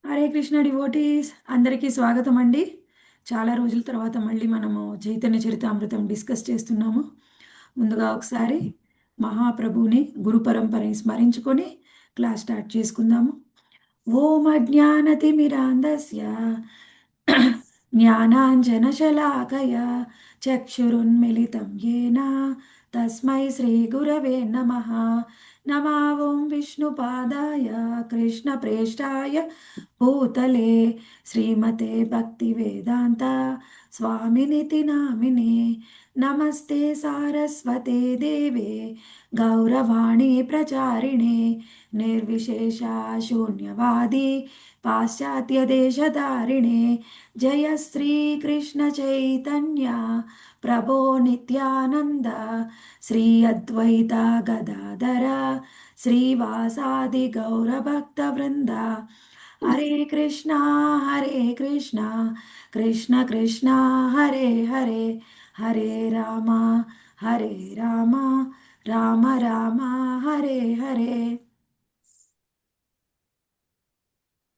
Hare Krishna devotees అందరికీ స్వాగతం అండి. చాలా రోజుల తర్వాత మళ్ళీ మనము చైతన్య చరితామృతం డిస్కస్ చేస్తున్నాము. ముందుగా ఒకసారి మహాప్రభుని గురు పరంపరని స్మరించుకొని క్లాస్ స్టార్ట్ చేసుకుందాము. ఓం అజ్ఞానతిమిరాంధస్య జ్ఞానాంజనశలాకయ చక్షురున్మిలితం येन తస్మై శ్రీగురవే నమః. నమా ఓం విష్ణుపాదాయ కృష్ణప్రేష్టాయ భూతలే శ్రీమతే భక్తివేదాంత స్వామినితి నామినే. నమస్తే సారస్వతే దేవే గౌరవాణి ప్రచారిణే నిర్విశేష శూన్యవాది పాశ్చాత్యదేశధారిణే. జయ శ్రీకృష్ణ చైతన్య ప్రభో నిత్యానంద శ్రీ అద్వైత గదాధర శ్రీవాసాది గౌరభక్త వృంద. హరే కృష్ణ కృష్ణ కృష్ణ హరే హరే, హరే రామ హరే రామ రామ రామ హరే హరే.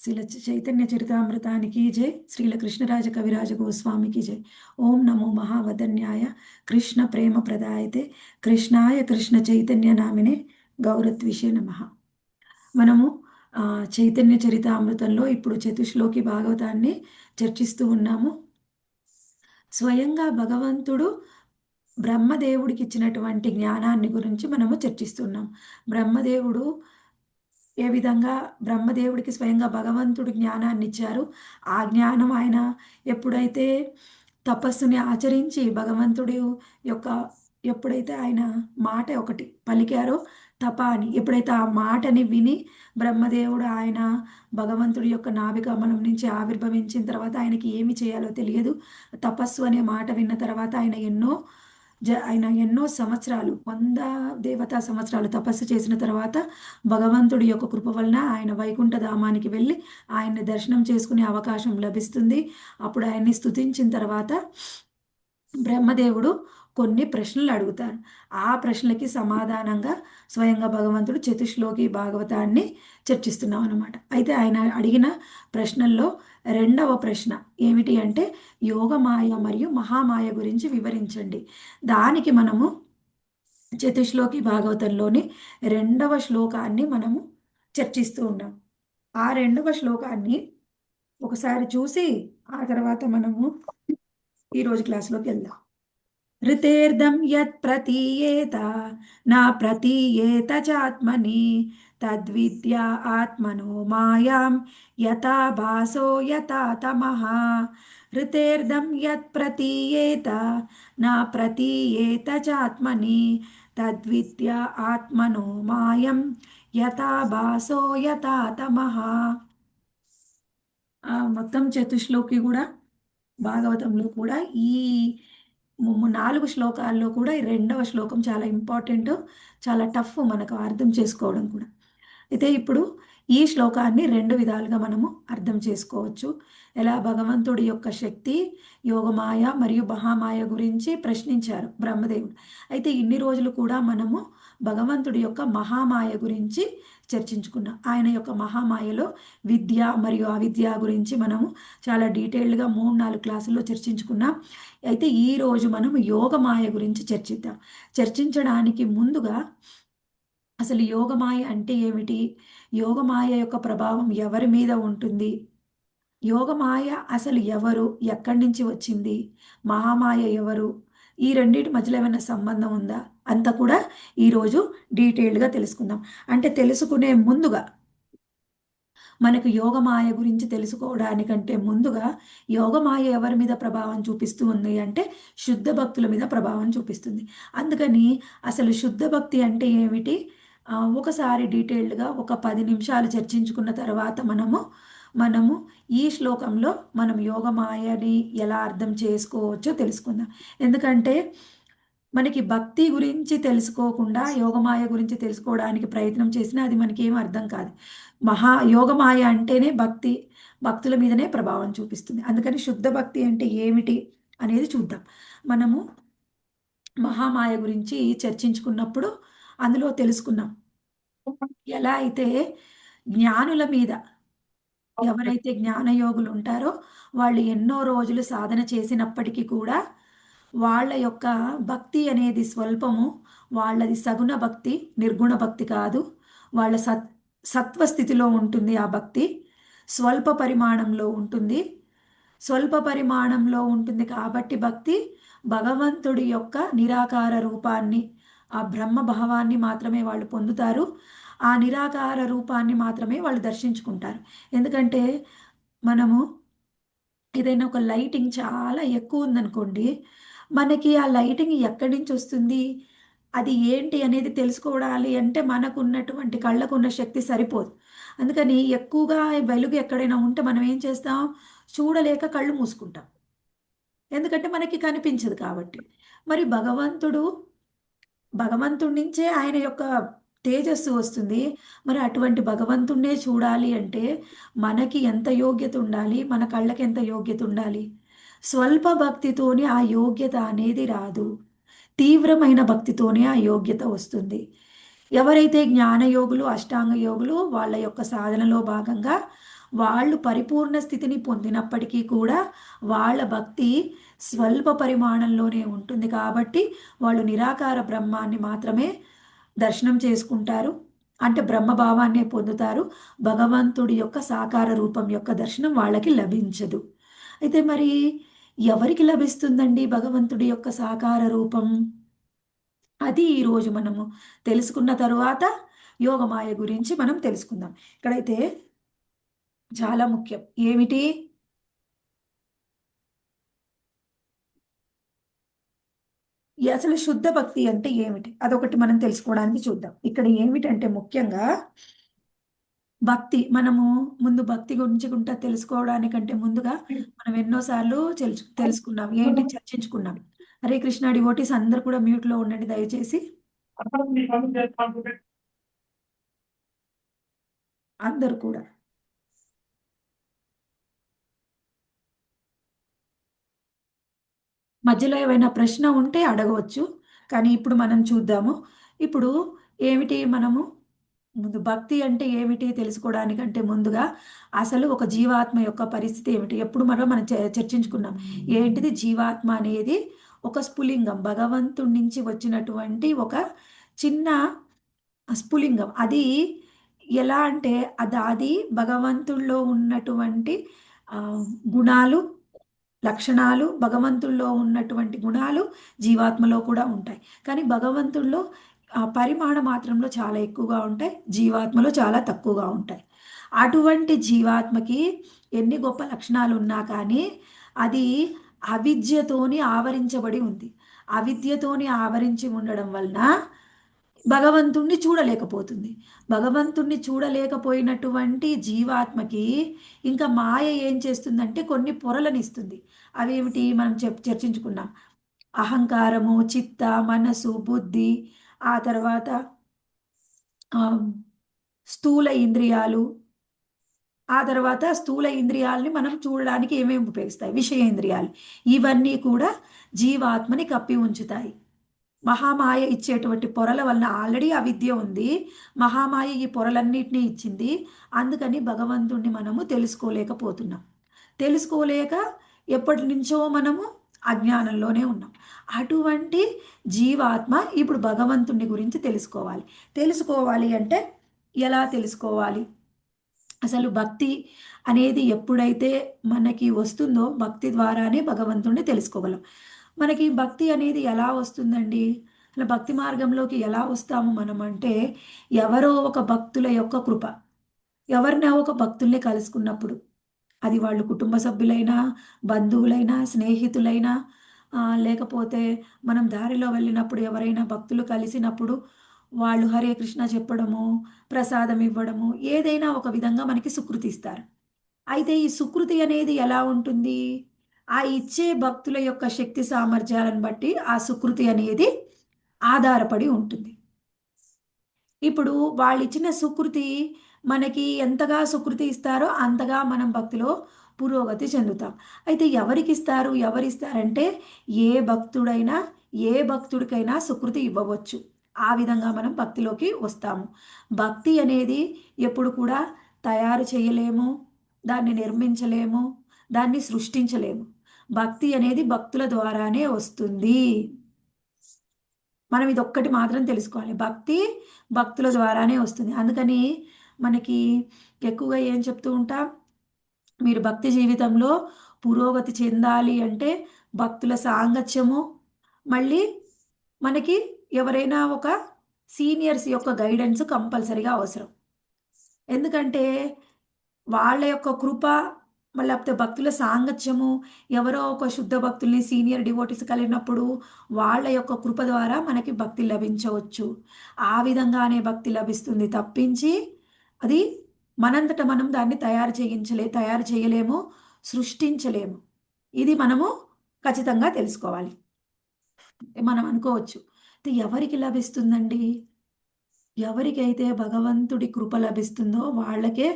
శ్రీల చైతన్య చరితామృతానికి జై, శ్రీల కృష్ణరాజ కవిరాజ గోస్వామికి జై. ఓం నమో మహావదన్యాయ కృష్ణ ప్రేమ ప్రదాయతే కృష్ణాయ కృష్ణ చైతన్య నామినే గౌరత్విషే నమః. మనము చైతన్య చరితామృతంలో ఇప్పుడు చతుశ్లోకి భాగవతాన్ని చర్చిస్తూ ఉన్నాము. స్వయంగా భగవంతుడు బ్రహ్మదేవుడికి ఇచ్చినటువంటి జ్ఞానాన్ని గురించి మనము చర్చిస్తున్నాం. బ్రహ్మదేవుడు ఏ విధంగా బ్రహ్మదేవుడికి స్వయంగా భగవంతుడు జ్ఞానాన్ని ఇచ్చారు. ఆ జ్ఞానం ఆయన ఎప్పుడైతే తపస్సుని ఆచరించి భగవంతుడి యొక్క ఎప్పుడైతే ఆయన మాట ఒకటి పలికారో తప అని, ఎప్పుడైతే ఆ మాటని విని బ్రహ్మదేవుడు ఆయన భగవంతుడి యొక్క నాభికమలం నుంచి ఆవిర్భవించిన తర్వాత ఆయనకి ఏమి చేయాలో తెలియదు. తపస్సు అనే మాట విన్న తర్వాత ఆయన ఎన్నో సంవత్సరాలు 100 దేవతా సంవత్సరాలు తపస్సు చేసిన తర్వాత భగవంతుడి యొక్క కృప వలన ఆయన వైకుంఠ ధామానికి వెళ్ళి ఆయన్ని దర్శనం చేసుకునే అవకాశం లభిస్తుంది. అప్పుడు ఆయన్ని స్తుతించిన తర్వాత బ్రహ్మదేవుడు కొన్ని ప్రశ్నలు అడుగుతారు. ఆ ప్రశ్నలకి సమాధానంగా స్వయంగా భగవంతుడు చతుశ్లోకి భాగవతాన్ని చర్చిస్తున్నాం అన్నమాట. అయితే ఆయన అడిగిన ప్రశ్నల్లో రెండవ ప్రశ్న ఏమిటి అంటే యోగమాయ మరియు మహామాయ గురించి వివరించండి. దానికి మనము చతుశ్లోకి భాగవతంలోని రెండవ శ్లోకాన్ని మనము చర్చిస్తూ ఉన్నాం. ఆ రెండవ శ్లోకాన్ని ఒకసారి చూసి ఆ తర్వాత మనము ఈరోజు క్లాస్లోకి వెళ్దాం. ऋतेर्दं यत् प्रतीयेत न प्रतीयेत चात्मनि तद्विद्या आत्मनो मायां यथा भासो यथा तमः. ऋतेर्दं यत् प्रतीयेत न प्रतीयेत चात्मनि तद्विद्या आत्मनो मायं यथा भासो यथा तमः. మొత్తం చతుశ్లోకి కూడా భాగవతంలో కూడా ఈ 4 శ్లోకాల్లో కూడా ఈ రెండవ శ్లోకం చాలా ఇంపార్టెంట్, చాలా టఫ్ మనకు అర్థం చేసుకోవడం కూడా. అయితే ఇప్పుడు ఈ శ్లోకాన్ని 2 విధాలుగా మనము అర్థం చేసుకోవచ్చు. ఎలా భగవంతుడి యొక్క శక్తి యోగమాయ మరియు మహామాయ గురించి ప్రశ్నించారు బ్రహ్మదేవుడు. అయితే ఇన్ని రోజులు కూడా మనము భగవంతుడి యొక్క మహామాయ గురించి చర్చించుకున్నాం. ఆయన యొక్క మహామాయలో విద్య మరియు అవిద్య గురించి మనము చాలా డీటెయిల్డ్గా 3-4 క్లాసుల్లో చర్చించుకున్నాం. అయితే ఈరోజు మనం యోగమాయ గురించి చర్చిద్దాం. చర్చించడానికి ముందుగా అసలు యోగమాయ అంటే ఏమిటి, యోగమాయ యొక్క ప్రభావం ఎవరి మీద ఉంటుంది, యోగమాయ అసలు ఎవరు, ఎక్కడి నుంచి వచ్చింది, మహామాయ ఎవరు, ఈ రెండింటి మధ్యలో ఏమైనా సంబంధం ఉందా అంతా కూడా ఈరోజు డీటెయిల్డ్గా తెలుసుకుందాం. అంటే తెలుసుకునే ముందుగా మనకు యోగమాయ గురించి తెలుసుకోవడానికంటే ముందుగా యోగమాయ ఎవరి మీద ప్రభావం చూపిస్తూ ఉంది అంటే శుద్ధ భక్తుల మీద ప్రభావం చూపిస్తుంది. అందుకని అసలు శుద్ధ భక్తి అంటే ఏమిటి ఒకసారి డీటెయిల్డ్గా ఒక 10 నిమిషాలు చర్చించుకున్న తర్వాత మనము ఈ శ్లోకంలో మనం యోగమాయని ఎలా అర్థం చేసుకోవచ్చో తెలుసుకుందాం. ఎందుకంటే మనకి భక్తి గురించి తెలుసుకోకుండా యోగమాయ గురించి తెలుసుకోవడానికి ప్రయత్నం చేసినా అది మనకి ఏం అర్థం కాదు. యోగమాయ అంటేనే భక్తుల మీదనే ప్రభావం చూపిస్తుంది. అందుకని శుద్ధ భక్తి అంటే ఏమిటి అనేది చూద్దాం. మనము మహామాయ గురించి చర్చించుకున్నప్పుడు అందులో తెలుసుకున్నాం ఎలా అయితే జ్ఞానుల మీద ఎవరైతే జ్ఞానయోగులు ఉంటారో వాళ్ళు ఎన్నో రోజులు సాధన చేసినప్పటికీ కూడా వాళ్ళ యొక్క భక్తి అనేది స్వల్పము. వాళ్ళది సగుణ భక్తి, నిర్గుణ భక్తి కాదు. వాళ్ళ సత్వస్థితిలో ఉంటుంది ఆ భక్తి. స్వల్ప పరిమాణంలో ఉంటుంది. స్వల్ప పరిమాణంలో ఉంటుంది కాబట్టి భక్తి భగవంతుడి యొక్క నిరాకార రూపాన్ని, ఆ బ్రహ్మ భావాన్ని మాత్రమే వాళ్ళు పొందుతారు. ఆ నిరాకార రూపాన్ని మాత్రమే వాళ్ళు దర్శించుకుంటారు. ఎందుకంటే మనము ఏదైనా ఒక లైటింగ్ చాలా ఎక్కువ ఉందనుకోండి, మనకి ఆ లైటింగ్ ఎక్కడి నుంచి వస్తుంది, అది ఏంటి అనేది తెలుసుకోవడాలి అంటే మనకున్నటువంటి కళ్ళకున్న శక్తి సరిపోదు. అందుకని ఎక్కువగా వెలుగు ఎక్కడైనా ఉంటే మనం ఏం చేస్తాం? చూడలేక కళ్ళు మూసుకుంటాం. ఎందుకంటే మనకి కనిపించదు కాబట్టి. మరి భగవంతుడి నుంచే ఆయన యొక్క తేజస్సు వస్తుంది. మరి అటువంటి భగవంతుడినే చూడాలి అంటే మనకి ఎంత యోగ్యత ఉండాలి? మన కళ్ళకి ఎంత యోగ్యత ఉండాలి? స్వల్ప భక్తితోని ఆ యోగ్యత అనేది రాదు. తీవ్రమైన భక్తితోనే ఆ యోగ్యత వస్తుంది. ఎవరైతే జ్ఞానయోగులు, అష్టాంగ యోగులు వాళ్ళ యొక్క సాధనలో భాగంగా వాళ్ళు పరిపూర్ణ స్థితిని పొందినప్పటికీ కూడా వాళ్ళ భక్తి స్వల్ప పరిమాణంలోనే ఉంటుంది కాబట్టి వాళ్ళు నిరాకార బ్రహ్మాన్ని మాత్రమే దర్శనం చేసుకుంటారు. అంటే బ్రహ్మభావాన్నే పొందుతారు. భగవంతుడి యొక్క సాకార రూపం యొక్క దర్శనం వాళ్ళకి లభించదు. అయితే మరి ఎవరికి లభిస్తుందండి భగవంతుడి యొక్క సాకార రూపం? అది ఈరోజు మనము తెలుసుకున్న తరువాత యోగమాయ గురించి మనం తెలుసుకుందాం. ఇక్కడైతే చాలా ముఖ్యం ఏమిటి? అసలు శుద్ధ భక్తి అంటే ఏమిటి? అదొకటి మనం తెలుసుకోవడానికి చూద్దాం. ఇక్కడ ఏమిటంటే ముఖ్యంగా భక్తి మనము ముందు భక్తి గురించి గుంట తెలుసుకోవడానికంటే ముందుగా మనం ఎన్నోసార్లు తెలుసుకున్నాం. ఏంటి చర్చించుకున్నాం. హరే కృష్ణ డివోటీస్ అందరూ కూడా మ్యూట్లో ఉండండి దయచేసి. అందరూ కూడా మధ్యలో ఏమైనా ప్రశ్న ఉంటే అడగవచ్చు. కానీ ఇప్పుడు మనం చూద్దాము. ఇప్పుడు ఏమిటి మనము ముందు భక్తి అంటే ఏమిటి తెలుసుకోవడానికంటే ముందుగా అసలు ఒక జీవాత్మ యొక్క పరిస్థితి ఏమిటి? ఎప్పుడు మనం చర్చించుకున్నాం. ఏంటిది జీవాత్మ అనేది ఒక స్ఫులింగం. భగవంతుడి నుంచి వచ్చినటువంటి ఒక చిన్న స్ఫులింగం. అది ఎలా అంటే అది భగవంతుడిలో ఉన్నటువంటి గుణాలు, లక్షణాలు, భగవంతుల్లో ఉన్నటువంటి గుణాలు జీవాత్మలో కూడా ఉంటాయి. కానీ భగవంతుల్లో పరిమాణ మాత్రంలో చాలా ఎక్కువగా ఉంటాయి. జీవాత్మలో చాలా తక్కువగా ఉంటాయి. అటువంటి జీవాత్మకి ఎన్ని గొప్ప లక్షణాలు ఉన్నా కానీ అది అవిద్యతోని ఆవరించబడి ఉంది. అవిద్యతోని ఆవరించి ఉండడం వలన భగవంతుణ్ణి చూడలేకపోతుంది. భగవంతుణ్ణి చూడలేకపోయినటువంటి జీవాత్మకి ఇంకా మాయ ఏం చేస్తుందంటే కొన్ని పొరలనిస్తుంది. అవేమిటి మనం చర్చించుకున్నాం. అహంకారము, చిత్త, మనసు, బుద్ధి, ఆ తర్వాత ఆ, స్థూల ఇంద్రియాలు, ఆ తర్వాత స్థూల ఇంద్రియాలని మనం చూడడానికి ఏమేమి ఉపయోగిస్తాయి? విషయేంద్రియాలు. ఇవన్నీ కూడా జీవాత్మని కప్పి ఉంచుతాయి. మహామాయ ఇచ్చేటువంటి పొరల వలన ఆల్రెడీ అవిద్య ఉంది. మహామాయ ఈ పొరలన్నిటినీ ఇచ్చింది. అందుకని భగవంతుణ్ణి మనము తెలుసుకోలేకపోతున్నాం. తెలుసుకోలేక ఎప్పటి నుంచో మనము అజ్ఞానంలోనే ఉన్నాం. అటువంటి జీవాత్మ ఇప్పుడు భగవంతుని గురించి తెలుసుకోవాలి. తెలుసుకోవాలి అంటే ఎలా తెలుసుకోవాలి? అసలు భక్తి అనేది ఎప్పుడైతే మనకి వస్తుందో భక్తి ద్వారానే భగవంతుణ్ణి తెలుసుకోగలం. మనకి భక్తి అనేది ఎలా వస్తుందండి? అసలు భక్తి మార్గంలోకి ఎలా వస్తాము మనం అంటే ఎవరో ఒక భక్తుల యొక్క కృప. ఎవరినో ఒక భక్తుల్ని కలుసుకున్నప్పుడు అది వాళ్ళు కుటుంబ సభ్యులైనా, బంధువులైనా, స్నేహితులైనా లేకపోతే మనం దారిలో వెళ్ళినప్పుడు ఎవరైనా భక్తులు కలిసినప్పుడు వాళ్ళు హరే కృష్ణ చెప్పడము, ప్రసాదం ఇవ్వడము, ఏదైనా ఒక విధంగా మనకి సుకృతి ఇస్తారు. అయితే ఈ సుకృతి అనేది ఎలా ఉంటుంది? ఆ ఇచ్చే భక్తుల యొక్క శక్తి సామర్థ్యాలను బట్టి ఆ సుకృతి అనేది ఆధారపడి ఉంటుంది. ఇప్పుడు వాళ్ళిచ్చిన సుకృతి మనకి ఎంతగా సుకృతి ఇస్తారో అంతగా మనం భక్తిలో పురోగతి చెందుతాం. అయితే ఎవరికిస్తారు? ఎవరిస్తారంటే ఏ భక్తుడైనా, ఏ భక్తుడికైనా సుకృతి ఇవ్వవచ్చు. ఆ విధంగా మనం భక్తిలోకి వస్తాము. భక్తి అనేది ఎప్పుడు కూడా తయారు చేయలేము. దాన్ని నిర్మించలేము, దాన్ని సృష్టించలేము. భక్తి అనేది భక్తుల ద్వారానే వస్తుంది. మనం ఇదొక్కటి మాత్రం తెలుసుకోవాలి, భక్తి భక్తుల ద్వారానే వస్తుంది. అందుకని మనకి ఎక్కువగా ఏం చెప్తూ ఉంటాం, మీరు భక్తి జీవితంలో పురోగతి చెందాలి అంటే భక్తుల సాంగత్యము, మళ్ళీ మనకి ఎవరైనా ఒక సీనియర్స్ యొక్క గైడెన్స్ కంపల్సరీగా అవసరం. ఎందుకంటే వాళ్ళ యొక్క కృప, మళ్ళీ లేకపోతే భక్తుల సాంగత్యము, ఎవరో ఒక శుద్ధ భక్తుల్ని సీనియర్ డివోటీస్ కలిగినప్పుడు వాళ్ళ యొక్క కృప ద్వారా మనకి భక్తి లభించవచ్చు. ఆ విధంగానే భక్తి లభిస్తుంది తప్పించి అది మనంతట మనం దాన్ని తయారు చేయలేము, సృష్టించలేము. ఇది మనము ఖచ్చితంగా తెలుసుకోవాలి. మనం అనుకోవచ్చు, "ఇది ఎవరికి లభిస్తుందండి?" ఎవరికైతే భగవంతుడి కృప లభిస్తుందో వాళ్ళకే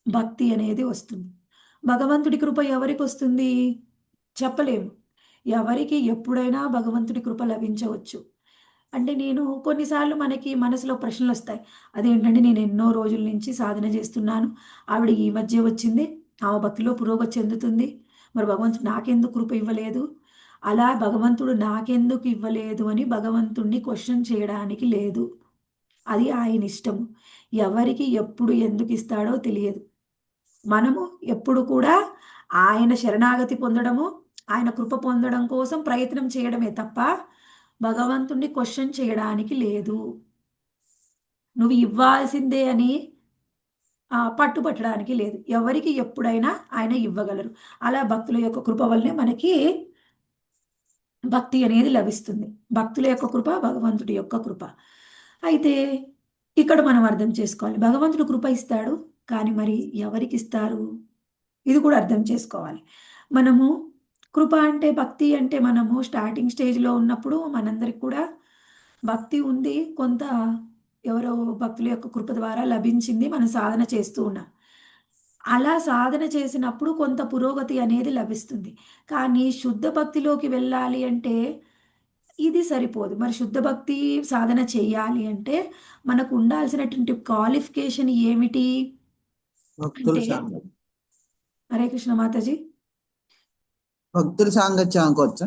భక్తి అనేది వస్తుంది. భగవంతుడి కృప ఎవరికి వస్తుంది చెప్పలేము. ఎవరికి ఎప్పుడైనా భగవంతుడి కృప లభించవచ్చు. అంటే నేను కొన్నిసార్లు మనకి మనసులో ప్రశ్నలు వస్తాయి. అదేంటంటే నేను ఎన్నో రోజుల నుంచి సాధన చేస్తున్నాను. ఆవిడ ఈ మధ్య వచ్చింది. ఆమె భక్తిలో పురోగతి చెందుతుంది. మరి భగవంతుడు నాకెందుకు కృప ఇవ్వలేదు? అలా భగవంతుడు నాకెందుకు ఇవ్వలేదు అని భగవంతుడిని క్వెషన్ చేయడానికి లేదు. అది ఆయన ఇష్టము. ఎవరికి ఎప్పుడు ఎందుకు ఇస్తాడో తెలియదు. మనము ఎప్పుడు కూడా ఆయన శరణాగతి పొందడము, ఆయన కృప పొందడం కోసం ప్రయత్నం చేయడమే తప్ప భగవంతుణ్ణి క్వశ్చన్ చేయడానికి లేదు. నువ్వు ఇవ్వాల్సిందే అని పట్టుబట్టడానికి లేదు. ఎవరికి ఎప్పుడైనా ఆయన ఇవ్వగలరు. అలా భక్తుల యొక్క కృప వల్లనే మనకి భక్తి అనేది లభిస్తుంది. భక్తుల యొక్క కృప, భగవంతుడి యొక్క కృప. అయితే ఇక్కడ మనం అర్థం చేసుకోవాలి, భగవంతుడు కృప ఇస్తాడు, కానీ మరి ఎవరికి ఇస్తారు? ఇది కూడా అర్థం చేసుకోవాలి. మనము కృప అంటే, భక్తి అంటే మనము స్టార్టింగ్ స్టేజ్‌లో ఉన్నప్పుడు మనందరికి కూడా భక్తి ఉంది. కొంత ఎవరో భక్తుల యొక్క కృప ద్వారా లభించింది. మనం సాధన చేస్తూ ఉన్నాం. అలా సాధన చేసినప్పుడు కొంత పురోగతి అనేది లభిస్తుంది. కానీ శుద్ధ భక్తిలోకి వెళ్ళాలి అంటే ఇది సరిపోదు. మరి శుద్ధ భక్తి సాధన చేయాలి అంటే మనకు ఉండాల్సినటువంటి క్వాలిఫికేషన్ ఏమిటి భక్తుల అంటే, సాంగత్యం. హరే కృష్ణ మాతాజీ. భక్తుల సాంగత్యం అనుకోవచ్చా?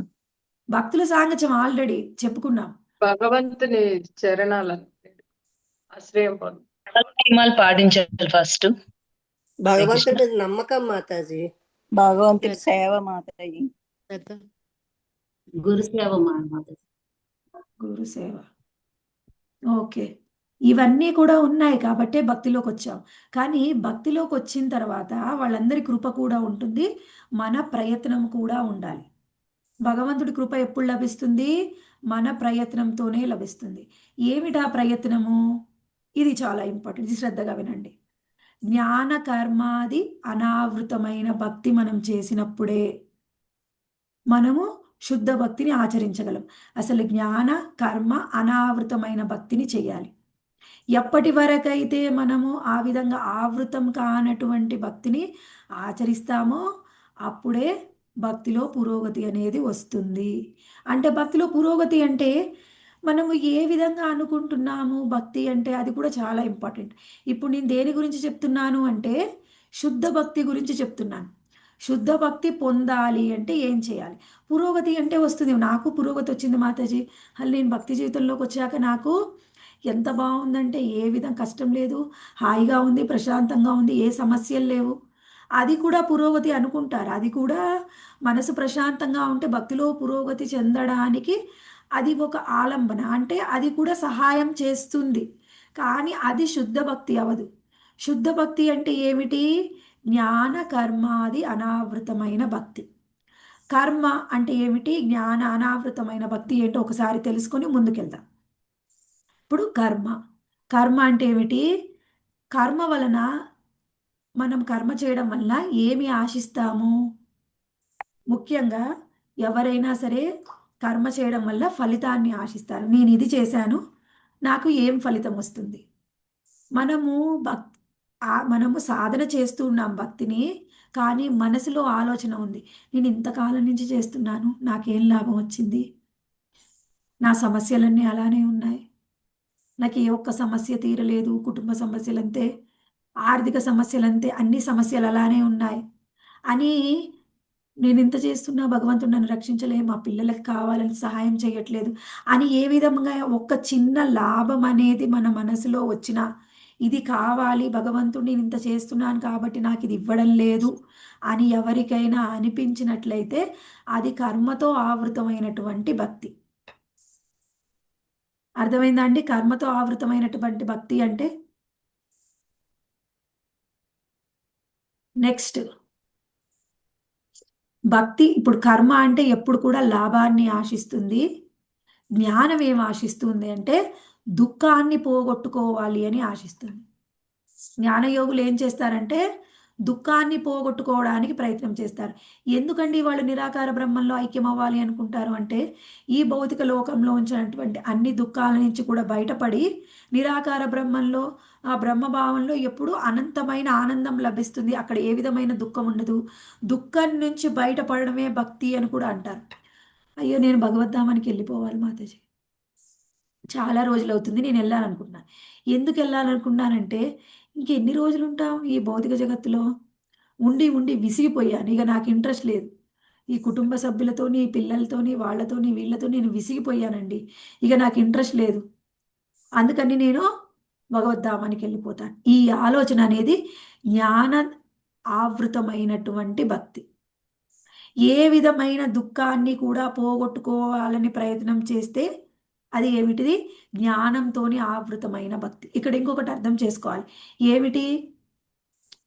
భక్తుల సాంగత్యం ఆల్రెడీ చెప్పుకున్నాం. భగవంతుని చరణాలను ఆశ్రయం పొందు. నియమాలు పాటించాలి ఫస్ట్. భగవంతుడి మీద నమ్మకం మాతాజీ. భగవంతుడి సేవ మాతాజీ. గురుసేవ మాతాజీ. గురుసేవ. ఓకే. ఇవన్నీ కూడా ఉన్నాయి కాబట్టే భక్తిలోకి వచ్చాం. కానీ భక్తిలోకి వచ్చిన తర్వాత వాళ్ళందరి కృప కూడా ఉంటుంది. మన ప్రయత్నం కూడా ఉండాలి. భగవంతుడి కృప ఎప్పుడు లభిస్తుంది? మన ప్రయత్నంతోనే లభిస్తుంది. ఏమిటా ప్రయత్నము? ఇది చాలా ఇంపార్టెంట్. ఇది శ్రద్ధగా వినండి. జ్ఞాన కర్మాది అనావృతమైన భక్తి మనం చేసినప్పుడే మనము శుద్ధ భక్తిని ఆచరించగలం. అసలు జ్ఞాన కర్మ అనావృతమైన భక్తిని చేయాలి. ఎప్పటి వరకైతే మనము ఆ విధంగా ఆవృతం కానటువంటి భక్తిని ఆచరిస్తామో అప్పుడే భక్తిలో పురోగతి అనేది వస్తుంది. అంటే భక్తిలో పురోగతి అంటే మనము ఏ విధంగా అనుకుంటున్నాము భక్తి అంటే, అది కూడా చాలా ఇంపార్టెంట్. ఇప్పుడు నేను దేని గురించి చెప్తున్నాను అంటే శుద్ధ భక్తి గురించి చెప్తున్నాను. శుద్ధ భక్తి పొందాలి అంటే ఏం చేయాలి? పురోగతి అంటే వస్తుంది. నాకు పురోగతి వచ్చింది మాతాజీ. నేను భక్తి జీవితంలోకి వచ్చాక నాకు ఎంత బాగుందంటే, ఏ విధం కష్టం లేదు, హాయిగా ఉంది, ప్రశాంతంగా ఉంది, ఏ సమస్యలు లేవు. అది కూడా పురోగతి అనుకుంటారు. అది కూడా మనసు ప్రశాంతంగా ఉంటే భక్తిలో పురోగతి చెందడానికి అది ఒక ఆలంబన. అంటే అది కూడా సహాయం చేస్తుంది. కానీ అది శుద్ధ భక్తి అవ్వదు. శుద్ధ భక్తి అంటే ఏమిటి? జ్ఞాన కర్మాది అనావృతమైన భక్తి. కర్మ అంటే ఏమిటి? జ్ఞాన అనావృతమైన భక్తి ఏంటో ఒకసారి తెలుసుకొని ముందుకెళ్దాం. ఇప్పుడు కర్మ అంటే ఏమిటి? కర్మ వలన మనం కర్మ చేయడం వల్ల ఏమి ఆశిస్తాము? ముఖ్యంగా ఎవరైనా సరే కర్మ చేయడం వల్ల ఫలితాన్ని ఆశిస్తారు. నేను ఇది చేశాను, నాకు ఏం ఫలితం వస్తుంది? మనము సాధన చేస్తూ ఉన్నాం భక్తిని, కానీ మనసులో ఆలోచన ఉంది, నేను ఇంతకాలం నుంచి చేస్తున్నాను, నాకేం లాభం వచ్చింది? నా సమస్యలన్నీ అలానే ఉన్నాయి, నాకు ఏ ఒక్క సమస్య తీరలేదు, కుటుంబ సమస్యలంతే, ఆర్థిక సమస్యలు అంతే, అన్ని సమస్యలు అలానే ఉన్నాయి అని, నేను ఇంత చేస్తున్నా భగవంతుడు నన్ను రక్షించలే, మా పిల్లలకి కావాలని సహాయం చేయట్లేదు అని ఏ విధంగా ఒక్క చిన్న లాభం అనేది మన మనసులో వచ్చినా, ఇది కావాలి భగవంతుడు నేను ఇంత చేస్తున్నాను కాబట్టి నాకు ఇది ఇవ్వడం లేదు అని ఎవరికైనా అనిపించినట్లయితే అది కర్మతో ఆవృతమైనటువంటి భక్తి. అర్థమైందా అండి? కర్మతో ఆవృతమైనటువంటి భక్తి అంటే. నెక్స్ట్ భక్తి, ఇప్పుడు కర్మ అంటే ఎప్పుడు కూడా లాభాన్ని ఆశిస్తుంది. జ్ఞానం ఏం ఆశిస్తుంది అంటే దుఃఖాన్ని పోగొట్టుకోవాలి అని ఆశిస్తుంది. జ్ఞానయోగులు ఏం చేస్తారంటే దుఃఖాన్ని పోగొట్టుకోవడానికి ప్రయత్నం చేస్తారు. ఎందుకండి వాళ్ళు నిరాకార బ్రహ్మంలో ఐక్యం అవ్వాలి అనుకుంటారు అంటే, ఈ భౌతిక లోకంలో ఉంచినటువంటి అన్ని దుఃఖాల నుంచి కూడా బయటపడి నిరాకార బ్రహ్మంలో, ఆ బ్రహ్మభావంలో ఎప్పుడూ అనంతమైన ఆనందం లభిస్తుంది, అక్కడ ఏ విధమైన దుఃఖం ఉండదు, దుఃఖం నుంచి బయటపడడమే భక్తి అని కూడా అంటారు. అయ్యో నేను భగవద్ధామానికి వెళ్ళిపోవాలి మాతాజీ, చాలా రోజులు అవుతుంది, నేను వెళ్ళాలనుకుంటున్నాను. ఎందుకు వెళ్ళాలనుకున్నానంటే ఇంకెన్ని రోజులు ఉంటాం ఈ భౌతిక జగత్తులో, ఉండి ఉండి విసిగిపోయాను, ఇక నాకు ఇంట్రెస్ట్ లేదు. ఈ కుటుంబ సభ్యులతోని, ఈ పిల్లలతోని, వాళ్ళతోని, వీళ్ళతో నేను విసిగిపోయానండి, ఇక నాకు ఇంట్రెస్ట్ లేదు, అందుకని నేను భగవద్ధామానికి వెళ్ళిపోతాను. ఈ ఆలోచన అనేది జ్ఞాన ఆవృతమైనటువంటి భక్తి. ఏ విధమైన దుఃఖాన్ని కూడా పోగొట్టుకోవాలని ప్రయత్నం చేస్తే అది ఏమిటిది? జ్ఞానంతోని ఆవృతమైన భక్తి. ఇక్కడ ఇంకొకటి అర్థం చేసుకోవాలి. ఏమిటి?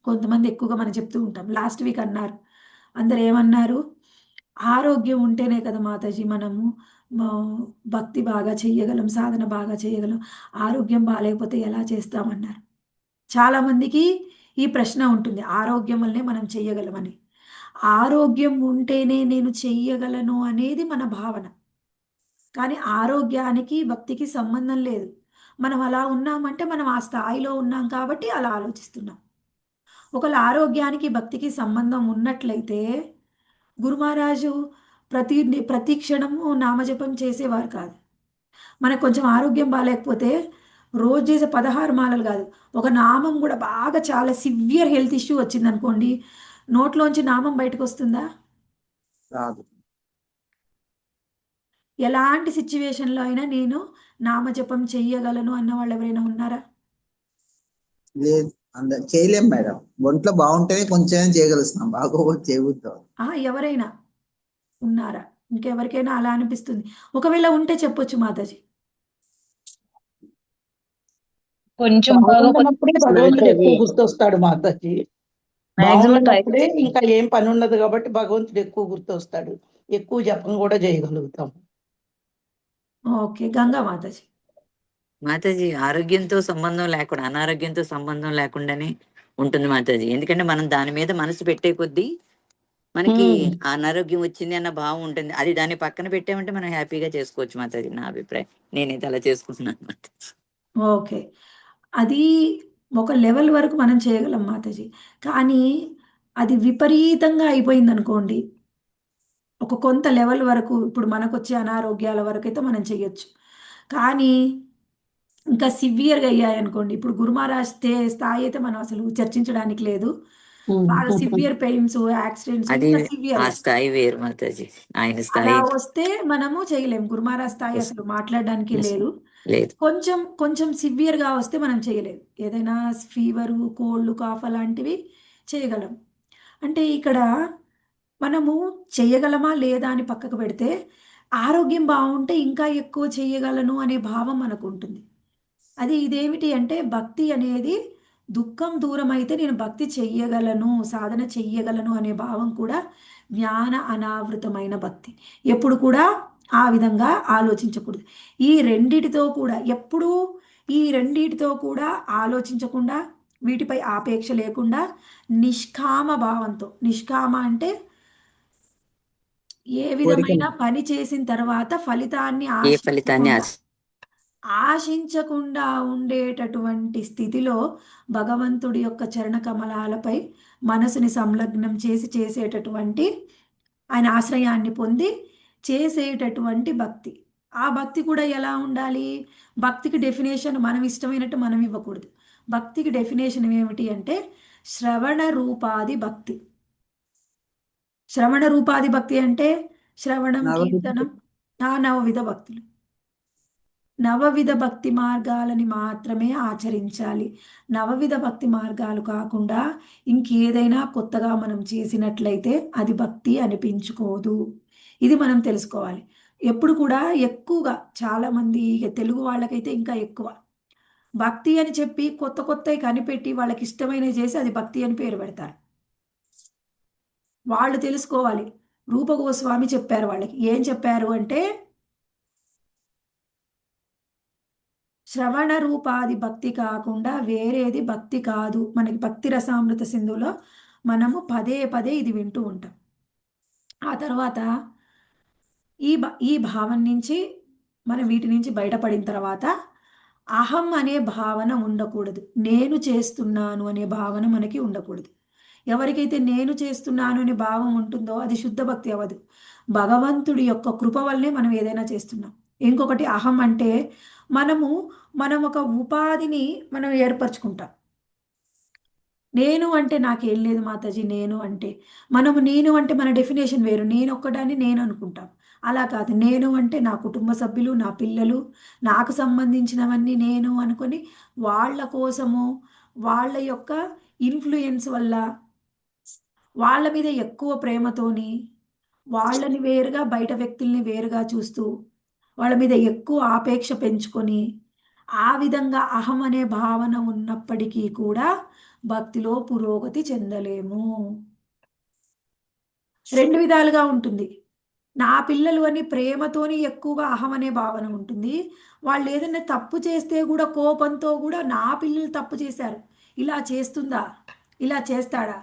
కొంతమంది ఎక్కువగా మనం చెప్తూ ఉంటాం, లాస్ట్ వీక్ అన్నారు, అందరు ఏమన్నారు? ఆరోగ్యం ఉంటేనే కదా మాతాజీ మనము భక్తి బాగా చెయ్యగలం, సాధన బాగా చేయగలం, ఆరోగ్యం బాగాలేకపోతే ఎలా చేస్తామన్నారు. చాలామందికి ఈ ప్రశ్న ఉంటుంది, ఆరోగ్యం వల్లనే మనం చెయ్యగలమని. ఆరోగ్యం ఉంటేనే నేను చెయ్యగలను అనేది మన భావన, కానీ ఆరోగ్యానికి భక్తికి సంబంధం లేదు. మనం అలా ఉన్నామంటే మనం ఆ స్థాయిలో ఉన్నాం కాబట్టి అలా ఆలోచిస్తున్నాం. ఒకవేళ ఆరోగ్యానికి భక్తికి సంబంధం ఉన్నట్లయితే గురు మహారాజు ప్రతి క్షణము నామజపం చేసేవారు కాదు. మనకు కొంచెం ఆరోగ్యం బాగాలేకపోతే రోజు చేసే 16 మాలలు కాదు, ఒక నామం కూడా బాగా చాలా సివియర్ హెల్త్ ఇష్యూ వచ్చిందనుకోండి, నోట్లోంచి నామం బయటకు వస్తుందా? రాదు. ఎలాంటి సిచ్యువేషన్లో అయినా నేను నామజపం చెయ్యగలను అన్న వాళ్ళు ఎవరైనా ఉన్నారా? లేదు, చేయలేం మేడం. ఒంట్లో బాగుంటేనే కొంచెం చేయగలుగుతున్నాం, బాగోకపోతే చేయకూడదు. ఎవరైనా ఉన్నారా? ఇంకెవరికైనా అలా అనిపిస్తుంది? ఒకవేళ ఉంటే చెప్పొచ్చు మాతాజీ. కొంచెం బాగున్నప్పుడే భగవంతుడు ఎక్కువ బాగోకపోతే గుర్తొస్తాడు మాతాజీ. మాక్సిమం ట్రై బాగున్నప్పుడే ఇంకా ఏం పని ఉండదు కాబట్టి భగవంతుడు ఎక్కువ గుర్తొస్తాడు, ఎక్కువ జపం కూడా చేయగలుగుతాం. ఓకే, గంగా మాతాజీ. మాతాజీ, ఆరోగ్యంతో సంబంధం లేకుండా అనారోగ్యంతో సంబంధం లేకుండానే ఉంటుంది మాతాజీ. ఎందుకంటే మనం దాని మీద మనసు పెట్టే కొద్దీ మనకి అనారోగ్యం వచ్చింది అన్న భావం ఉంటుంది. అది దాన్ని పక్కన పెట్టామంటే మనం హ్యాపీగా చేసుకోవచ్చు మాతాజీ, నా అభిప్రాయం. నేనైతే అలా చేసుకుంటున్నాను మాతాజీ. ఓకే, అది ఒక లెవెల్ వరకు మనం చేయగలం మాతాజీ, కానీ అది విపరీతంగా అయిపోయింది అనుకోండి, ఒక కొంత లెవెల్ వరకు, ఇప్పుడు మనకు వచ్చే అనారోగ్యాల వరకు అయితే మనం చేయొచ్చు. కానీ ఇంకా సివియర్గా అయ్యాయి అనుకోండి, ఇప్పుడు గురు మహారాజ్ స్థాయి అయితే మనం అసలు చర్చించడానికి లేదు. బాగా సివియర్ పెయిన్స్, యాక్సిడెంట్స్, అది ఇంకా ఆ సివియర్ స్థాయి వేరు మాతాజీ, ఆయన అలా స్థాయి వస్తే మనము చేయలేము. గురు మహారాజ్ స్థాయి అసలు మాట్లాడడానికి లేదు. లేదు. కొంచెం కొంచెం సివియర్గా వస్తే మనం చేయలేము. ఏదైనా ఫీవరు, కోల్డ్, కాఫ్ అలాంటివి చేయగలం. అంటే ఇక్కడ మనము చేయగలమా లేదా అని పక్కకు పెడితే, ఆరోగ్యం బాగుంటే ఇంకా ఎక్కువ చేయగలను అనే భావం మనకు ఉంటుంది. అది ఇదేమిటి అంటే భక్తి అనేది దుఃఖం దూరం అయితే నేను భక్తి చెయ్యగలను, సాధన చెయ్యగలను అనే భావం కూడా జ్ఞాన అనావృతమైన భక్తి. ఎప్పుడు కూడా ఆ విధంగా ఆలోచించకూడదు. ఈ రెండిటితో కూడా ఎప్పుడూ ఈ రెండిటితో కూడా ఆలోచించకుండా, వీటిపై ఆపేక్ష లేకుండా నిష్కామ భావంతో, నిష్కామ అంటే ఏ విధమైన పని చేసిన తర్వాత ఫలితాన్ని ఏ ఫలితాన్ని ఆశించకుండా ఉండేటటువంటి స్థితిలో భగవంతుడి యొక్క చరణ కమలాలపై మనసుని సంలగ్నం చేసి చేసేటటువంటి, ఆయన ఆశ్రయాన్ని పొంది చేసేటటువంటి భక్తి. ఆ భక్తి కూడా ఎలా ఉండాలి? భక్తికి డెఫినేషన్ మనం ఇష్టమైనట్టు మనం ఇవ్వకూడదు. భక్తికి డెఫినేషన్ ఏమిటి అంటే శ్రవణ రూపాది భక్తి. శ్రవణ రూపాది భక్తి అంటే శ్రవణం, కీర్తనం, నవవిధ భక్తులు. నవవిధ భక్తి మార్గాలని మాత్రమే ఆచరించాలి. నవవిధ భక్తి మార్గాలు కాకుండా ఇంకేదైనా కొత్తగా మనం చేసినట్లయితే అది భక్తి అనిపించుకోదు. ఇది మనం తెలుసుకోవాలి. ఎప్పుడు కూడా ఎక్కువగా చాలామంది తెలుగు వాళ్ళకైతే ఇంకా ఎక్కువ భక్తి అని చెప్పి కొత్త కొత్తవి కనిపెట్టి వాళ్ళకి ఇష్టమైనవి చేసి అది భక్తి అని పేరు పెడతారు. వాళ్ళు తెలుసుకోవాలి. రూప గోస్వామి చెప్పారు వాళ్ళకి. ఏం చెప్పారు అంటే శ్రవణ రూపాది భక్తి కాకుండా వేరేది భక్తి కాదు. మనకి భక్తి రసామృత సింధులో మనము పదే పదే ఇది వింటూ ఉంటాం. ఆ తర్వాత ఈ భావం నుంచి మనం వీటి నుంచి బయటపడిన తర్వాత అహం అనే భావన ఉండకూడదు. నేను చేస్తున్నాను అనే భావన మనకి ఉండకూడదు. ఎవరికైతే నేను చేస్తున్నాను అనే భావం ఉంటుందో అది శుద్ధ భక్తి అవ్వదు. భగవంతుడి యొక్క కృప వల్లనే మనం ఏదైనా చేస్తున్నాం. ఇంకొకటి అహం అంటే మనం ఒక ఉపాధిని మనం ఏర్పరచుకుంటాం. నేను అంటే నాకేం లేదు మాతాజీ, నేను అంటే నేను అంటే మన డెఫినేషన్ వేరు. నేను ఒక్కడాన్ని నేను అనుకుంటాం. అలా కాదు. నేను అంటే నా కుటుంబ సభ్యులు, నా పిల్లలు, నాకు సంబంధించినవన్నీ నేను అనుకొని వాళ్ళ కోసము, వాళ్ళ యొక్క ఇన్ఫ్లుయెన్స్ వల్ల, వాళ్ళ మీద ఎక్కువ ప్రేమతోని, వాళ్ళని వేరుగా బయట వ్యక్తుల్ని వేరుగా చూస్తూ వాళ్ళ మీద ఎక్కువ ఆపేక్ష పెంచుకొని ఆ విధంగా అహం అనే భావన ఉన్నప్పటికీ కూడా భక్తిలో పురోగతి చెందలేము. రెండు విధాలుగా ఉంటుంది. నా పిల్లలు అని ప్రేమతోని ఎక్కువగా అహం అనే భావన ఉంటుంది. వాళ్ళు ఏదైనా తప్పు చేస్తే కూడా కోపంతో కూడా నా పిల్లలు తప్పు చేశారు, ఇలా చేస్తుందా, ఇలా చేస్తాడా.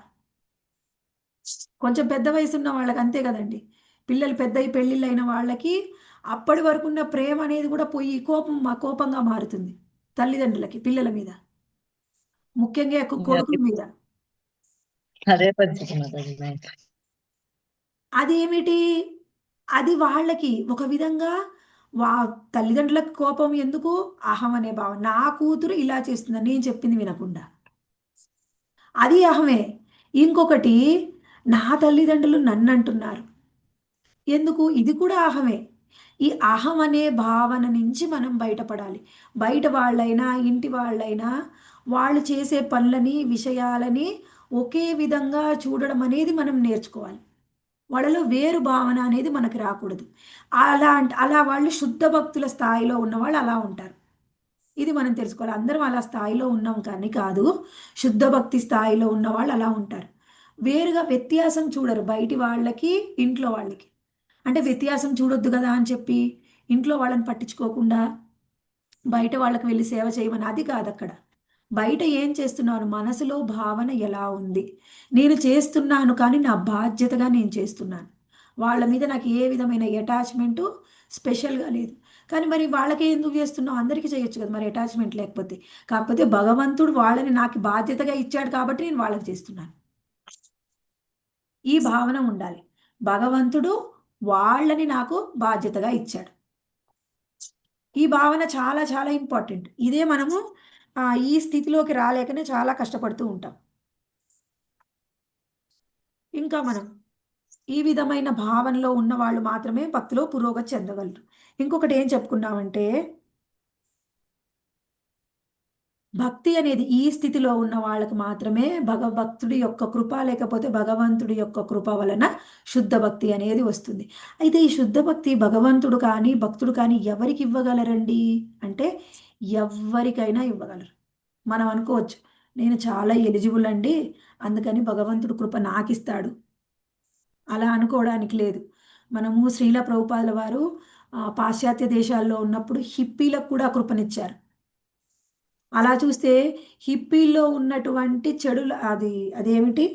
కొంచెం పెద్ద వయసు ఉన్న వాళ్ళకి అంతే కదండి. పిల్లలు పెద్దయి పెళ్ళిళ్ళు అయిన వాళ్ళకి అప్పటి వరకు ఉన్న ప్రేమ అనేది కూడా పోయి కోపంగా మారుతుంది తల్లిదండ్రులకి పిల్లల మీద, ముఖ్యంగా కొడుకుల మీద. అదే పద్ధతి మాతాజీ. అదేమిటి, అది వాళ్ళకి ఒక విధంగా తల్లిదండ్రులకు కోపం ఎందుకు, అహం అనే భావం. నా కూతురు ఇలా చేస్తుందని నేను చెప్పింది వినకుండా, అది అహమే. ఇంకొకటి, నా తల్లిదండ్రులు నన్ను అంటున్నారు ఎందుకు, ఇది కూడా అహమే. ఈ అహం అనే భావన నుంచి మనం బయటపడాలి. బయట వాళ్ళైనా ఇంటి వాళ్ళైనా వాళ్ళు చేసే పనులని, విషయాలని ఒకే విధంగా చూడడం అనేది మనం నేర్చుకోవాలి. వాళ్ళలో వేరు భావన అనేది మనకు రాకూడదు. అలా వాళ్ళు శుద్ధ భక్తుల స్థాయిలో ఉన్నవాళ్ళు అలా ఉంటారు. ఇది మనం తెలుసుకోవాలి. అందరం అలా స్థాయిలో ఉన్నాం కానీ కాదు, శుద్ధ భక్తి స్థాయిలో ఉన్న వాళ్ళు అలా ఉంటారు. వేరుగా వ్యత్యాసం చూడరు బయటి వాళ్ళకి, ఇంట్లో వాళ్ళకి. అంటే వ్యత్యాసం చూడొద్దు కదా అని చెప్పి ఇంట్లో వాళ్ళని పట్టించుకోకుండా బయట వాళ్ళకి వెళ్ళి సేవ చేయమని అది కాదు. అక్కడ బయట ఏం చేస్తున్నాను, మనసులో భావన ఎలా ఉంది, నేను చేస్తున్నాను కానీ నా బాధ్యతగా నేను చేస్తున్నాను. వాళ్ళ మీద నాకు ఏ విధమైన అటాచ్మెంటు స్పెషల్గా లేదు. కానీ మరి వాళ్ళకే ఎందుకు చేస్తున్నావు, అందరికీ చేయొచ్చు కదా మరి అటాచ్మెంట్ లేకపోతే. కాకపోతే భగవంతుడు వాళ్ళని నాకు బాధ్యతగా ఇచ్చాడు కాబట్టి నేను వాళ్ళకి చేస్తున్నాను. ఈ భావన ఉండాలి. భగవంతుడు వాళ్ళని నాకు బాధ్యతగా ఇచ్చాడు. ఈ భావన చాలా చాలా ఇంపార్టెంట్. ఇదే మనము ఈ స్థితిలోకి రాలేకనే చాలా కష్టపడుతూ ఉంటాం. ఇంకా మనం ఈ విధమైన భావనలో ఉన్న వాళ్ళు మాత్రమే భక్తిలో పురోగతి చెందగలరు. ఇంకొకటి ఏం చెప్పుకున్నామంటే, భక్తి అనేది ఈ స్థితిలో ఉన్న వాళ్ళకి మాత్రమే భక్తుడి యొక్క కృప, లేకపోతే భగవంతుడి యొక్క కృప వలన శుద్ధ భక్తి అనేది వస్తుంది. అయితే ఈ శుద్ధ భక్తి భగవంతుడు కానీ భక్తుడు కానీ ఎవరికి ఇవ్వగలరండి అంటే ఎవరికైనా ఇవ్వగలరు. మనం అనుకోవచ్చు నేను చాలా ఎలిజిబుల్ అండి అందుకని భగవంతుడు కృప నాకు ఇస్తాడు, అలా అనుకోవడానికి లేదు. మనము శ్రీల ప్రభుపాదుల వారు పాశ్చాత్య దేశాల్లో ఉన్నప్పుడు హిప్పీలకు కూడా కృపనిచ్చారు. అలా చూస్తే హిప్పీల్లో ఉన్నటువంటి అదేమిటి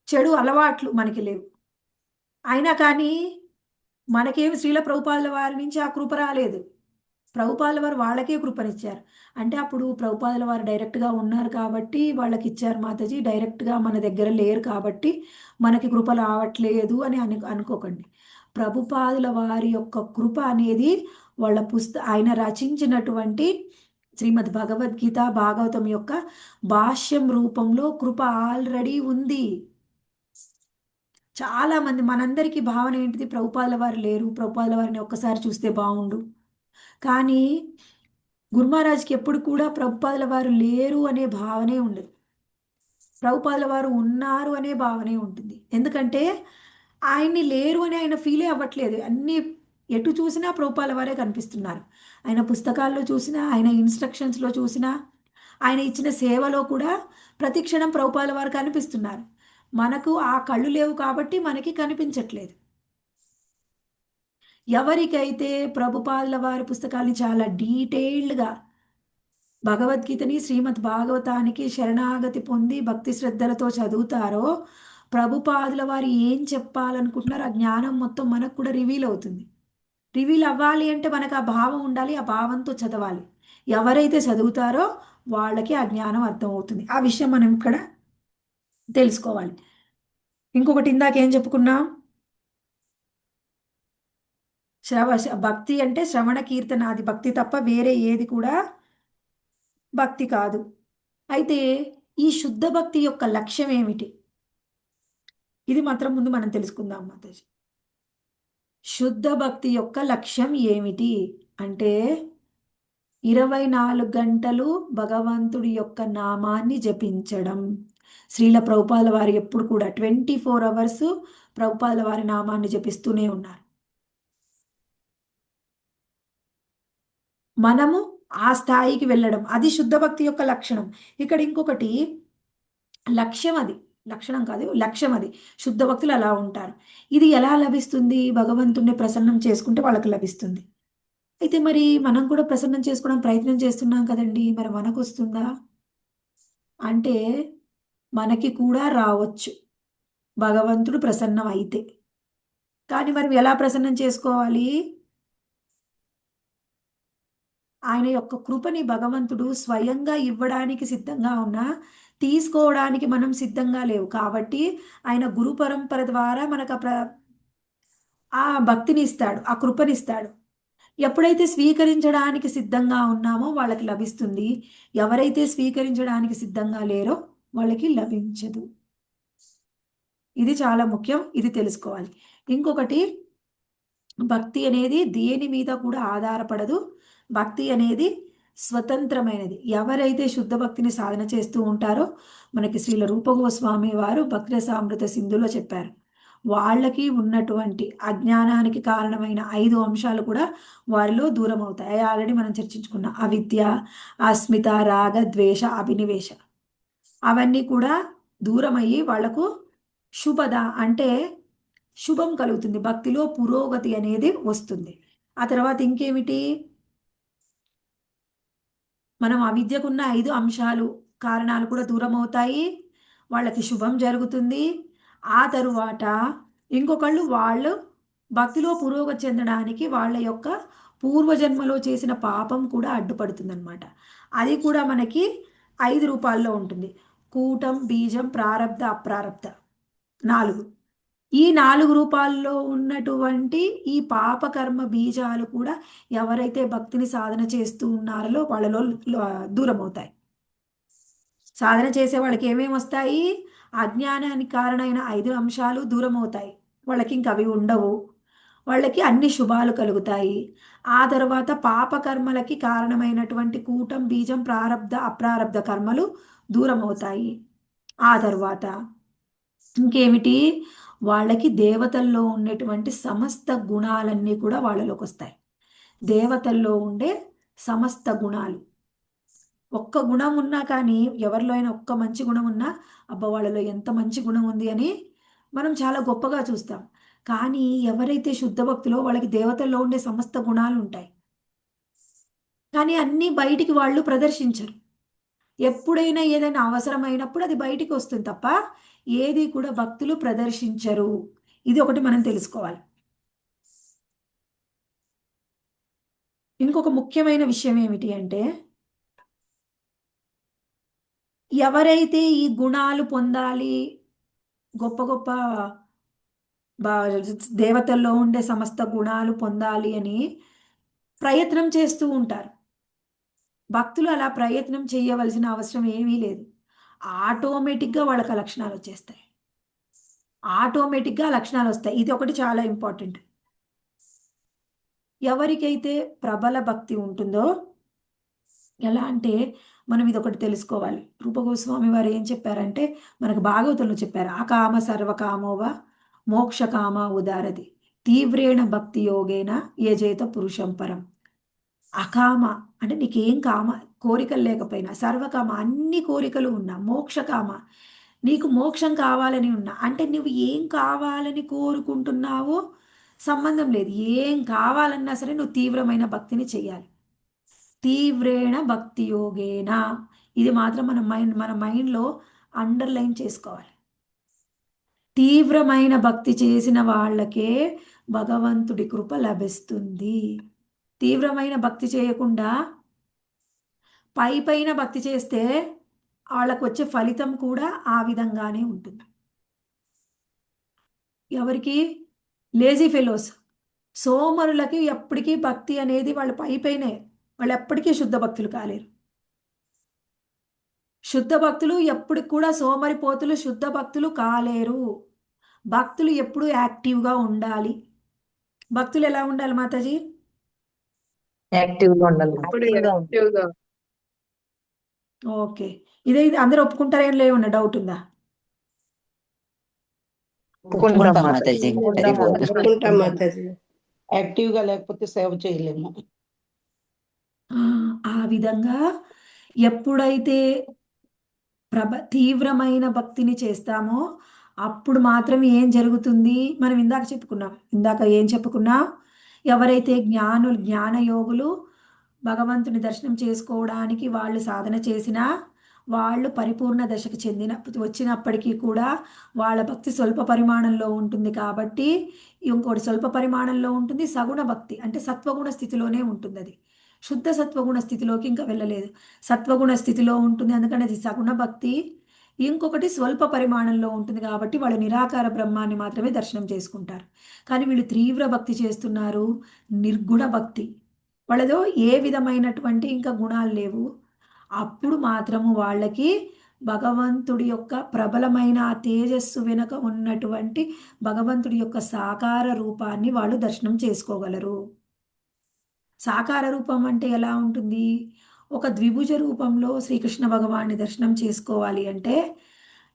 చెడు అలవాట్లు మనకి లేవు. అయినా కానీ మనకేమి శ్రీల ప్రభుపాదుల వారి నుంచి ఆ కృప రాలేదు. ప్రభుపాదుల వారు వాళ్ళకే కృపనిచ్చారు. అంటే అప్పుడు ప్రభుపాదుల వారు డైరెక్ట్గా ఉన్నారు కాబట్టి వాళ్ళకి ఇచ్చారు మాతాజీ, డైరెక్ట్గా మన దగ్గర లేరు కాబట్టి మనకి కృప రావట్లేదు అని అనుకోకండి. ప్రభుపాదుల వారి యొక్క కృప అనేది వాళ్ళ ఆయన రచించినటువంటి శ్రీమద్ భగవద్గీత భాగవతం యొక్క భాష్యం రూపంలో కృప ఆల్రెడీ ఉంది. చాలా మంది మనందరికీ భావన ఏంటిది, ప్రభుపాదుల వారు లేరు, ప్రభుపాదుల వారిని ఒక్కసారి చూస్తే బాగుండు. కానీ గురు మహారాజ్కి ఎప్పుడు కూడా ప్రభుపాదుల వారు లేరు అనే భావనే ఉండదు. ప్రభుపాదుల వారు ఉన్నారు అనే భావనే ఉంటుంది. ఎందుకంటే ఆయన్ని లేరు అని ఆయన ఫీలే అవ్వట్లేదు. అన్ని ఎటు చూసినా ప్రభుపాదుల వారే కనిపిస్తున్నారు. ఆయన పుస్తకాల్లో చూసినా, ఆయన ఇన్స్ట్రక్షన్స్లో చూసినా, ఆయన ఇచ్చిన సేవలో కూడా ప్రతి క్షణం ప్రభుపాదుల వారు కనిపిస్తున్నారు. మనకు ఆ కళ్ళు లేవు కాబట్టి మనకి కనిపించట్లేదు. ఎవరికైతే ప్రభుపాదుల వారి పుస్తకాన్ని చాలా డీటెయిల్డ్గా భగవద్గీతని శ్రీమద్ భాగవతానికి శరణాగతి పొంది భక్తి శ్రద్ధలతో చదువుతారో, ప్రభుపాదుల వారు ఏం చెప్పాలనుకుంటున్నారో ఆ జ్ఞానం మొత్తం మనకు కూడా రివీల్ అవుతుంది. రివీల్ అవ్వాలి అంటే మనకు ఆ భావం ఉండాలి, ఆ భావంతో చదవాలి. ఎవరైతే చదువుతారో వాళ్ళకి ఆ జ్ఞానం అర్థమవుతుంది. ఆ విషయం మనం ఇక్కడ తెలుసుకోవాలి. ఇంకొకటి ఇందాక ఏం చెప్పుకున్నాం, భక్తి అంటే శ్రవణ కీర్తనాది భక్తి తప్ప వేరే ఏది కూడా భక్తి కాదు. అయితే ఈ శుద్ధ భక్తి యొక్క లక్ష్యం ఏమిటి, ఇది మాత్రం ముందు మనం తెలుసుకుందాం మాతాజీ. శుద్ధ భక్తి యొక్క లక్ష్యం ఏమిటి అంటే 24 గంటలు భగవంతుడి యొక్క నామాన్ని జపించడం. శ్రీల ప్రభుపాదుల వారు ఎప్పుడు కూడా 24 అవర్స్ ప్రభుపాదుల వారి నామాన్ని జపిస్తూనే ఉన్నారు. మనము ఆ స్థాయికి వెళ్ళడం, అది శుద్ధ భక్తి యొక్క లక్షణం. ఇక్కడ ఇంకొకటి లక్ష్యం, అది లక్షణం కాదు, లక్ష్యం. అది శుద్ధ భక్తులు అలా ఉంటారు. ఇది ఎలా లభిస్తుంది, భగవంతుణ్ణి ప్రసన్నం చేసుకుంటే వాళ్ళకి లభిస్తుంది. అయితే మరి మనం కూడా ప్రసన్నం చేసుకోవడం ప్రయత్నం చేస్తున్నాం కదండి, మరి మనకు వస్తుందా అంటే మనకి కూడా రావచ్చు భగవంతుడు ప్రసన్నం అయితే. కానీ మరి ఎలా ప్రసన్నం చేసుకోవాలి, ఆయన యొక్క కృపని భగవంతుడు స్వయంగా ఇవ్వడానికి సిద్ధంగా ఉన్నా తీసుకోవడానికి మనం సిద్ధంగా లేవు. కాబట్టి ఆయన గురు పరంపర ద్వారా మనకు ఆ భక్తిని ఇస్తాడు, ఆ కృపనిస్తాడు. ఎప్పుడైతే స్వీకరించడానికి సిద్ధంగా ఉన్నామో వాళ్ళకి లభిస్తుంది. ఎవరైతే స్వీకరించడానికి సిద్ధంగా లేరో వాళ్ళకి లభించదు. ఇది చాలా ముఖ్యం, ఇది తెలుసుకోవాలి. ఇంకొకటి, భక్తి అనేది దేని మీద కూడా ఆధారపడదు. భక్తి అనేది స్వతంత్రమైనది. ఎవరైతే శుద్ధ భక్తిని సాధన చేస్తూ ఉంటారో, మనకి శ్రీల రూప గోస్వామి వారు భక్తిరసామృత సింధులో చెప్పారు, వాళ్ళకి ఉన్నటువంటి అజ్ఞానానికి కారణమైన 5 అంశాలు కూడా వారిలో దూరం అవుతాయి. ఆల్రెడీ మనం చర్చించుకున్న అవిద్య, అస్మిత, రాగ, ద్వేష, అభినివేశ, అవన్నీ కూడా దూరమయ్యి వాళ్లకు శుభద అంటే శుభం కలుగుతుంది, భక్తిలో పురోగతి అనేది వస్తుంది. ఆ తర్వాత ఇంకేమిటి, మనం అవిద్యకున్న 5 అంశాలు కారణాలు కూడా దూరం అవుతాయి, వాళ్ళకి శుభం జరుగుతుంది. ఆ తరువాత ఇంకొకళ్ళు వాళ్ళు భక్తిలో పురోగతి చెందడానికి వాళ్ళ యొక్క పూర్వజన్మలో చేసిన పాపం కూడా అడ్డుపడుతుందన్నమాట. అది కూడా మనకి 5 రూపాల్లో ఉంటుంది. కూటం, బీజం, ప్రారబ్ధ, అప్రారబ్ధ, 4. ఈ 4 రూపాల్లో ఉన్నటువంటి ఈ పాపకర్మ బీజాలు కూడా ఎవరైతే భక్తిని సాధన చేస్తూ ఉన్నారో వాళ్ళలో దూరం అవుతాయి. సాధన చేసే వాళ్ళకి ఏమేమి వస్తాయి, అజ్ఞానానికి కారణమైన 5 అంశాలు దూరం అవుతాయి, వాళ్ళకి ఇంక అవి ఉండవు, వాళ్ళకి అన్ని శుభాలు కలుగుతాయి. ఆ తర్వాత పాపకర్మలకి కారణమైనటువంటి కూటం, బీజం, ప్రారబ్ధ, అప్రారబ్ధ కర్మలు దూరం అవుతాయి. ఆ తర్వాత ఇంకేమిటి, వాళ్ళకి దేవతల్లో ఉండేటువంటి సమస్త గుణాలన్నీ కూడా వాళ్ళలోకి వస్తాయి. దేవతల్లో ఉండే సమస్త గుణాలు, ఒక్క గుణం ఉన్నా కానీ, ఎవరిలో అయినా ఒక్క మంచి గుణం ఉన్నా అబ్బా వాళ్ళలో ఎంత మంచి గుణం ఉంది అని మనం చాలా గొప్పగా చూస్తాం. కానీ ఎవరైతే శుద్ధ భక్తులో వాళ్ళకి దేవతల్లో ఉండే సమస్త గుణాలు ఉంటాయి, కానీ అన్నీ బయటికి వాళ్ళు ప్రదర్శించరు. ఎప్పుడైనా ఏదైనా అవసరమైనప్పుడు అది బయటికి వస్తుంది తప్ప ఏది కూడా భక్తులు ప్రదర్శించరు. ఇది ఒకటి మనం తెలుసుకోవాలి. ఇంకొక ముఖ్యమైన విషయం ఏమిటి అంటే, ఎవరైతే ఈ గుణాలు పొందాలి, గొప్ప గొప్ప దేవతల్లో ఉండే సమస్త గుణాలు పొందాలి అని ప్రయత్నం చేస్తూ ఉంటారు, భక్తులు అలా ప్రయత్నం చేయవలసిన అవసరం ఏమీ లేదు. ఆటోమేటిక్గా వాళ్ళకి ఆ లక్షణాలు వచ్చేస్తాయి. ఆటోమేటిక్గా లక్షణాలు వస్తాయి. ఇది ఒకటి చాలా ఇంపార్టెంట్. ఎవరికైతే ప్రబల భక్తి ఉంటుందో, ఎలా అంటే మనం ఇది ఒకటి తెలుసుకోవాలి. రూపగోస్వామి వారు ఏం చెప్పారంటే మనకు భాగవతంలో చెప్పారు, అకామ సర్వకామోవ మోక్షకామ ఉదారది తీవ్రేణ భక్తి యోగేన యజేత పురుషం పరం. అకామ అంటే నీకేం కోరికలు లేకపోయినా, సర్వకామ అన్ని కోరికలు ఉన్నా, మోక్షకామ నీకు మోక్షం కావాలని ఉన్నా, అంటే నువ్వు ఏం కావాలని కోరుకుంటున్నావో సంబంధం లేదు, ఏం కావాలన్నా సరే నువ్వు తీవ్రమైన భక్తిని చెయ్యాలి. తీవ్రేణ భక్తి యోగేన, ఇది మాత్రం మన మైండ్లో అండర్లైన్ చేసుకోవాలి. తీవ్రమైన భక్తి చేసిన వాళ్ళకే భగవంతుడి కృప లభిస్తుంది. తీవ్రమైన భక్తి చేయకుండా పైన భక్తి చేస్తే వాళ్ళకు వచ్చే ఫలితం కూడా ఆ విధంగానే ఉంటుంది. ఎవరికి? లేజీ ఫెలోస్, సోమరులకి ఎప్పటికీ భక్తి అనేది వాళ్ళు పైనే, వాళ్ళు ఎప్పటికీ శుద్ధ భక్తులు కాలేరు. శుద్ధ భక్తులు ఎప్పటికి కూడా సోమరిపోతులు శుద్ధ భక్తులు కాలేరు. భక్తులు ఎప్పుడు యాక్టివ్గా ఉండాలి. భక్తులు ఎలా ఉండాలి మాతాజీ? యాక్టివ్గా ఉండాలి. ఇప్పుడు యాక్టివ్గా ఉండాలి. యాక్టివ్గా ఓకే, ఇది అందరూ ఒప్పుకుంటారేం లేవన్నా డౌట్ ఉందా? ఒప్పుకుంటాం మాతాజీ. Very good. ఒప్పుకుంటాం మాతాజీ. యాక్టివ్గా లేకపోతే సేవ చేయలేము. ఆ విధంగా ఎప్పుడైతే తీవ్రమైన భక్తిని చేస్తామో అప్పుడు మాత్రం ఏం జరుగుతుంది? మనం ఇందాక ఏం చెప్పుకున్నాం? ఎవరైతే జ్ఞానయోగులు భగవంతుని దర్శనం చేసుకోవడానికి వాళ్ళు సాధన చేసినా, వాళ్ళు పరిపూర్ణ దశకు వచ్చినప్పటికీ కూడా వాళ్ళ భక్తి స్వల్ప పరిమాణంలో ఉంటుంది. కాబట్టి ఇంకోటి స్వల్ప పరిమాణంలో ఉంటుంది, సగుణ భక్తి అంటే సత్వగుణ స్థితిలోనే ఉంటుంది. అది శుద్ధ సత్వగుణ స్థితిలోకి ఇంకా వెళ్ళలేదు, సత్వగుణ స్థితిలో ఉంటుంది. అందుకని అది సగుణ భక్తి. ఇంకొకటి స్వల్ప పరిమాణంలో ఉంటుంది కాబట్టి వాళ్ళు నిరాకార బ్రహ్మాన్ని మాత్రమే దర్శనం చేసుకుంటారు. కానీ వీళ్ళు తీవ్ర భక్తి చేస్తున్నారు, నిర్గుణ భక్తి, వాళ్ళలో ఏ విధమైనటువంటి ఇంకా గుణాలు లేవు. అప్పుడు మాత్రము వాళ్ళకి భగవంతుడి యొక్క ప్రబలమైన ఆ తేజస్సు వెనుక ఉన్నటువంటి భగవంతుడి యొక్క సాకార రూపాన్ని వాళ్ళు దర్శనం చేసుకోగలరు. సాకార రూపం అంటే ఎలా ఉంటుంది? ఒక ద్విభుజ రూపంలో శ్రీకృష్ణ భగవాన్ని దర్శనం చేసుకోవాలి అంటే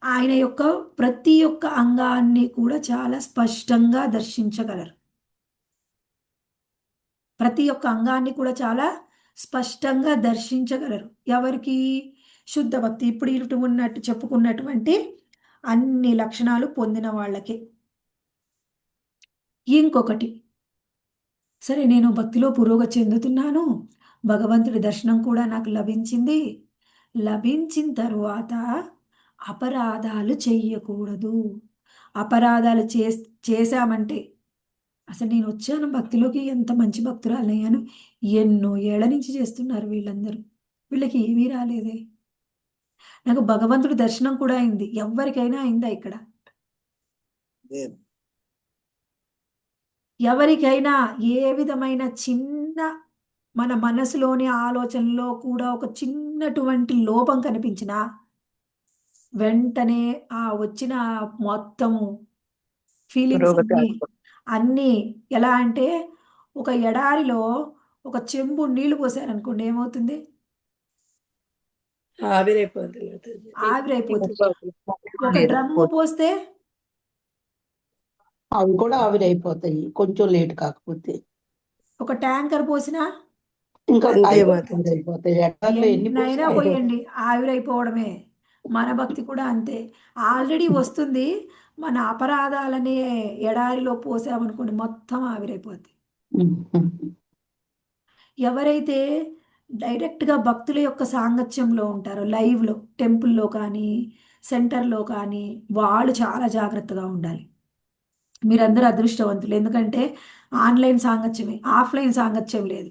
ఆయన యొక్క ప్రతి ఒక్క అంగాన్ని కూడా చాలా స్పష్టంగా దర్శించగలరు. ప్రతి ఒక్క అంగాన్ని కూడా చాలా స్పష్టంగా దర్శించగలరు. ఎవరికి? శుద్ధ భక్తి, ఇప్పుడు ఇటు ఉన్నట్టు చెప్పుకున్నటువంటి అన్ని లక్షణాలు పొందిన వాళ్ళకి. ఇంకొకటి, సరే నేను భక్తిలో పురోగతి చెందుతున్నాను, భగవంతుడి దర్శనం కూడా నాకు లభించింది, లభించిన తరువాత అపరాధాలు చెయ్యకూడదు. అపరాధాలు చేశామంటే, అసలు నేను వచ్చాను భక్తిలోకి, ఎంత మంచి భక్తురాలయ్యాను, ఎన్నో ఏళ్ల నుంచి చేస్తున్నారు వీళ్ళందరూ, వీళ్ళకి ఏమీ రాలేదే, నాకు భగవంతుడి దర్శనం కూడా అయింది. ఎవరికైనా అయిందా ఇక్కడ? లేదు. ఎవరికైనా ఏ విధమైన చిన్న మన మనసులోని ఆలోచనలో కూడా ఒక చిన్నటువంటి లోపం కనిపించినా వెంటనే ఆ వచ్చిన మొత్తము ఫీలింగ్స్ పురోగతి అన్నీ ఎలా అంటే, ఒక ఎడారిలో ఒక చెంబు నీళ్లు పోసారనుకోండి, ఏమవుతుంది? ఆవిరైపోతుంది మాతాజీ. ఆవిరైపోతుంది. ఒక డ్రమ్ము పోస్తే అవి కూడా ఆవిరైపోతాయి కొంచెం లేట్ కాకపోతే. ఒక ట్యాంకర్ పోసినా ఇంకా అంతే అవి మాతాజీ. ఆవిరైపోతాయి. ఎడారిలో ఎన్ని ఎన్నైనా పోసినా పోయండి, ఆవిరైపోవడమే. మన భక్తి కూడా అంతే, ఆల్రెడీ వస్తుంది. మన అపరాధాలనే ఎడారిలో పోసామనుకోండి, మొత్తం ఆవిరైపోద్ది. ఎవరైతే డైరెక్ట్గా భక్తుల యొక్క సాంగత్యంలో ఉంటారో, లైవ్లో టెంపుల్లో కానీ సెంటర్లో కానీ, వాళ్ళు చాలా జాగ్రత్తగా ఉండాలి. మీరందరూ అదృష్టవంతులు, ఎందుకంటే ఆన్లైన్ సాంగత్యమే, ఆఫ్లైన్ సాంగత్యం లేదు.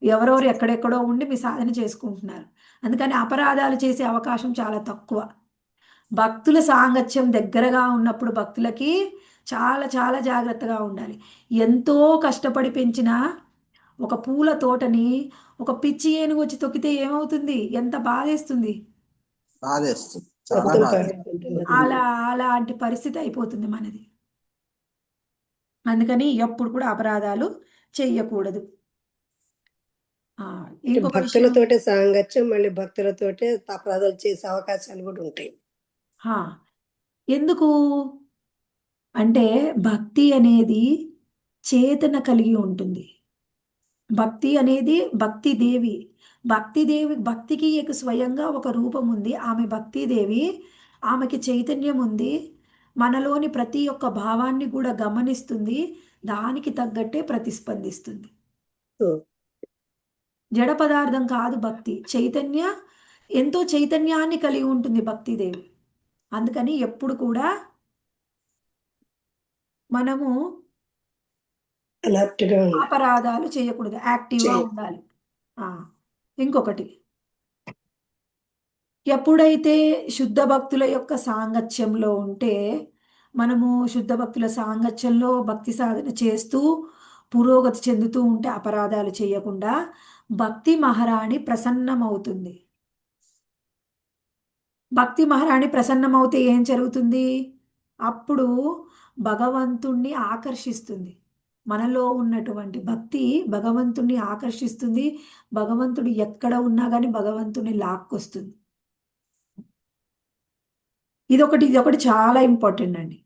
ఎవరెవరు ఎక్కడెక్కడో ఉండి మీ సాధన చేసుకుంటున్నారు. అందుకని అపరాధాలు చేసే అవకాశం చాలా తక్కువ. భక్తుల సాంగత్యం దగ్గరగా ఉన్నప్పుడు భక్తులకి చాలా చాలా జాగ్రత్తగా ఉండాలి. ఎంతో కష్టపడి పెంచిన ఒక పూల తోటని ఒక పిచ్చి ఏనుగు వచ్చి తొక్కితే ఏమవుతుంది? ఎంత బాధేస్తుంది. బాధేస్తుంది, చాలా మొత్తం బాధ. పాడైపోతుంది మాతాజీ. అలాంటి పరిస్థితి అయిపోతుంది మనది. అందుకని ఎప్పుడు కూడా అపరాధాలు చెయ్యకూడదు. ఇంకొక విషయం, భక్తులతోటే సాంగత్యం, మళ్ళీ భక్తులతోటే అపరాధాలు చేసే అవకాశాలు కూడా ఉంటాయి. హా, ఎందుకు అంటే భక్తి అనేది చేతన కలిగి ఉంటుంది. భక్తి అనేది భక్తిదేవి. భక్తికి స్వయంగా ఒక రూపం ఉంది. ఆమె భక్తిదేవి, ఆమెకి చైతన్యం ఉంది. మనలోని ప్రతి ఒక్క భావాన్ని కూడా గమనిస్తుంది, దానికి తగ్గట్టే ప్రతిస్పందిస్తుంది. ఓ, జడ పదార్థం కాదు భక్తి. ఎంతో చైతన్యాన్ని కలిగి ఉంటుంది భక్తిదేవి. అందుకని ఎప్పుడు కూడా మనము అలర్ట్గా ఉండాలి. అపరాధాలు చేయకూడదు, యాక్టివ్గా ఉండాలి. ఇంకొకటి, ఎప్పుడైతే శుద్ధ భక్తుల యొక్క సాంగత్యంలో ఉంటే, మనము శుద్ధ భక్తుల సాంగత్యంలో భక్తి సాధన చేస్తూ పురోగతి చెందుతూ ఉంటే, అపరాధాలు చేయకుండా భక్తి మహారాణి ప్రసన్నమవుతుంది. భక్తి మహారాణి ప్రసన్నమవుతే ఏం జరుగుతుంది? అప్పుడు భగవంతుణ్ణి ఆకర్షిస్తుంది. మనలో ఉన్నటువంటి భక్తి భగవంతుణ్ణి ఆకర్షిస్తుంది. భగవంతుడు ఎక్కడ ఉన్నా కానీ భగవంతుని లాక్కొస్తుంది. ఇదొకటి చాలా ఇంపార్టెంట్ అండి.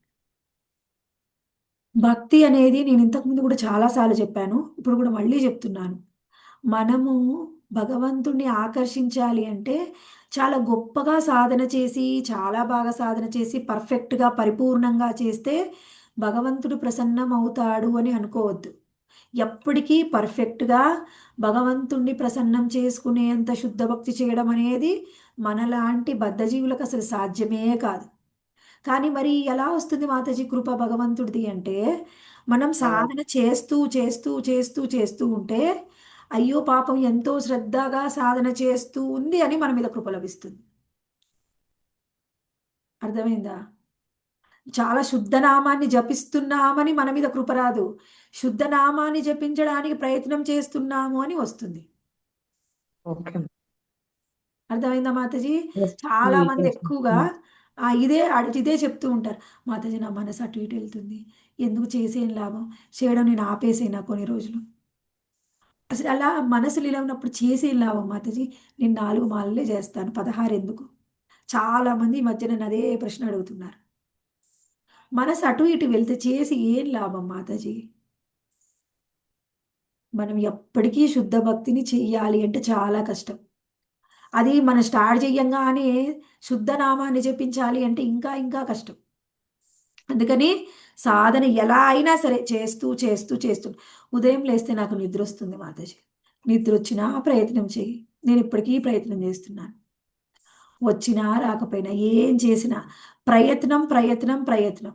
భక్తి అనేది నేను ఇంతకుముందు కూడా చాలాసార్లు చెప్పాను, ఇప్పుడు కూడా మళ్ళీ చెప్తున్నాను. మనము భగవంతుణ్ణి ఆకర్షించాలి అంటే చాలా గొప్పగా సాధన చేసి, చాలా బాగా సాధన చేసి, పర్ఫెక్ట్గా పరిపూర్ణంగా చేస్తే భగవంతుడు ప్రసన్నం అవుతాడు అని అనుకోవద్దు. ఎప్పటికీ పర్ఫెక్ట్గా భగవంతుణ్ణి ప్రసన్నం చేసుకునేంత శుద్ధ భక్తి చేయడం అనేది మనలాంటి బద్ధజీవులకు అసలు సాధ్యమే కాదు. కానీ మరి ఎలా వస్తుంది మాతాజీ కృప భగవంతుడిది అంటే, మనం సాధన చేస్తూ చేస్తూ చేస్తూ చేస్తూ ఉంటే, అయ్యో పాపం ఎంతో శ్రద్ధగా సాధన చేస్తూ ఉంది అని మన మీద కృప లభిస్తుంది. అర్థమైందా? చాలా శుద్ధనామాన్ని జపిస్తున్నామని మన మీద కృప రాదు, శుద్ధనామాన్ని జపించడానికి ప్రయత్నం చేస్తున్నాము అని వస్తుంది. ఓకే. అర్థమైందా మాతాజీ? Yes, చాలా మంది yes, ఎక్కువగా ఇదే చెప్తూ ఉంటారు, మాతాజీ నా మనసు అటు ఇటు వెళ్తుంది, ఎందుకు చేసేం లాభం, చేయడం నేను ఆపేసేనా కొన్ని రోజులు. అసలు అలా మనసులు ఇలా ఉన్నప్పుడు చేసేం లాభం మాతాజీ, నేను 4 మాలలే చేస్తాను, 16 ఎందుకు? చాలా మంది ఈ మధ్య నన్ను అదే ప్రశ్న అడుగుతున్నారు. మనసు అటు ఇటు వెళ్తే చేసి ఏం లాభం మాతాజీ? మనం ఎప్పటికీ శుద్ధ భక్తిని చెయ్యాలి అంటే చాలా కష్టం. అది మనం స్టార్ట్ చెయ్యంగానే శుద్ధ నామాన్ని జపించాలి అంటే ఇంకా ఇంకా కష్టం. అందుకని సాధన ఎలా అయినా సరే చేస్తూ చేస్తూ చేస్తూ, ఉదయం లేస్తే నాకు నిద్ర వస్తుంది మాతాజీ, నిద్ర వచ్చినా ప్రయత్నం చెయ్యి. నేను ఇప్పటికీ ప్రయత్నం చేస్తున్నాను. వచ్చినా రాకపోయినా ఏం చేసినా ప్రయత్నం ప్రయత్నం ప్రయత్నం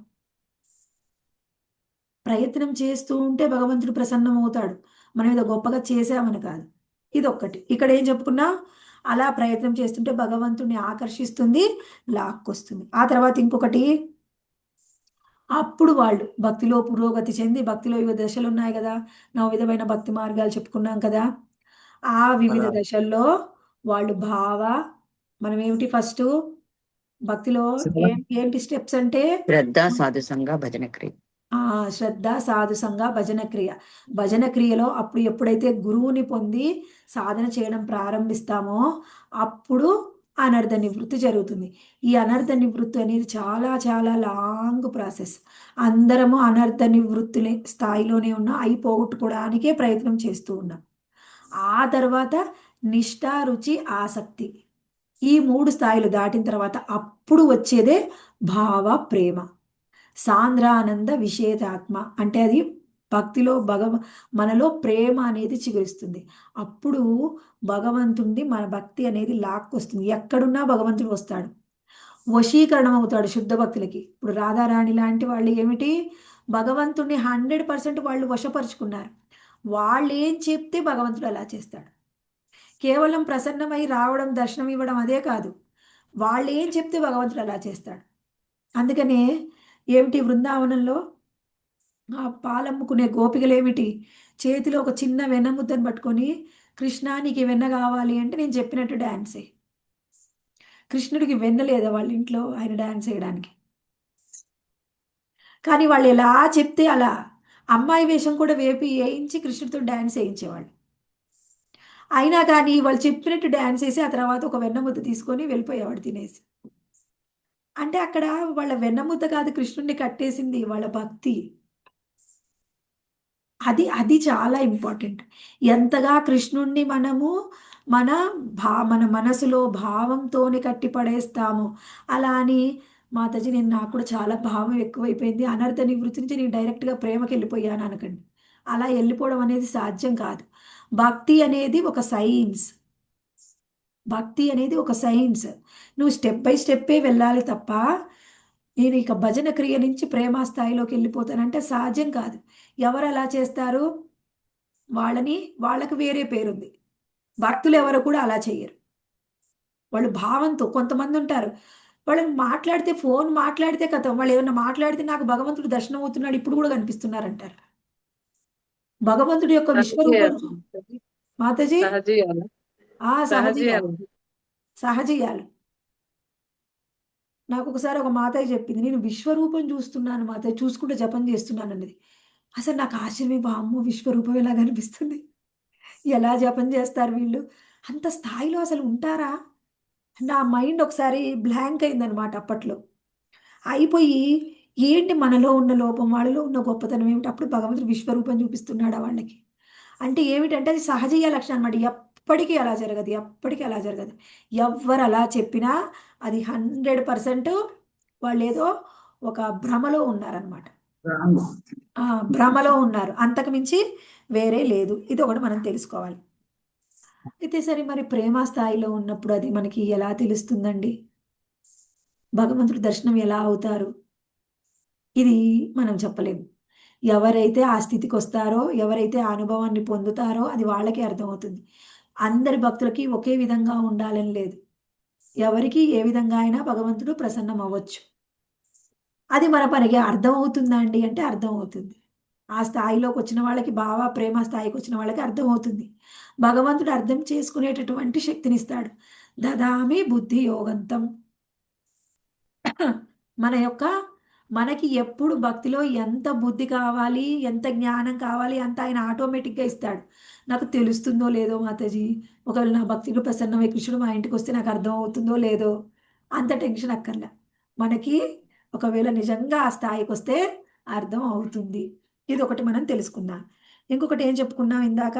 ప్రయత్నం చేస్తూ ఉంటే భగవంతుడు ప్రసన్నం అవుతాడు. మనం ఏదో గొప్పగా చేసామని కాదు. ఇదొక్కటి. ఇక్కడ ఏం చెప్పుకున్నా, అలా ప్రయత్నం చేస్తుంటే భగవంతుడిని ఆకర్షిస్తుంది, లాక్కొస్తుంది. ఆ తర్వాత ఇంకొకటి, అప్పుడు వాళ్ళు భక్తిలో పురోగతి చెంది, భక్తిలో వివిధ దశలు ఉన్నాయి కదా, 9 విధమైన భక్తి మార్గాలు చెప్పుకున్నాం కదా, ఆ వివిధ దశల్లో వాళ్ళు మనం ఏమిటి ఫస్ట్ భక్తిలో ఏంటి స్టెప్స్ అంటే శ్రద్ధ, సాధుసంగ, భజన క్రియ. శ్రద్ధ, సాధుసంగ, భజన క్రియ. భజన క్రియలో అప్పుడు ఎప్పుడైతే గురువుని పొంది సాధన చేయడం ప్రారంభిస్తామో అప్పుడు అనర్థ నివృత్తి జరుగుతుంది. ఈ అనర్థ నివృత్తి అనేది చాలా చాలా లాంగ్ ప్రాసెస్. అందరము అనర్థ నివృత్తి స్థాయిలోనే ఉన్నాం, అయి పోగొట్టుకోవడానికే ప్రయత్నం చేస్తూ ఉన్నాం. ఆ తర్వాత నిష్ఠ, రుచి, ఆసక్తి, ఈ 3 స్థాయిలు దాటిన తర్వాత అప్పుడు వచ్చేదే భావ, ప్రేమ, సాంద్రానంద విషేదాత్మ. అంటే అది భక్తిలో మనలో ప్రేమ అనేది చిగురిస్తుంది. అప్పుడు భగవంతుడి మన భక్తి అనేది లాక్కొస్తుంది. ఎక్కడున్నా భగవంతుడు వస్తాడు, వశీకరణం అవుతాడు శుద్ధ భక్తులకి. ఇప్పుడు రాధారాణి లాంటి వాళ్ళు ఏమిటి, భగవంతుడిని 100% వాళ్ళు వశపరుచుకున్నారు. వాళ్ళు ఏం చెప్తే భగవంతుడు అలా చేస్తాడు. కేవలం ప్రసన్నమై రావడం, దర్శనం ఇవ్వడం అదే కాదు, వాళ్ళు ఏం చెప్తే భగవంతుడు అలా చేస్తాడు. అందుకనే ఏమిటి బృందావనంలో ఆ పాలమ్ముకునే గోపికలేమిటి, చేతిలో ఒక చిన్న వెన్న ముద్దను పట్టుకొని కృష్ణ నీకు ఈ వెన్న కావాలి అంటే నేను చెప్పినట్టు డాన్సే. కృష్ణుడికి వెన్న లేదా వాళ్ళ ఇంట్లో ఆయన డాన్స్ వేయడానికి? కానీ వాళ్ళు ఎలా చెప్తే అలా అమ్మాయి వేషం కూడా వేయించి కృష్ణుడితో డాన్స్ వేయించేవాళ్ళు. అయినా కానీ వాళ్ళు చెప్పినట్టు డాన్స్ వేసి ఆ తర్వాత ఒక వెన్న ముద్ద తీసుకొని వెళ్ళిపోయేవాడు తినేసి. అంటే అక్కడ వాళ్ళ వెన్న ముద్ద కాదు కృష్ణుడిని కట్టేసింది, వాళ్ళ భక్తి. అది అది చాలా ఇంపార్టెంట్. ఎంతగా కృష్ణుణ్ణి మనము మన మనసులో భావంతోనే కట్టి పడేస్తాము. అలా అని మాతాజీ నాకు కూడా చాలా భావం ఎక్కువైపోయింది, అనర్థ నివృత్తి నుంచి నేను డైరెక్ట్గా ప్రేమకి వెళ్ళిపోయాను అనకండి. అలా వెళ్ళిపోవడం అనేది సాధ్యం కాదు. భక్తి అనేది ఒక సైన్స్. భక్తి అనేది ఒక సైన్స్. నువ్వు స్టెప్ బై స్టెప్పే వెళ్ళాలి తప్ప నేను ఇక భజన క్రియ నుంచి ప్రేమ స్థాయిలోకి వెళ్ళిపోతానంటే సాధ్యం కాదు. ఎవరు అలా చేస్తారు? వాళ్ళకి వేరే పేరుంది. భక్తులు ఎవరు కూడా అలా చెయ్యరు. వాళ్ళు భావంతో, కొంతమంది ఉంటారు వాళ్ళని మాట్లాడితే, ఫోన్ మాట్లాడితే కథ, వాళ్ళు ఏమన్నా మాట్లాడితే నాకు భగవంతుడు దర్శనం అవుతున్నాడు ఇప్పుడు కూడా కనిపిస్తున్నారంటారు. భగవంతుడి యొక్క విశ్వరూపం మాతాజీ సహజీయాలు సహజీయాలు. సహజీయాలు. నాకు ఒకసారి ఒక మాతాజీ చెప్పింది, నేను విశ్వరూపం చూస్తున్నాను మాతాజీ, చూసుకుంటే జపం చేస్తున్నాను అన్నది. అసలు నాకు ఆశ్చర్యం, అమ్మో విశ్వరూపం ఎలా కనిపిస్తుంది, ఎలా జపం చేస్తారు వీళ్ళు, అంత స్థాయిలో అసలు ఉంటారా? నా మైండ్ ఒకసారి బ్లాంక్ అయిందనమాట అప్పట్లో. అయిపోయి ఏంటి మనలో ఉన్న లోపం, వాళ్ళలో ఉన్న గొప్పతనం ఏమిటి, అప్పుడు భగవంతుడు విశ్వరూపం చూపిస్తున్నాడా వాళ్ళకి? అంటే ఏమిటంటే అది సహజీయ లక్షణం అనమాట. ఎప్పటికీ అలా జరగదు, ఎప్పటికీ అలా జరగదు. ఎవ్వరు అలా చెప్పినా అది 100% వాళ్ళు ఏదో ఒక భ్రమలో ఉన్నారనమాట. భ్రమలో ఉన్నారు, అంతకు మించి వేరే లేదు. ఇది ఒకటి మనం తెలుసుకోవాలి. అయితే సరే, మరి ప్రేమ స్థాయిలో ఉన్నప్పుడు అది మనకి ఎలా తెలుస్తుందండి? భగవంతుడి దర్శనం ఎలా అవుతారు? ఇది మనం చెప్పలేము. ఎవరైతే ఆ స్థితికి వస్తారో, ఎవరైతే ఆ అనుభవాన్ని పొందుతారో అది వాళ్ళకే అర్థమవుతుంది. అందరి భక్తులకి ఒకే విధంగా ఉండాలని లేదు. ఎవరికి ఏ విధంగా అయినా భగవంతుడు ప్రసన్నం అవ్వచ్చు. అది మనకి అర్థం అవుతుందా అండి అంటే అర్థం అవుతుంది. ఆ స్థాయిలోకి వచ్చిన వాళ్ళకి, ప్రేమ స్థాయికి వచ్చిన వాళ్ళకి అర్థం అవుతుంది. భగవంతుడు అర్థం చేసుకునేటటువంటి శక్తినిస్తాడు. దదామి బుద్ధి యోగంతం. మనకి ఎప్పుడు భక్తిలో ఎంత బుద్ధి కావాలి, ఎంత జ్ఞానం కావాలి అంత ఆయన ఆటోమేటిక్గా ఇస్తాడు. నాకు తెలుస్తుందో లేదో మాతాజీ, ఒకవేళ నా భక్తిలో ప్రసన్నమై కృష్ణుడు మా ఇంటికి వస్తే నాకు అర్థం అవుతుందో లేదో, అంత టెన్షన్ అక్కర్లే. మనకి ఒకవేళ నిజంగా ఆ స్థాయికి వస్తే అర్థం అవుతుంది. ఇది ఒకటి మనం తెలుసుకుందాం. ఇంకొకటి ఏం చెప్పుకున్నాం ఇందాక,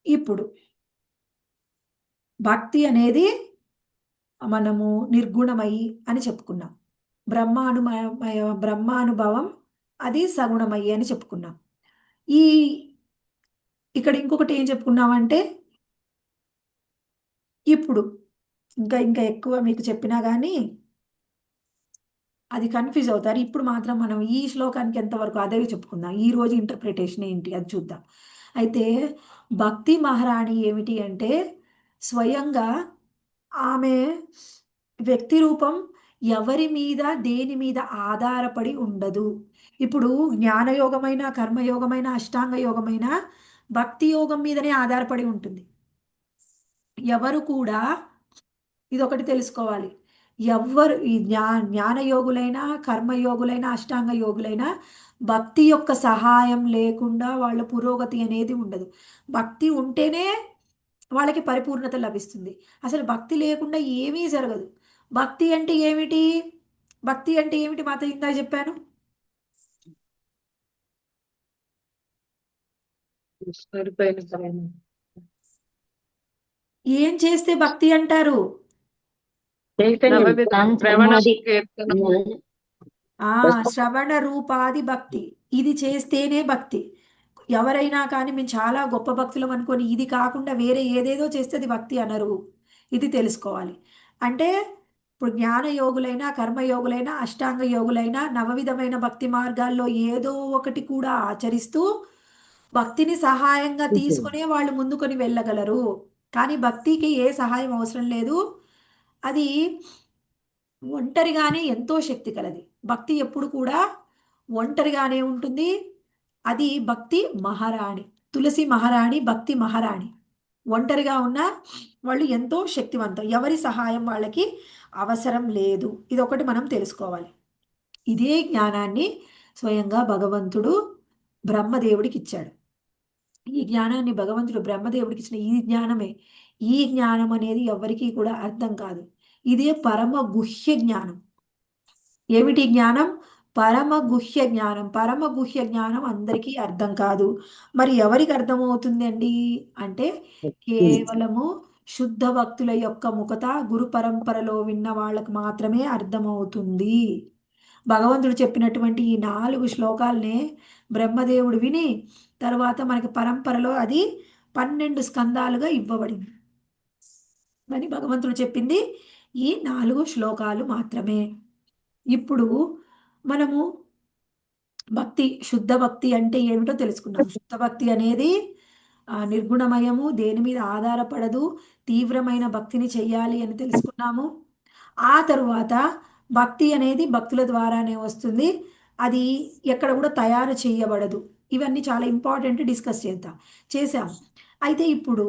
ఇప్పుడు భక్తి అనేది మనము నిర్గుణమయి అని చెప్పుకున్నాం. బ్రహ్మానుభవం అది సగుణమయి అని చెప్పుకున్నాం. ఇక్కడ ఇంకొకటి ఏం చెప్పుకున్నామంటే, ఇప్పుడు ఇంకా ఇంకా ఎక్కువ మీకు చెప్పినా కానీ అది కన్ఫ్యూజ్ అవుతారు. ఇప్పుడు మాత్రం మనం ఈ శ్లోకానికి ఎంతవరకు అదే చెప్పుకుందాం. ఈ రోజు ఇంటర్ప్రిటేషన్ ఏంటి అది చూద్దాం. అయితే భక్తి మహారాణి ఏమిటి అంటే, స్వయంగా ఆమె వ్యక్తి రూపం ఎవరి మీద, దేని మీద ఆధారపడి ఉండదు. ఇప్పుడు జ్ఞానయోగమైన, కర్మయోగమైన, అష్టాంగ యోగమైన భక్తి యోగం మీదనే ఆధారపడి ఉంటుంది. ఎవరు కూడా ఇదొకటి తెలుసుకోవాలి. ఎవ్వరు ఈ జ్ఞానయోగులైనా, కర్మయోగులైనా, అష్టాంగ యోగులైనా భక్తి యొక్క సహాయం లేకుండా వాళ్ళ పురోగతి అనేది ఉండదు. భక్తి ఉంటేనే వాళ్ళకి పరిపూర్ణత లభిస్తుంది. అసలు భక్తి లేకుండా ఏమీ జరగదు. భక్తి అంటే ఏమిటి? భక్తి అంటే ఏమిటి మాత ఇందాక చెప్పాను. కృష్ణుడిపైన ప్రేమ. ఏం చేస్తే భక్తి అంటారు? నవవిధ శ్రవణ కీర్తన. శ్రవణ రూపాది భక్తి, ఇది చేస్తేనే భక్తి. ఎవరైనా కానీ మేము చాలా గొప్ప భక్తులం అనుకొని ఇది కాకుండా వేరే ఏదేదో చేస్తే అది భక్తి అనరు. ఇది తెలుసుకోవాలి. అంటే ఇప్పుడు జ్ఞానయోగులైనా, కర్మయోగులైనా, అష్టాంగ యోగులైనా నవవిధమైన భక్తి మార్గాల్లో ఏదో ఒకటి కూడా ఆచరిస్తూ భక్తిని సహాయంగా తీసుకునే వాళ్ళు ముందుకొని వెళ్ళగలరు. కానీ భక్తికి ఏ సహాయం అవసరం లేదు. అది ఒంటరిగానే ఎంతో శక్తి కలది. భక్తి ఎప్పుడు కూడా ఒంటరిగానే ఉంటుంది. అది భక్తి మహారాణి. తులసి మహారాణి, భక్తి మహారాణి. ఒంటరిగా ఉన్న వాళ్ళు ఎంతో శక్తివంతం. ఎవరి సహాయం వాళ్ళకి అవసరం లేదు. ఇది ఒకటి మనం తెలుసుకోవాలి. ఇదే జ్ఞానాన్ని స్వయంగా భగవంతుడు బ్రహ్మదేవుడికి ఇచ్చాడు. ఈ జ్ఞానాన్ని భగవంతుడు బ్రహ్మదేవుడికి ఇచ్చిన ఈ జ్ఞానమే. ఈ జ్ఞానం అనేది ఎవరికీ కూడా అర్థం కాదు. ఇదే పరమ గుహ్య జ్ఞానం. ఏమిటి జ్ఞానం? పరమ గుహ్య జ్ఞానం. పరమ గుహ్య జ్ఞానం అందరికీ అర్థం కాదు. మరి ఎవరికి అర్థమవుతుందండి అంటే కేవలము శుద్ధ భక్తుల యొక్క ముఖత గురు పరంపరలో విన్న వాళ్ళకు మాత్రమే అర్థమవుతుంది. భగవంతుడు చెప్పినటువంటి ఈ 4 శ్లోకాలనే బ్రహ్మదేవుడు విని తర్వాత మనకి పరంపరలో అది 12 స్కందాలుగా ఇవ్వబడింది. అని భగవంతుడు చెప్పింది ఈ 4 శ్లోకాలు మాత్రమే. ఇప్పుడు మనము భక్తి, శుద్ధ భక్తి అంటే ఏమిటో తెలుసుకున్నాం. శుద్ధ భక్తి అనేది నిర్గుణమయము, దేని మీద ఆధారపడదు, తీవ్రమైన భక్తిని చెయ్యాలి అని తెలుసుకున్నాము. ఆ తరువాత భక్తి అనేది భక్తుల ద్వారానే వస్తుంది. అది ఎక్కడ కూడా తయారు చేయబడదు. ఇవన్నీ చాలా ఇంపార్టెంట్, డిస్కస్ చేసాము. అయితే ఇప్పుడు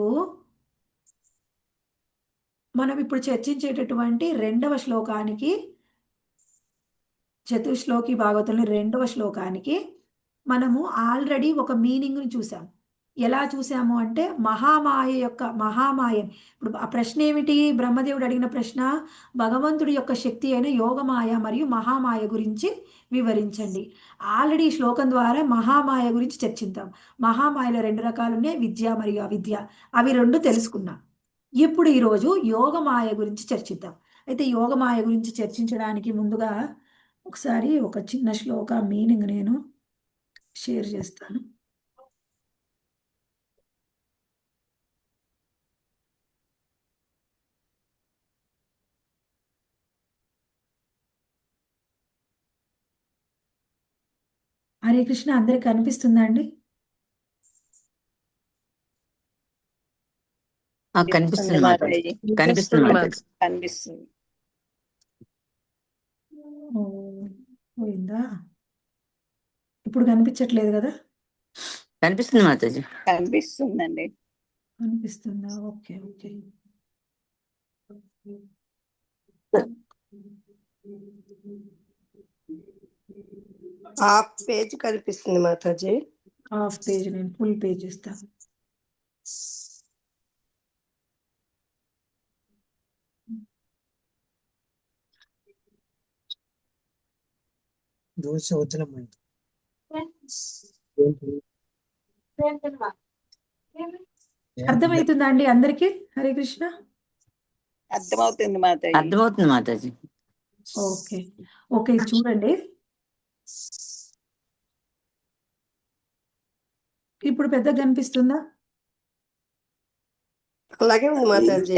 మనం ఇప్పుడు చర్చించేటటువంటి 2వ శ్లోకానికి, చతుశ్లోకి భాగవతంలో 2వ శ్లోకానికి మనము ఆల్రెడీ ఒక మీనింగ్ని చూసాం. ఎలా చూసాము అంటే మహామాయ యొక్క మహామాయ. ఇప్పుడు ఆ ప్రశ్న ఏమిటి? బ్రహ్మదేవుడు అడిగిన ప్రశ్న భగవంతుడి యొక్క శక్తి అయిన యోగమాయ మరియు మహామాయ గురించి వివరించండి. ఆల్రెడీ ఈ శ్లోకం ద్వారా మహామాయ గురించి చర్చిద్దాం. మహామాయలో 2 రకాలు ఉన్నాయి, విద్య మరియు అవిద్య. అవి 2 తెలుసుకున్నాం. ఇప్పుడు ఈరోజు యోగమాయ గురించి చర్చిద్దాం. అయితే యోగమాయ గురించి చర్చించడానికి ముందుగా ఒకసారి ఒక చిన్న శ్లోక మీనింగ్ నేను షేర్ చేస్తాను. హరే కృష్ణ, అందరికి కనిపిస్తుందా అండి? కనిపిస్తుంది మాతాజీ. కనిపిస్తుంది మాతాజీ. కనిపిస్తుంది. పోయిందా? ఇప్పుడు కనిపించట్లేదు కదా? కనిపిస్తుంది మాతాజీ. కనిపిస్తుందండి. కనిపిస్తుందా? Okay okay. హాఫ్ పేజ్ కనిపిస్తుంది మాతాజీ. హాఫ్ పేజ్, నేను ఫుల్ పేజ్ ఇస్తాను. అర్థమవుతుందా అండి అందరికి? హరే కృష్ణ. అర్థమవుతుంది మాతాజీ. అర్థమవుతుంది మాతాజీ. ఓకే ఓకే, చూడండి. ఇప్పుడు పెద్దగా కనిపిస్తుందా? అలాగే ఉంది మాతాజీ.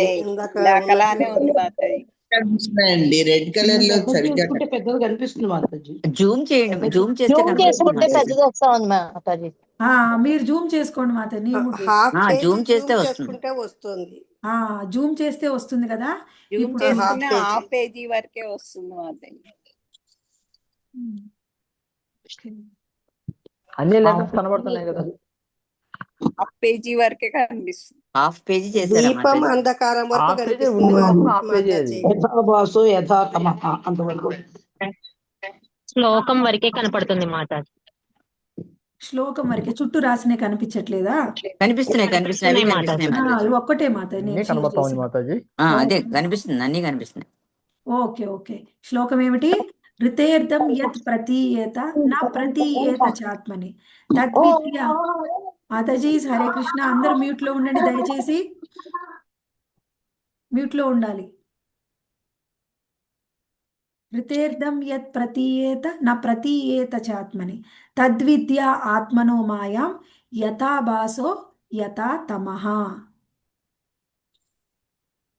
అలానే ఉంది మాతాజీ. కనిపిస్తున్నాయండి, రెడ్ కలర్ లో సరిగ్గా చేసుకుంటే పెద్దగా కనిపిస్తుంది మాతాజీ. జూమ్ చేయండి. జూమ్ చేస్తే కనిపిస్తుంది మాతాజీ. మీరు జూమ్ చేసుకోండి మాతాజీ. హాఫ్ పేజ్ జూమ్ చేస్తే వస్తుంది. చేసుకుంటే వస్తుంది. జూమ్ చేస్తే వస్తుంది కదా. జూమ్ ఇప్పుడు చేసుకునే హాఫ్ పేజీ వరకే వస్తుంది మాతాజీ. అన్ని లెటర్స్ కనబడుతున్నాయి కదా. హాఫ్ పేజీ వరకే కనిపిస్తుంది. హాఫ్ పేజీ చేశారా దీపం మాతాజీ? అంధకారం వరకు హాఫ్ పేజీ కనిపిస్తుంది ఉంది కాబట్టి హాఫ్ పేజీ మాతాజీ. అది. యథాభాసో యథా తమః అంతవరకు. శ్లోకం వరకే కనపడుతుంది మాతాజీ. శ్లోకం వరకే, చుట్టూ రాసినే కనిపించట్లేదా? కనిపిస్తున్నాయి. కనిపిస్తున్నాయి. అవి కనిపిస్తున్నాయి మాతాజీ. ఇవి ఒక్కటే మాతాజీ అన్ని నేను కనబడతా ఉంది చేశాను. మాతాజీ. అదే కనిపిస్తుంది. అన్ని కనిపిస్తున్నాయి. Okay okay. శ్లోకం ఏమిటి? ఋతేర్థం యత్ ప్రతీయేత నా ప్రతీయేత చాత్మని తద్విద్య. మాతాజీ హరే కృష్ణ, అందరూ మ్యూట్ లో ఉండండి దయచేసి. మ్యూట్ లో ఉండాలి. ఋతేర్థం యత్ ప్రతీయేత నా ప్రతీయేత చాత్మని తద్విద్య ఆత్మనో మాయాం యథా భాసో యథా తమః.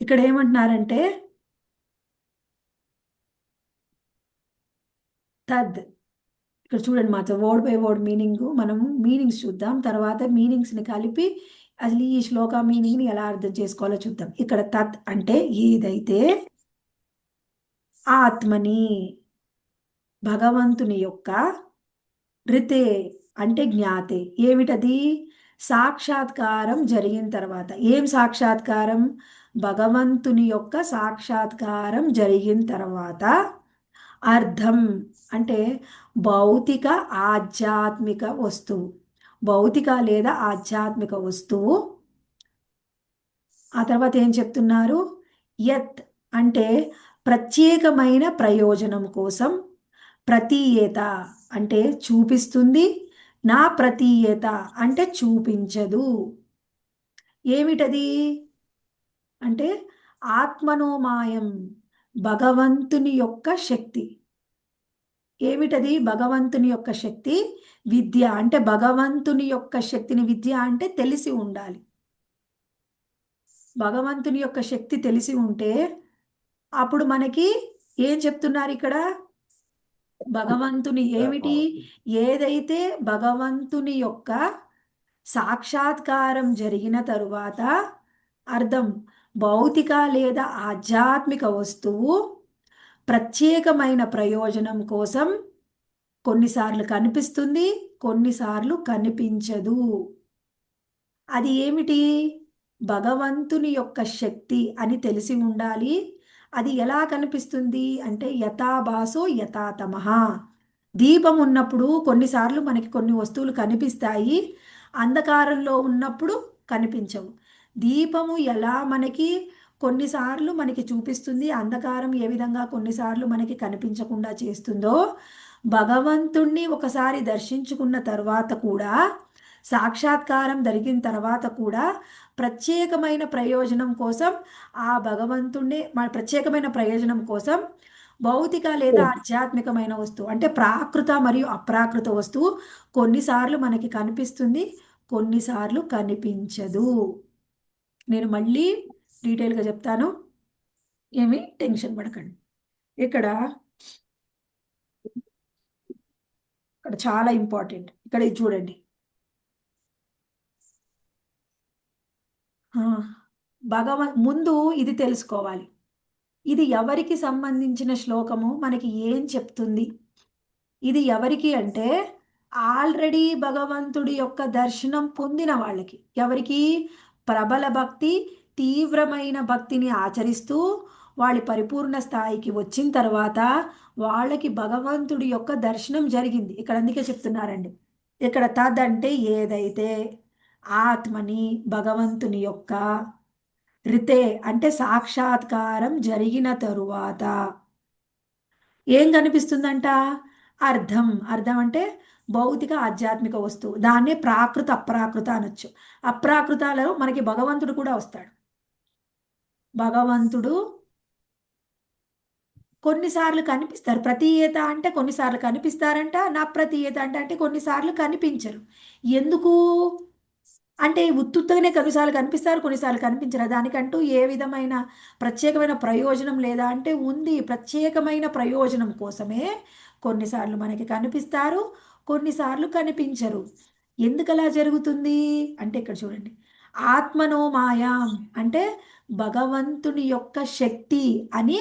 ఇక్కడ ఏమంటున్నారంటే తద్, ఇక్కడ చూడండి మాత, వర్డ్ బై వర్డ్ మీనింగ్ మనము మీనింగ్స్ చూద్దాం. తర్వాత మీనింగ్స్ని కలిపి అసలు ఈ శ్లోక మీనింగ్ని ఎలా అర్థం చేసుకోవాలో చూద్దాం. ఇక్కడ తత్ అంటే ఏదైతే ఆత్మని, భగవంతుని యొక్క రితే అంటే జ్ఞాతే. ఏమిటది? సాక్షాత్కారం జరిగిన తర్వాత. ఏం సాక్షాత్కారం? భగవంతుని యొక్క సాక్షాత్కారం జరిగిన తర్వాత అర్థం అంటే భౌతిక ఆధ్యాత్మిక వస్తువు. భౌతిక లేదా ఆధ్యాత్మిక వస్తువు. ఆ తర్వాత ఏం చెప్తున్నారు? యత్ అంటే ప్రత్యేకమైన ప్రయోజనం కోసం, ప్రతీయత అంటే చూపిస్తుంది, నా ప్రతీయత అంటే చూపించదు. ఏమిటది అంటే ఆత్మనోమాయం, భగవంతుని యొక్క శక్తి. ఏమిటది? భగవంతుని యొక్క శక్తి విద్య. అంటే భగవంతుని యొక్క శక్తిని, విద్య అంటే తెలిసి ఉండాలి. భగవంతుని యొక్క శక్తి తెలిసి ఉంటే అప్పుడు మనకి ఏం చెప్తున్నారు ఇక్కడ? భగవంతుని ఏమిటి? ఏదైతే భగవంతుని యొక్క సాక్షాత్కారం జరిగిన తరువాత అర్థం భౌతిక లేదా ఆధ్యాత్మిక వస్తువు ప్రత్యేకమైన ప్రయోజనం కోసం కొన్నిసార్లు కనిపిస్తుంది, కొన్నిసార్లు కనిపించదు. అది ఏమిటి? భగవంతుని యొక్క శక్తి అని తెలిసి ఉండాలి. అది ఎలా కనిపిస్తుంది అంటే యథాభాసో యథాతమః. దీపం ఉన్నప్పుడు కొన్నిసార్లు మనకి కొన్ని వస్తువులు కనిపిస్తాయి, అంధకారంలో ఉన్నప్పుడు కనిపించవు. దీపము ఎలా మనకి కొన్నిసార్లు మనకి చూపిస్తుంది, అంధకారం ఏ విధంగా కొన్నిసార్లు మనకి కనిపించకుండా చేస్తుందో, భగవంతుణ్ణి ఒకసారి దర్శించుకున్న తర్వాత కూడా, సాక్షాత్కారం జరిగిన తర్వాత కూడా ప్రత్యేకమైన ప్రయోజనం కోసం ఆ భగవంతుణ్ణి ప్రత్యేకమైన ప్రయోజనం కోసం భౌతిక లేదా ఆధ్యాత్మికమైన వస్తువు అంటే ప్రాకృత మరియు అప్రాకృత వస్తువు కొన్నిసార్లు మనకి కనిపిస్తుంది, కొన్నిసార్లు కనిపించదు. నేను మళ్ళీ డీటెయిల్గా చెప్తాను, ఏమి టెన్షన్ పడకండి. ఇక్కడ చాలా ఇంపార్టెంట్. ఇక్కడ ఇది చూడండి. ముందు ఇది తెలుసుకోవాలి. ఇది ఎవరికి సంబంధించిన శ్లోకము? మనకి ఏం చెప్తుంది? ఇది ఎవరికి అంటే ఆల్రెడీ భగవంతుడి యొక్క దర్శనం పొందిన వాళ్ళకి. ఎవరికి? ప్రబల భక్తి, తీవ్రమైన భక్తిని ఆచరిస్తూ వాళ్ళ పరిపూర్ణ స్థాయికి వచ్చిన తర్వాత వాళ్ళకి భగవంతుడి యొక్క దర్శనం జరిగింది. ఇక్కడ అందుకే చెప్తున్నారండి, ఇక్కడ తద్ అంటే ఏదైతే ఆత్మని, భగవంతుని యొక్క రితే అంటే సాక్షాత్కారం జరిగిన తరువాత ఏం కనిపిస్తుందంట? అర్థం. అర్థం అంటే భౌతిక ఆధ్యాత్మిక వస్తువు. దాన్నే ప్రాకృత అప్రాకృత అనొచ్చు. అప్రాకృతాలలో మనకి భగవంతుడు కూడా వస్తాడు. భగవంతుడు కొన్నిసార్లు కనిపిస్తారు. ప్రతీయత అంటే కొన్నిసార్లు కనిపిస్తారంట, నా ప్రతీయత అంటే కొన్నిసార్లు కనిపించరు. ఎందుకు అంటే ఉత్తుత్తగానే కొన్నిసార్లు కనిపిస్తారు, కొన్నిసార్లు కనిపించరు. దానికంటూ ఏ విధమైన ప్రత్యేకమైన ప్రయోజనం లేదా అంటే ఉంది. ప్రత్యేకమైన ప్రయోజనం కోసమే కొన్నిసార్లు మనకి కనిపిస్తారు, కొన్నిసార్లు కనిపించరు. ఎందుకు అలా జరుగుతుంది అంటే ఇక్కడ చూడండి, ఆత్మనోమాయాం అంటే భగవంతుని యొక్క శక్తి అని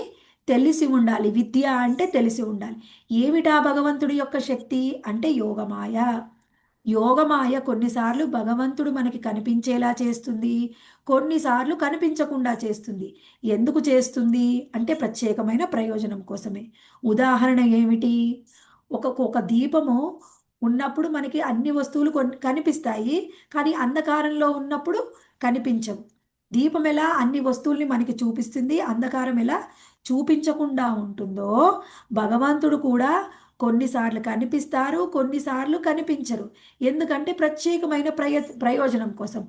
తెలిసి ఉండాలి. విద్య అంటే తెలిసి ఉండాలి. ఏమిటా భగవంతుడి యొక్క శక్తి అంటే యోగమాయ. యోగమాయ కొన్నిసార్లు భగవంతుడు మనకి కనిపించేలా చేస్తుంది, కొన్నిసార్లు కనిపించకుండా చేస్తుంది. ఎందుకు చేస్తుంది అంటే ప్రత్యేకమైన ప్రయోజనం కోసమే. ఉదాహరణ ఏమిటి? ఒక దీపము ఉన్నప్పుడు మనకి అన్ని వస్తువులు కనిపిస్తాయి, కానీ అంధకారంలో ఉన్నప్పుడు కనిపించవు. దీపం ఎలా అన్ని వస్తువుల్ని మనకి చూపిస్తుంది, అంధకారం ఎలా చూపించకుండా ఉంటుందో భగవంతుడు కూడా కొన్నిసార్లు కనిపిస్తారు, కొన్నిసార్లు కనిపించరు. ఎందుకంటే ప్రత్యేకమైన ప్రయోజనం కోసం.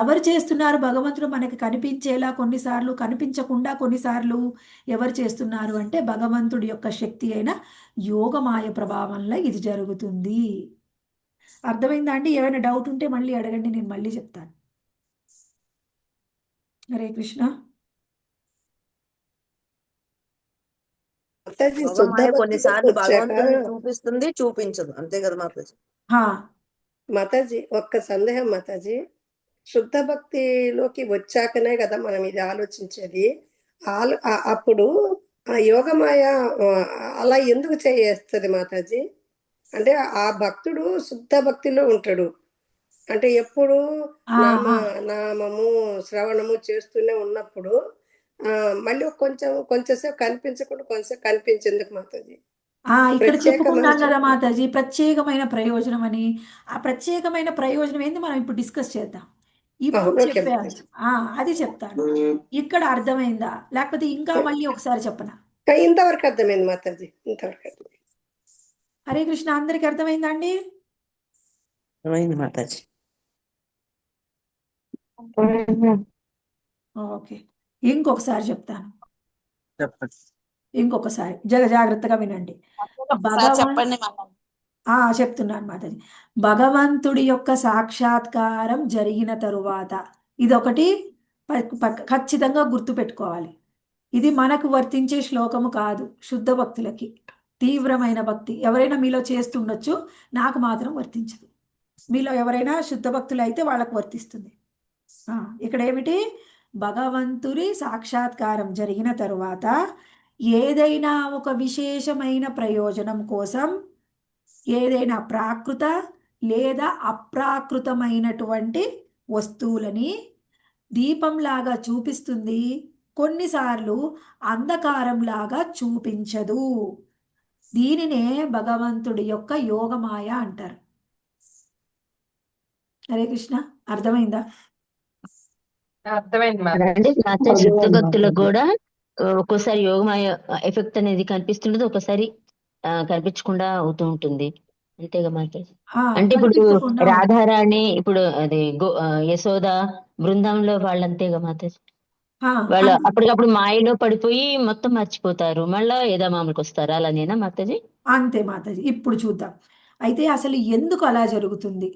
ఎవరు చేస్తున్నారు భగవంతుడు మనకి కనిపించేలా కొన్నిసార్లు, కనిపించకుండా కొన్నిసార్లు ఎవరు చేస్తున్నారు అంటే భగవంతుడి యొక్క శక్తి అయిన యోగమాయ ప్రభావంలో ఇది జరుగుతుంది. అర్థమైందా అండి? ఏమైనా డౌట్ ఉంటే మళ్ళీ అడగండి, నేను మళ్ళీ చెప్తాను. హరే కృష్ణ. కొన్నిసార్లు భగవంతుని చూపిస్తుంది, చూపించదు. అంతే కదా మాతాజీ? మాతాజీ ఒక్క సందేహం మాతాజీ, శుద్ధ భక్తిలోకి వచ్చాకనే కదా మనం ఇది ఆలోచించేది. అప్పుడు ఆ యోగమాయ ఆ, అలా ఎందుకు చేస్తుంది మాతాజీ? అంటే ఆ భక్తుడు శుద్ధ భక్తిలో ఉంటాడు. అంటే ఎప్పుడు ఆ, నామ ఆ, నామము శ్రవణము చేస్తూనే ఉన్నప్పుడు మళ్ళీ కొంచెంసేపు కనిపించకుండా కొంచెంసేపు కనిపించేందుకు మాతాజీ ఇక్కడ ప్రత్యేకమని చెప్పుకున్నాం కదా చెప్పు. మాతాజీ, ప్రత్యేకమైన ప్రయోజనం అని. ఆ ప్రత్యేకమైన ప్రయోజనం ఏంది మనం ఇప్పుడు డిస్కస్ చేద్దాం. ఇప్పుడు ఓకే చెప్పే మాతాజీ. అంశం అది చెప్తాను. ఇక్కడ అర్థమైందా లేకపోతే ఇంకా మళ్ళీ ఒకసారి చెప్పనా? ఇంతవరకు అర్థమైంది మాతాజీ, ఇంతవరకు అర్థమైంది. హరే కృష్ణ, అందరికి అర్థమైందా అండి? అర్థమైంది మాతాజీ. ఓకే, ఇంకొకసారి చెప్తాను. చెప్పండి. ఇంకొకసారి జాగ్రత్తగా వినండి. చెప్పండి చెప్తున్నాను మాతాజీ. భగవంతుడి యొక్క సాక్షాత్కారం జరిగిన తరువాత ఇదొకటి ఖచ్చితంగా గుర్తుపెట్టుకోవాలి. ఇది మనకు వర్తించే శ్లోకము కాదు, శుద్ధ భక్తులకి. తీవ్రమైన భక్తి ఎవరైనా మీలో చేస్తుండొచ్చు, నాకు మాత్రం వర్తించదు. మీలో ఎవరైనా శుద్ధ భక్తులు అయితే వాళ్ళకు వర్తిస్తుంది. ఇక్కడ ఏమిటి? భగవంతుడి సాక్షాత్కారం జరిగిన తరువాత ఏదైనా ఒక విశేషమైన ప్రయోజనం కోసం ఏదైనా ప్రాకృత లేదా అప్రాకృతమైనటువంటి వస్తువులని దీపంలాగా చూపిస్తుంది, కొన్నిసార్లు అంధకారంలాగా చూపించదు. దీనినే భగవంతుడి యొక్క యోగమాయ అంటారు. హరే కృష్ణ, అర్థమైందా? అర్థమైంది మా అంటే శుద్ధ భక్తులకు కూడా ఒక్కోసారి యోగమాయ ఎఫెక్ట్ అనేది కనిపిస్తుంటది, ఒకసారి కనిపించకుండా అవుతూ ఉంటుంది. అంతేగా మాతాజీ? అంటే ఇప్పుడు కనిపించకుండా రాధారాణి, ఇప్పుడు అది యశోద బృందాంలో వాళ్ళంతేగా మాతాజీ? వాళ్ళు అంతే. అప్పటికప్పుడు మాయలో పడిపోయి మొత్తం మర్చిపోతారు, మళ్ళా యథామామలకు వస్తారు. అలానేనా మాతాజీ? అంతే మాతాజీ. ఇప్పుడు చూద్దాం. అయితే అసలు ఎందుకు అలా జరుగుతుంది?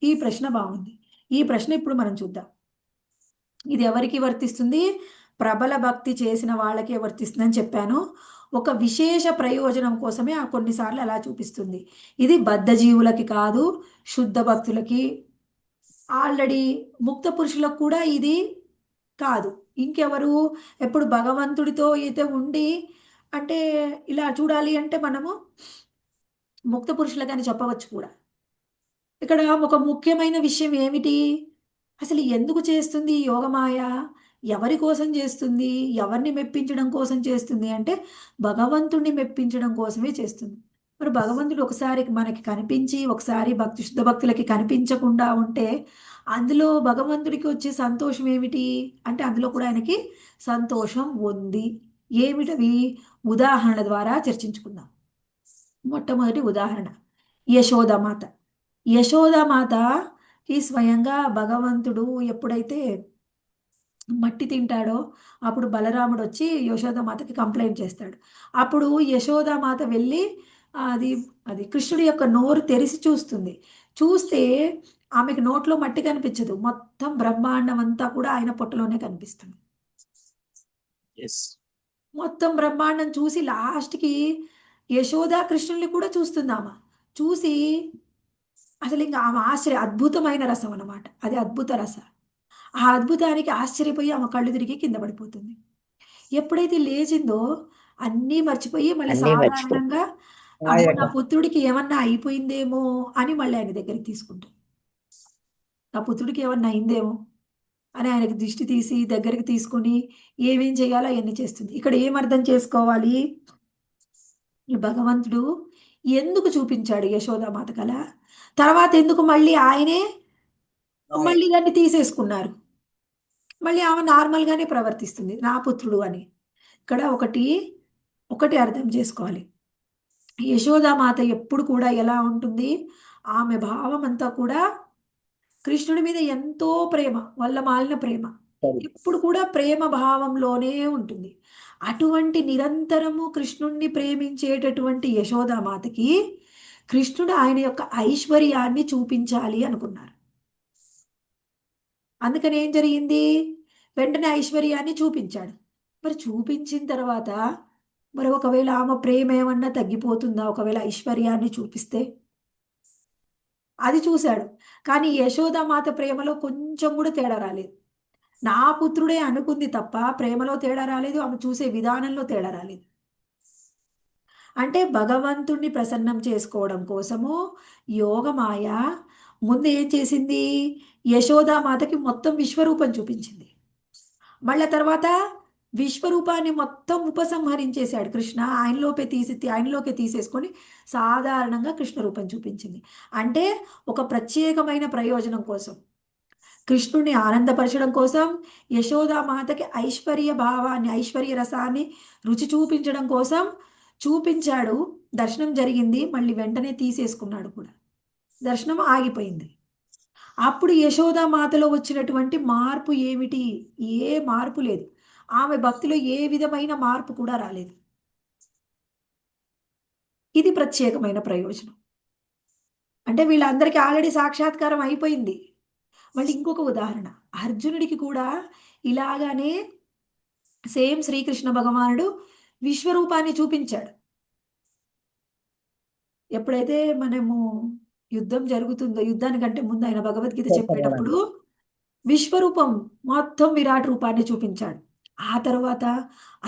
ఈ ప్రశ్న బాగుంది. ఈ ప్రశ్న ఇప్పుడు మనం చూద్దాం. ఇది ఎవరికి వర్తిస్తుంది? ప్రబల భక్తి చేసిన వాళ్ళకే వర్తిస్తుందని చెప్పాను. ఒక విశేష ప్రయోజనం కోసమే కొన్నిసార్లు అలా చూపిస్తుంది. ఇది బద్ధజీవులకి కాదు, శుద్ధ భక్తులకి, ఆల్రెడీ ముక్త పురుషులకు కూడా ఇది కాదు. ఇంకెవరు? ఎప్పుడు భగవంతుడితో అయితే ఉండి, అంటే ఇలా చూడాలి అంటే మనము ముక్త పురుషులకని చెప్పవచ్చు కూడా. ఇక్కడ ఒక ముఖ్యమైన విషయం ఏమిటి? అసలు ఎందుకు చేస్తుంది ఈ యోగమాయ? ఎవరి కోసం చేస్తుంది? ఎవరిని మెప్పించడం కోసం చేస్తుంది అంటే భగవంతుడిని మెప్పించడం కోసమే చేస్తుంది. మరి భగవంతుడు ఒకసారి మనకి కనిపించి ఒకసారి శుద్ధ భక్తులకి కనిపించకుండా ఉంటే అందులో భగవంతుడికి వచ్చే సంతోషం ఏమిటి అంటే అందులో కూడా ఆయనకి సంతోషం ఉంది. ఏమిటవి? ఉదాహరణ ద్వారా చర్చించుకుందాం. మొట్టమొదటి ఉదాహరణ యశోదామాత. యశోదామాతకి స్వయంగా భగవంతుడు ఎప్పుడైతే మట్టి తింటాడో అప్పుడు బలరాముడు వచ్చి యశోదామాతకి కంప్లైంట్ చేస్తాడు. అప్పుడు యశోదామాత వెళ్ళి అది అది కృష్ణుడి యొక్క నోరు తెరిచి చూస్తుంది. చూస్తే ఆమెకు నోట్లో మట్టి కనిపించదు, మొత్తం బ్రహ్మాండం అంతా కూడా ఆయన పొట్టలోనే కనిపిస్తుంది. మొత్తం బ్రహ్మాండం చూసి లాస్ట్కి యశోద కృష్ణుల్ని కూడా చూస్తుంది. ఆమె చూసి అసలు ఇంకా ఆమె అద్భుతమైన రసం అన్నమాట, అది అద్భుత రస. ఆ అద్భుతానికి ఆశ్చర్యపోయి ఆమె కళ్ళు తిరిగి కింద పడిపోతుంది. ఎప్పుడైతే లేచిందో అన్నీ మర్చిపోయి మళ్ళీ సాధారణంగా అమ్మో నా పుత్రుడికి ఏమన్నా అయిపోయిందేమో అని మళ్ళీ ఆయన దగ్గరికి తీసుకుంటాం. నా పుత్రుడికి ఏమన్నా అయిందేమో అని ఆయనకి దిష్టి తీసి దగ్గరికి తీసుకుని ఏమేం చేయాలో అవన్నీ చేస్తుంది. ఇక్కడ ఏం అర్థం చేసుకోవాలి? ఈ భగవంతుడు ఎందుకు చూపించాడు యశోదామాత కల, తర్వాత ఎందుకు మళ్ళీ ఆయనే మళ్ళీ దాన్ని తీసేసుకున్నారు, మళ్ళీ ఆమె నార్మల్గానే ప్రవర్తిస్తుంది నా పుత్రుడు అని. ఇక్కడ ఒకటి అర్థం చేసుకోవాలి. యశోదామాత ఎప్పుడు కూడా ఎలా ఉంటుంది? ఆమె భావం అంతా కూడా కృష్ణుడి మీద ఎంతో ప్రేమ, వల్ల మాలిన ప్రేమ, ఎప్పుడు కూడా ప్రేమ భావంలోనే ఉంటుంది. అటువంటి నిరంతరము కృష్ణుణ్ణి ప్రేమించేటటువంటి యశోదామాతకి కృష్ణుడు ఆయన యొక్క ఐశ్వర్యాన్ని చూపించాలి అనుకున్నారు. అందుకని ఏం జరిగింది? వెంటనే ఐశ్వర్యాన్ని చూపించాడు. మరి చూపించిన తర్వాత మరి ఒకవేళ ఆమె ప్రేమ ఏమన్నా తగ్గిపోతుందా ఒకవేళ ఐశ్వర్యాన్ని చూపిస్తే? అది చూశాడు. కానీ యశోదామాత ప్రేమలో కొంచెం కూడా తేడా రాలేదు. నా పుత్రుడే అనుకుంది తప్ప ప్రేమలో తేడా రాలేదు, ఆమె చూసే విధానంలో తేడా రాలేదు. అంటే భగవంతుణ్ణి ప్రసన్నం చేసుకోవడం కోసము యోగమాయ ముందు ఏం చేసింది? యశోదామాతకి మొత్తం విశ్వరూపం చూపించింది. మళ్ళా తర్వాత విశ్వరూపాన్ని మొత్తం ఉపసంహరించేశాడు కృష్ణ. ఆయనలోకే తీసేసుకొని సాధారణంగా కృష్ణ రూపం చూపించింది. అంటే ఒక ప్రత్యేకమైన ప్రయోజనం కోసం, కృష్ణుని ఆనందపరచడం కోసం, యశోదామాతకి ఐశ్వర్య భావాన్ని, ఐశ్వర్య రసాన్ని రుచి చూపించడం కోసం చూపించాడు. దర్శనం జరిగింది, మళ్ళీ వెంటనే తీసేసుకున్నాడు కూడా. దర్శనం ఆగిపోయింది. అప్పుడు యశోదామాతలో వచ్చినటువంటి మార్పు ఏమిటి? ఏ మార్పు లేదు. ఆమె భక్తిలో ఏ విధమైన మార్పు కూడా రాలేదు. ఇది ప్రత్యేకమైన ప్రయోజనం. అంటే వీళ్ళందరికీ ఆల్రెడీ సాక్షాత్కారం అయిపోయింది. మళ్ళీ ఇంకొక ఉదాహరణ, అర్జునుడికి కూడా ఇలాగానే సేమ్ శ్రీకృష్ణ భగవానుడు విశ్వరూపాన్ని చూపించాడు. ఎప్పుడైతే మనము యుద్ధం జరుగుతుందో, యుద్ధానికంటే ముందు ఆయన భగవద్గీత చెప్పేటప్పుడు విశ్వరూపం మొత్తం విరాట్ రూపాన్ని చూపించాడు. ఆ తర్వాత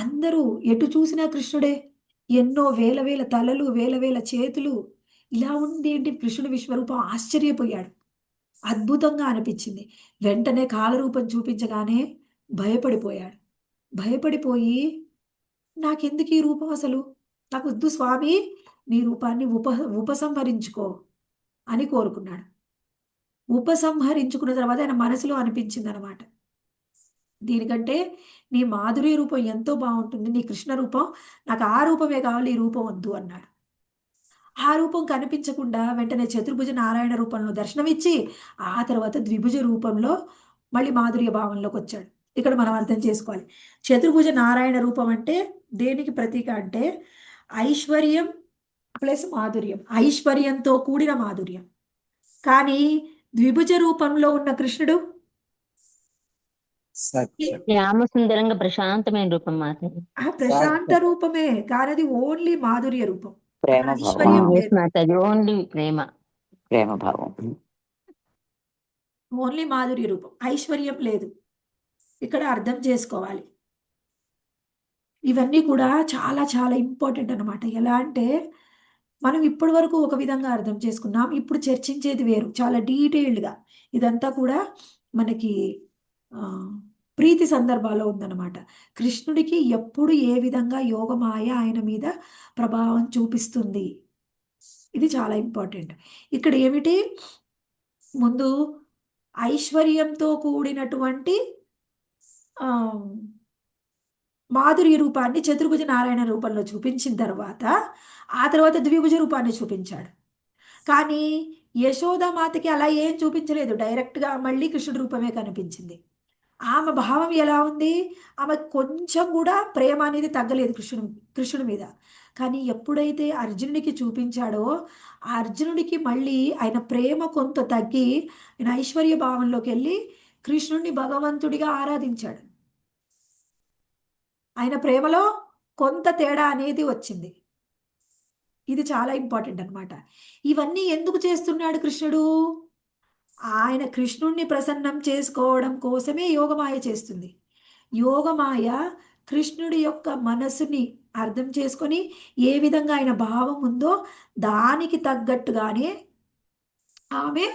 అందరూ ఎటు చూసినా కృష్ణుడే, ఎన్నో వేల వేల తలలు, వేల వేల చేతులు, ఇలా ఉంది ఏంటి కృష్ణుడి విశ్వరూపం? ఆశ్చర్యపోయాడు, అద్భుతంగా అనిపించింది. వెంటనే కాలరూపం చూపించగానే భయపడిపోయాడు. భయపడిపోయి నాకెందుకు ఈ రూపం, అసలు నాకు వద్దు స్వామి, నీ రూపాన్ని ఉపసంహరించుకో అని కోరుకున్నాడు. ఉపసంహరించుకున్న తర్వాత ఆయన మనసులో అనిపించింది అనమాట, దీనికంటే నీ మాధుర్య రూపం ఎంతో బాగుంటుంది, నీ కృష్ణ రూపం, నాకు ఆ రూపమే కావాలి, ఈ రూపం వద్దు అన్నాడు. ఆ రూపం కనిపించకుండా వెంటనే చతుర్భుజ నారాయణ రూపంలో దర్శనమిచ్చి ఆ తర్వాత ద్విభుజ రూపంలో మళ్ళీ మాధుర్య భావంలోకి వచ్చాడు. ఇక్కడ మనం అర్థం చేసుకోవాలి, చతుర్భుజ నారాయణ రూపం అంటే దేనికి ప్రతీక అంటే ఐశ్వర్యం ప్లస్ మాధుర్యం, ఐశ్వర్యంతో కూడిన మాధుర్యం. కానీ ద్విభుజ రూపంలో ఉన్న కృష్ణుడు శ్యామ సుందరంగా ప్రశాంతమైన రూపం మాతాజీ. ఆ ప్రశాంత రూపమే, కానీ అది ఓన్లీ మాధుర్య రూపం, ప్రేమ ఐశ్వర్యం భావం, లేదు. మాతాజీ ఓన్లీ ప్రేమ, ప్రేమ భావం. ఓన్లీ మాధుర్య రూపం, ఐశ్వర్యం లేదు. ఇక్కడ అర్థం చేసుకోవాలి. ఇవన్నీ కూడా చాలా చాలా ఇంపార్టెంట్ అన్నమాట. ఎలా అంటే మనం ఇప్పటి వరకు ఒక విధంగా అర్థం చేసుకున్నాం, ఇప్పుడు చర్చించేది వేరు, చాలా డీటెయిల్డ్గా. ఇదంతా కూడా మనకి ప్రీతి సందర్భాల్లో ఉందన్నమాట. కృష్ణుడికి ఎప్పుడు ఏ విధంగా యోగమాయ ఆయన మీద ప్రభావం చూపిస్తుంది, ఇది చాలా ఇంపార్టెంట్. ఇక్కడ ఏమిటి, ముందు ఐశ్వర్యంతో కూడినటువంటి మాధుర్య రూపాన్ని చతుర్భుజ నారాయణ రూపంలో చూపించిన తర్వాత ఆ తర్వాత ద్విభుజ రూపాన్ని చూపించాడు. కానీ యశోదామాతకి అలా ఏం చూపించలేదు, డైరెక్ట్గా మళ్ళీ కృష్ణుడి రూపమే కనిపించింది. ఆమె భావం ఎలా ఉంది, ఆమె కొంచెం కూడా ప్రేమ అనేది తగ్గలేదు కృష్ణుడి మీద. కానీ ఎప్పుడైతే అర్జునుడికి చూపించాడో ఆ అర్జునుడికి మళ్ళీ ఆయన ప్రేమ కొంత తగ్గి ఆయన ఐశ్వర్య భావంలోకి వెళ్ళి కృష్ణుడిని భగవంతుడిగా ఆరాధించాడు. ఆయన ప్రేమలో కొంత తేడా అనేది వచ్చింది. ఇది చాలా ఇంపార్టెంట్ అన్నమాట. ఇవన్నీ ఎందుకు చేస్తున్నాడు కృష్ణుడు? ఆయన కృష్ణుణ్ణి ప్రసన్నం చేసుకోవడం కోసమే యోగమాయ చేస్తుంది. యోగమాయ కృష్ణుడి యొక్క మనసుని అర్థం చేసుకొని ఏ విధంగా ఆయన భావం ఉందో దానికి తగ్గట్టుగానే ఆమె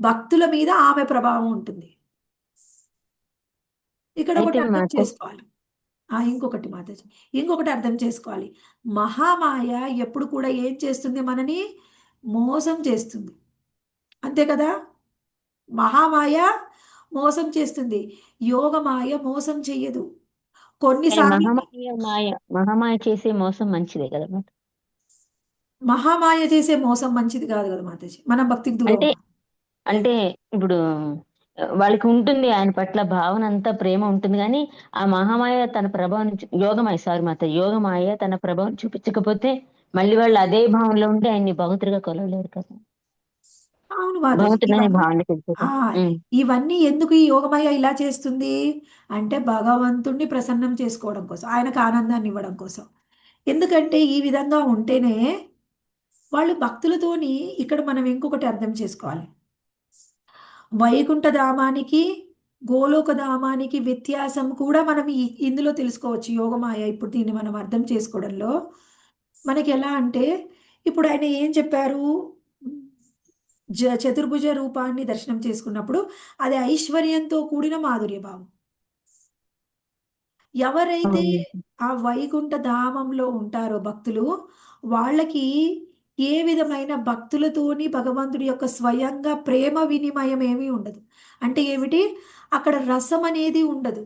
భక్తుల మీద ఆమె ప్రభావం ఉంటుంది. ఇక్కడ ఒకటి అర్థం చేసుకోవాలి. ఇంకొకటి అర్థం చేసుకోవాలి, మహామాయ ఎప్పుడు కూడా ఏం చేస్తుంది, మనని మోసం చేస్తుంది, అంతే కదా. మహామాయ మోసం చేస్తుంది, యోగమాయ మోసం చెయ్యదు. కొన్నిసార్లు మహామాయ చేసే మోసం మంచిదే కదా. మహామాయ చేసే మోసం మంచిది కాదు కదా మాతాజీ, మనం భక్తికి దూరం. అంటే ఇప్పుడు వాళ్ళకి ఉంటుంది ఆయన పట్ల భావన అంతా ప్రేమ ఉంటుంది, కానీ ఆ మహామాయ తన ప్రభావం యోగమాయ తన ప్రభావం చూపించకపోతే మళ్ళీ వాళ్ళు అదే భావంలో ఉంటే ఆయన్ని భగవంతుడిగా కొలవలేరు కదా. అవును ఇవన్నీ ఎందుకు ఈ యోగమాయ ఇలా చేస్తుంది అంటే భగవంతుణ్ణి ప్రసన్నం చేసుకోవడం కోసం, ఆయనకు ఆనందాన్ని ఇవ్వడం కోసం. ఎందుకంటే ఈ విధంగా ఉంటేనే వాళ్ళు భక్తులతోని. ఇక్కడ మనం ఇంకొకటి అర్థం చేసుకోవాలి, వైకుంఠ ధామానికి గోలోకధామానికి వ్యత్యాసం కూడా మనం ఇందులో తెలుసుకోవచ్చు. యోగమాయ ఇప్పుడు దీన్ని మనం అర్థం చేసుకోవడంలో మనకి ఎలా అంటే, ఇప్పుడు ఆయన ఏం చెప్పారు, చతుర్భుజ రూపాన్ని దర్శనం చేసుకున్నప్పుడు అది ఐశ్వర్యంతో కూడిన మాధుర్య భావం. ఎవరైతే ఆ వైకుంఠ ధామంలో ఉంటారో భక్తులు, వాళ్ళకి ఏ విధమైన భక్తులతోని భగవంతుడి యొక్క స్వయంగా ప్రేమ వినిమయం ఏమీ ఉండదు. అంటే ఏమిటి, అక్కడ రసం అనేది ఉండదు.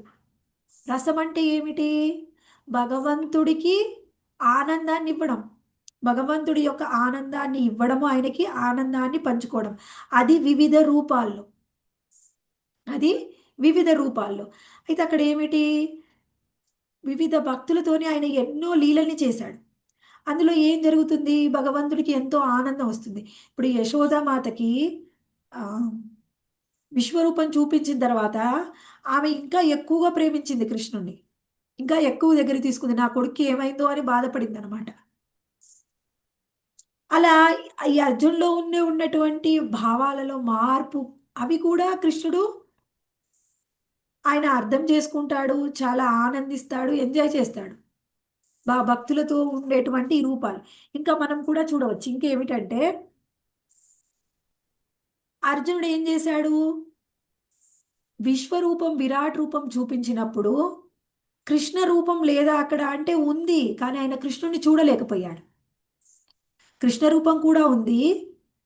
రసం అంటే ఏమిటి, భగవంతుడికి ఆనందాన్ని ఇవ్వడం, భగవంతుడి యొక్క ఆనందాన్ని ఇవ్వడము, ఆయనకి ఆనందాన్ని పంచుకోవడం. అది వివిధ రూపాల్లో, అది వివిధ రూపాల్లో. అయితే అక్కడ ఏమిటి, వివిధ భక్తులతోని ఆయన ఎన్నో లీలల్ని చేశాడు. అందులో ఏం జరుగుతుంది, భగవంతుడికి ఎంతో ఆనందం వస్తుంది. ఇప్పుడు యశోదామాతకి విశ్వరూపం చూపించిన తర్వాత ఆమె ఇంకా ఎక్కువగా ప్రేమించింది కృష్ణుణ్ణి, ఇంకా ఎక్కువ దగ్గర తీసుకుంది. నా కొడుక్కి ఏమైందో అని బాధపడింది అనమాట. అలా ఈ అర్జున్లో ఉన్నటువంటి భావాలలో మార్పు, అవి కూడా కృష్ణుడు ఆయన అర్థం చేసుకుంటాడు, చాలా ఆనందిస్తాడు, ఎంజాయ్ చేస్తాడు. భక్తులతో ఉండేటువంటి ఈ రూపాలు ఇంకా మనం కూడా చూడవచ్చు. ఇంకేమిటంటే, అర్జునుడు ఏం చేశాడు, విశ్వరూపం విరాట్ రూపం చూపించినప్పుడు కృష్ణ రూపం లేదా అక్కడ అంటే ఉంది, కానీ ఆయన కృష్ణుని చూడలేకపోయాడు. కృష్ణ రూపం కూడా ఉంది,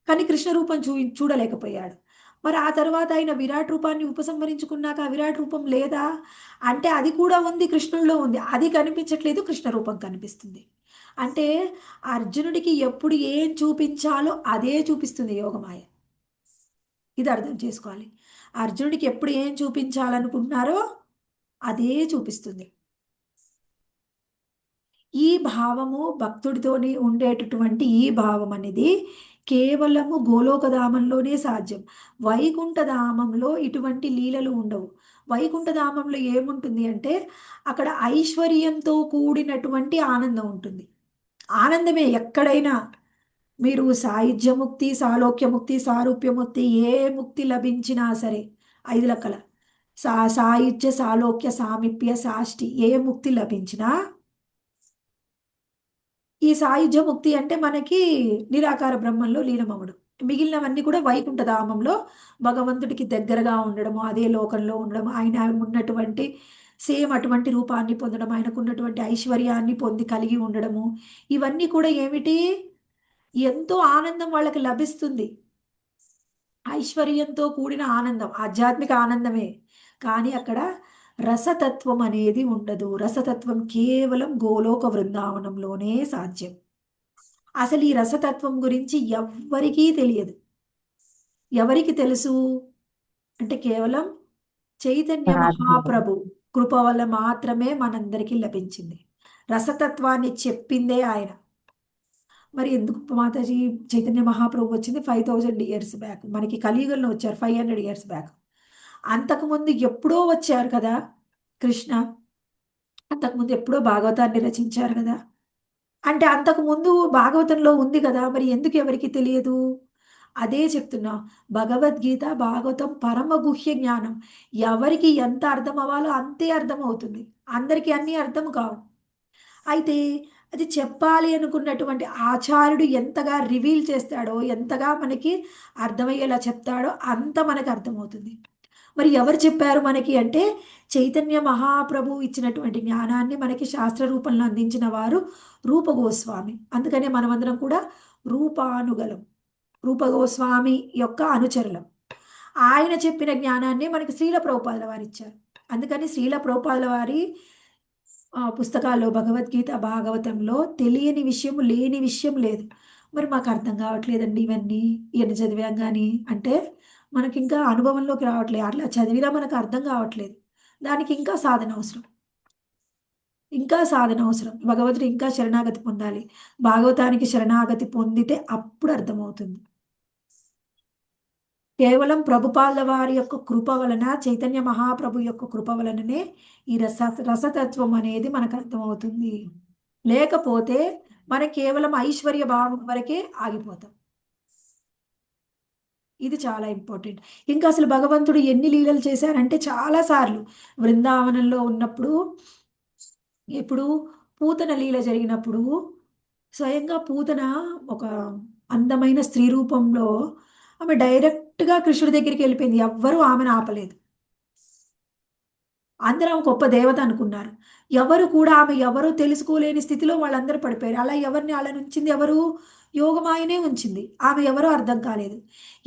కానీ కృష్ణ రూపం చూడలేకపోయాడు. మరి ఆ తర్వాత ఆయన విరాట్ రూపాన్ని ఉపసంహరించుకున్నాక ఆ విరాట్ రూపం లేదా అంటే అది కూడా ఉంది, కృష్ణుల్లో ఉంది, అది కనిపించట్లేదు, కృష్ణ రూపం కనిపిస్తుంది. అంటే అర్జునుడికి ఎప్పుడు ఏం చూపించాలో అదే చూపిస్తుంది యోగమాయ. ఇది అర్థం చేసుకోవాలి. అర్జునుడికి ఎప్పుడు ఏం చూపించాలనుకుంటున్నారో అదే చూపిస్తుంది. ఈ భావము భక్తుడితోని ఉండేటటువంటి ఈ భావం అనేది కేవలము గోలోకధామంలోనే సాధ్యం. వైకుంఠధామంలో ఇటువంటి లీలలు ఉండవు. వైకుంఠధామంలో ఏముంటుంది అంటే అక్కడ ఐశ్వర్యంతో కూడినటువంటి ఆనందం ఉంటుంది. ఆనందమే ఎక్కడైనా మీరు సాయుధ్యముక్తి, సాలోక్యముక్తి, సారూప్యముక్తి, ఏ ముక్తి లభించినా సరే 5 లెక్కల సాయుధ్య, సాలోక్య, సామీప్య, సాష్టి ఏ ముక్తి లభించినా, ఈ సాయుధ్య ముక్తి అంటే మనకి నిరాకార బ్రహ్మంలో లీనమవడం, మిగిలినవన్నీ కూడా వైకుంఠధామంలో భగవంతుడికి దగ్గరగా ఉండడము, అదే లోకంలో ఉండడం, ఆయన ఉన్నటువంటి సేమ్ అటువంటి రూపాన్ని పొందడం, ఆయనకు ఉన్నటువంటి ఐశ్వర్యాన్ని కలిగి ఉండడము, ఇవన్నీ కూడా ఏమిటి, ఎంతో ఆనందం వాళ్ళకి లభిస్తుంది. ఐశ్వర్యంతో కూడిన ఆనందం, ఆధ్యాత్మిక ఆనందమే. కానీ అక్కడ రసతత్వం అనేది ఉండదు. రసతత్వం కేవలం గోలోక బృందావనంలోనే సాధ్యం. అసలు ఈ రసతత్వం గురించి ఎవ్వరికీ తెలియదు. ఎవరికి తెలుసు అంటే కేవలం చైతన్య మహాప్రభు కృప వల్ల మాత్రమే మనందరికీ లభించింది. రసతత్వాన్ని చెప్పిందే ఆయన. మరి ఎందుకు మాతాజీ చైతన్య మహాప్రభు వచ్చింది 5000 years బ్యాక్, మనకి కలియుగంలో వచ్చారు 500 years బ్యాక్. అంతకుముందు ఎప్పుడో వచ్చారు కదా కృష్ణ, అంతకుముందు ఎప్పుడో భాగవతాన్ని రచించారు కదా. అంటే అంతకుముందు భాగవతంలో ఉంది కదా, మరి ఎందుకు ఎవరికి తెలియదు? అదే చెప్తున్నా, భగవద్గీత భాగవతం పరమ గుహ్య జ్ఞానం. ఎవరికి ఎంత అర్థం అవ్వాలో అంతే అర్థం అవుతుంది, అందరికీ అన్నీ అర్థం కావు. అయితే అది చెప్పాలి అనుకున్నటువంటి ఆచార్యుడు ఎంతగా రివీల్ చేస్తాడో, ఎంతగా మనకి అర్థమయ్యేలా చెప్తాడో అంత మనకు అర్థమవుతుంది. మరి ఎవరు చెప్పారు మనకి అంటే చైతన్య మహాప్రభు ఇచ్చినటువంటి జ్ఞానాన్ని మనకి శాస్త్ర రూపంలో అందించిన వారు రూపగోస్వామి. అందుకనే మనమందరం కూడా రూపానుగలం, రూపగోస్వామి యొక్క అనుచరులం. ఆయన చెప్పిన జ్ఞానాన్ని మనకి శ్రీల ప్రభుపాదుల వారు ఇచ్చారు. అందుకని శ్రీల ప్రభుపాదుల వారి పుస్తకాల్లో భగవద్గీత భాగవతంలో తెలియని విషయం, లేని విషయం లేదు. మరి మాకు అర్థం కావట్లేదండి ఇవన్నీ చదివాం కానీ అంటే మనకి ఇంకా అనుభవంలోకి రావట్లేదు. అట్లా చదివినా మనకు అర్థం కావట్లేదు. దానికి ఇంకా సాధన అవసరం, ఇంకా సాధన అవసరం. భగవంతుడు ఇంకా శరణాగతి పొందాలి. భాగవతానికి శరణాగతి పొందితే అప్పుడు అర్థమవుతుంది. కేవలం ప్రభుపాదుల వారి యొక్క కృప వలన, చైతన్య మహాప్రభు యొక్క కృప వలననే ఈ రసతత్వం అనేది మనకు అర్థమవుతుంది. లేకపోతే మనం కేవలం ఐశ్వర్య భావం వరకే ఆగిపోతాం. ఇది చాలా ఇంపార్టెంట్. ఇంకా అసలు భగవంతుడు ఎన్ని లీలలు చేశారంటే చాలా సార్లు బృందావనంలో ఉన్నప్పుడు, ఇప్పుడు పూతన లీల జరిగినప్పుడు స్వయంగా పూతన ఒక అందమైన స్త్రీ రూపంలో ఆమె డైరెక్ట్గా కృష్ణుడి దగ్గరికి వెళ్ళిపోయింది. ఎవ్వరూ ఆమెను ఆపలేదు. అందరూ ఆమె గొప్ప దేవత అనుకున్నారు. ఎవరు కూడా ఆమె ఎవరో తెలుసుకోలేని స్థితిలో వాళ్ళందరూ పడిపోయారు. అలా ఎవరిని అలా ఉంచింది ఎవరు? యోగమాయనే ఉంచింది. ఆమె ఎవరో అర్థం కాలేదు.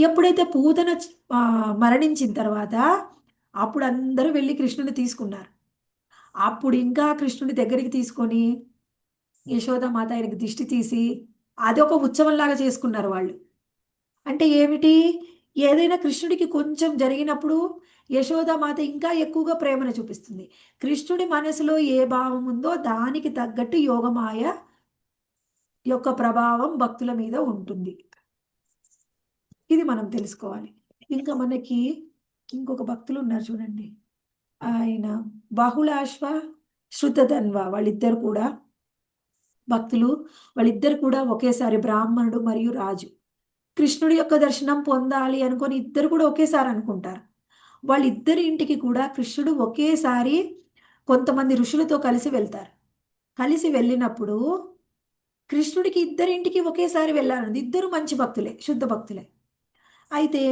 ఎప్పుడైతే పూతన మరణించిన తర్వాత అప్పుడు అందరూ వెళ్ళి కృష్ణుని తీసుకున్నారు. అప్పుడు ఇంకా కృష్ణుని దగ్గరికి తీసుకొని యశోదామాత ఆయనకి దిష్టి తీసి అదొక ఉత్సవంలాగా చేసుకున్నారు వాళ్ళు. అంటే ఏమిటి? ఏదైనా కృష్ణుడికి కొంచెం జరిగినప్పుడు యశోదామాత ఇంకా ఎక్కువగా ప్రేమను చూపిస్తుంది. కృష్ణుడి మనసులో ఏ భావం ఉందో దానికి తగ్గట్టు యోగమాయ యొక్క ప్రభావం భక్తుల మీద ఉంటుంది. ఇది మనం తెలుసుకోవాలి. ఇంకా మనకి ఇంకొక భక్తులు ఉన్నారు చూడండి, ఆయన బాహుళాశ్వ శృతధన్వ, వాళ్ళిద్దరు కూడా భక్తులు. వాళ్ళిద్దరు కూడా ఒకేసారి బ్రాహ్మణుడు మరియు రాజు. కృష్ణుడి యొక్క దర్శనం పొందాలి అనుకొని ఇద్దరు కూడా ఒకేసారి అనుకుంటారు. వాళ్ళిద్దరి ఇంటికి కూడా కృష్ణుడు ఒకేసారి కొంతమంది ఋషులతో కలిసి వెళ్తారు. కలిసి వెళ్ళినప్పుడు కృష్ణుడికి ఇద్దరింటికి ఒకేసారి వెళ్ళాలని, ఇద్దరు మంచి భక్తులే, శుద్ధ భక్తులే. అయితే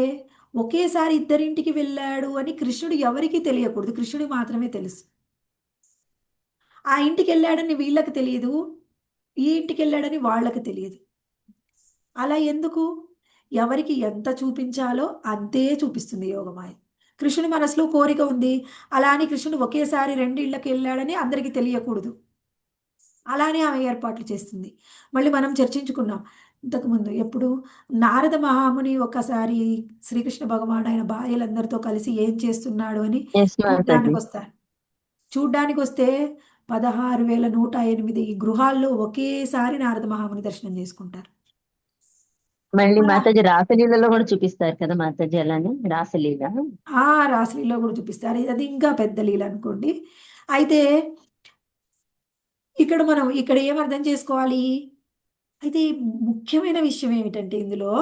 ఒకేసారి ఇద్దరింటికి వెళ్ళాడు అని కృష్ణుడు ఎవరికీ తెలియకూడదు, కృష్ణుడికి మాత్రమే తెలుసు. ఆ ఇంటికి వెళ్ళాడని వీళ్ళకి తెలియదు, ఈ ఇంటికి వెళ్ళాడని వాళ్ళకి తెలియదు. అలా ఎందుకు? ఎవరికి ఎంత చూపించాలో అంతే చూపిస్తుంది యోగమాయ. కృష్ణుడి మనసులో కోరిక ఉంది, అలా అని కృష్ణుడు ఒకేసారి 2 ఇళ్ళకి వెళ్ళాడని అందరికీ తెలియకూడదు. అలానే ఆమె ఏర్పాట్లు చేస్తుంది. మళ్ళీ మనం చర్చించుకున్నాం ఇంతకుముందు, ఎప్పుడు నారద మహాముని ఒకసారి శ్రీకృష్ణ భగవానుడు ఆయన భార్యలందరితో కలిసి ఏం చేస్తున్నాడు అని చూడ్డానికి వస్తారు. చూడ్డానికి వస్తే 16,108 గృహాల్లో ఒకేసారి నారద మహాముని దర్శనం చేసుకుంటారు. మళ్ళీ మాతాజీ రాసలీలలో కూడా చూపిస్తారు కదా మాతాజీ, అలానే రాసలీల. రాసలీలో కూడా చూపిస్తారు. అది ఇంకా పెద్ద లీల అనుకోండి. అయితే ఇక్కడ ఏం అర్థం చేసుకోవాలి? అయితే ముఖ్యమైన విషయం ఏమిటంటే ఇందులో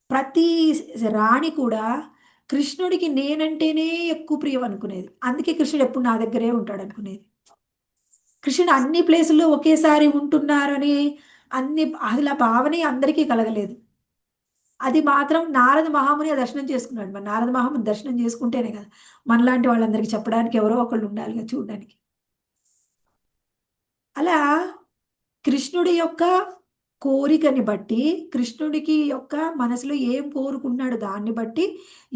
ప్రతి రాణి కూడా కృష్ణుడికి నేనంటేనే ఎక్కువ ప్రియం అనుకునేది. అందుకే కృష్ణుడు ఎప్పుడు నా దగ్గరే ఉంటాడు అనుకునేది. కృష్ణుడు అన్ని ప్లేసుల్లో ఒకేసారి ఉంటున్నారని అసలు ఆ భావనే అందరికీ కలగలేదు. అది మాత్రం నారద మహాముని దర్శనం చేసుకున్నాడు. మరి నారద మహాముని దర్శనం చేసుకుంటేనే కదా మనలాంటి వాళ్ళందరికీ చెప్పడానికి ఎవరో ఒకళ్ళు ఉండాలి కదా చూడడానికి. అలా కృష్ణుడి యొక్క కోరికని బట్టి, కృష్ణుడికి యొక్క మనసులో ఏం కోరుకున్నాడు దాన్ని బట్టి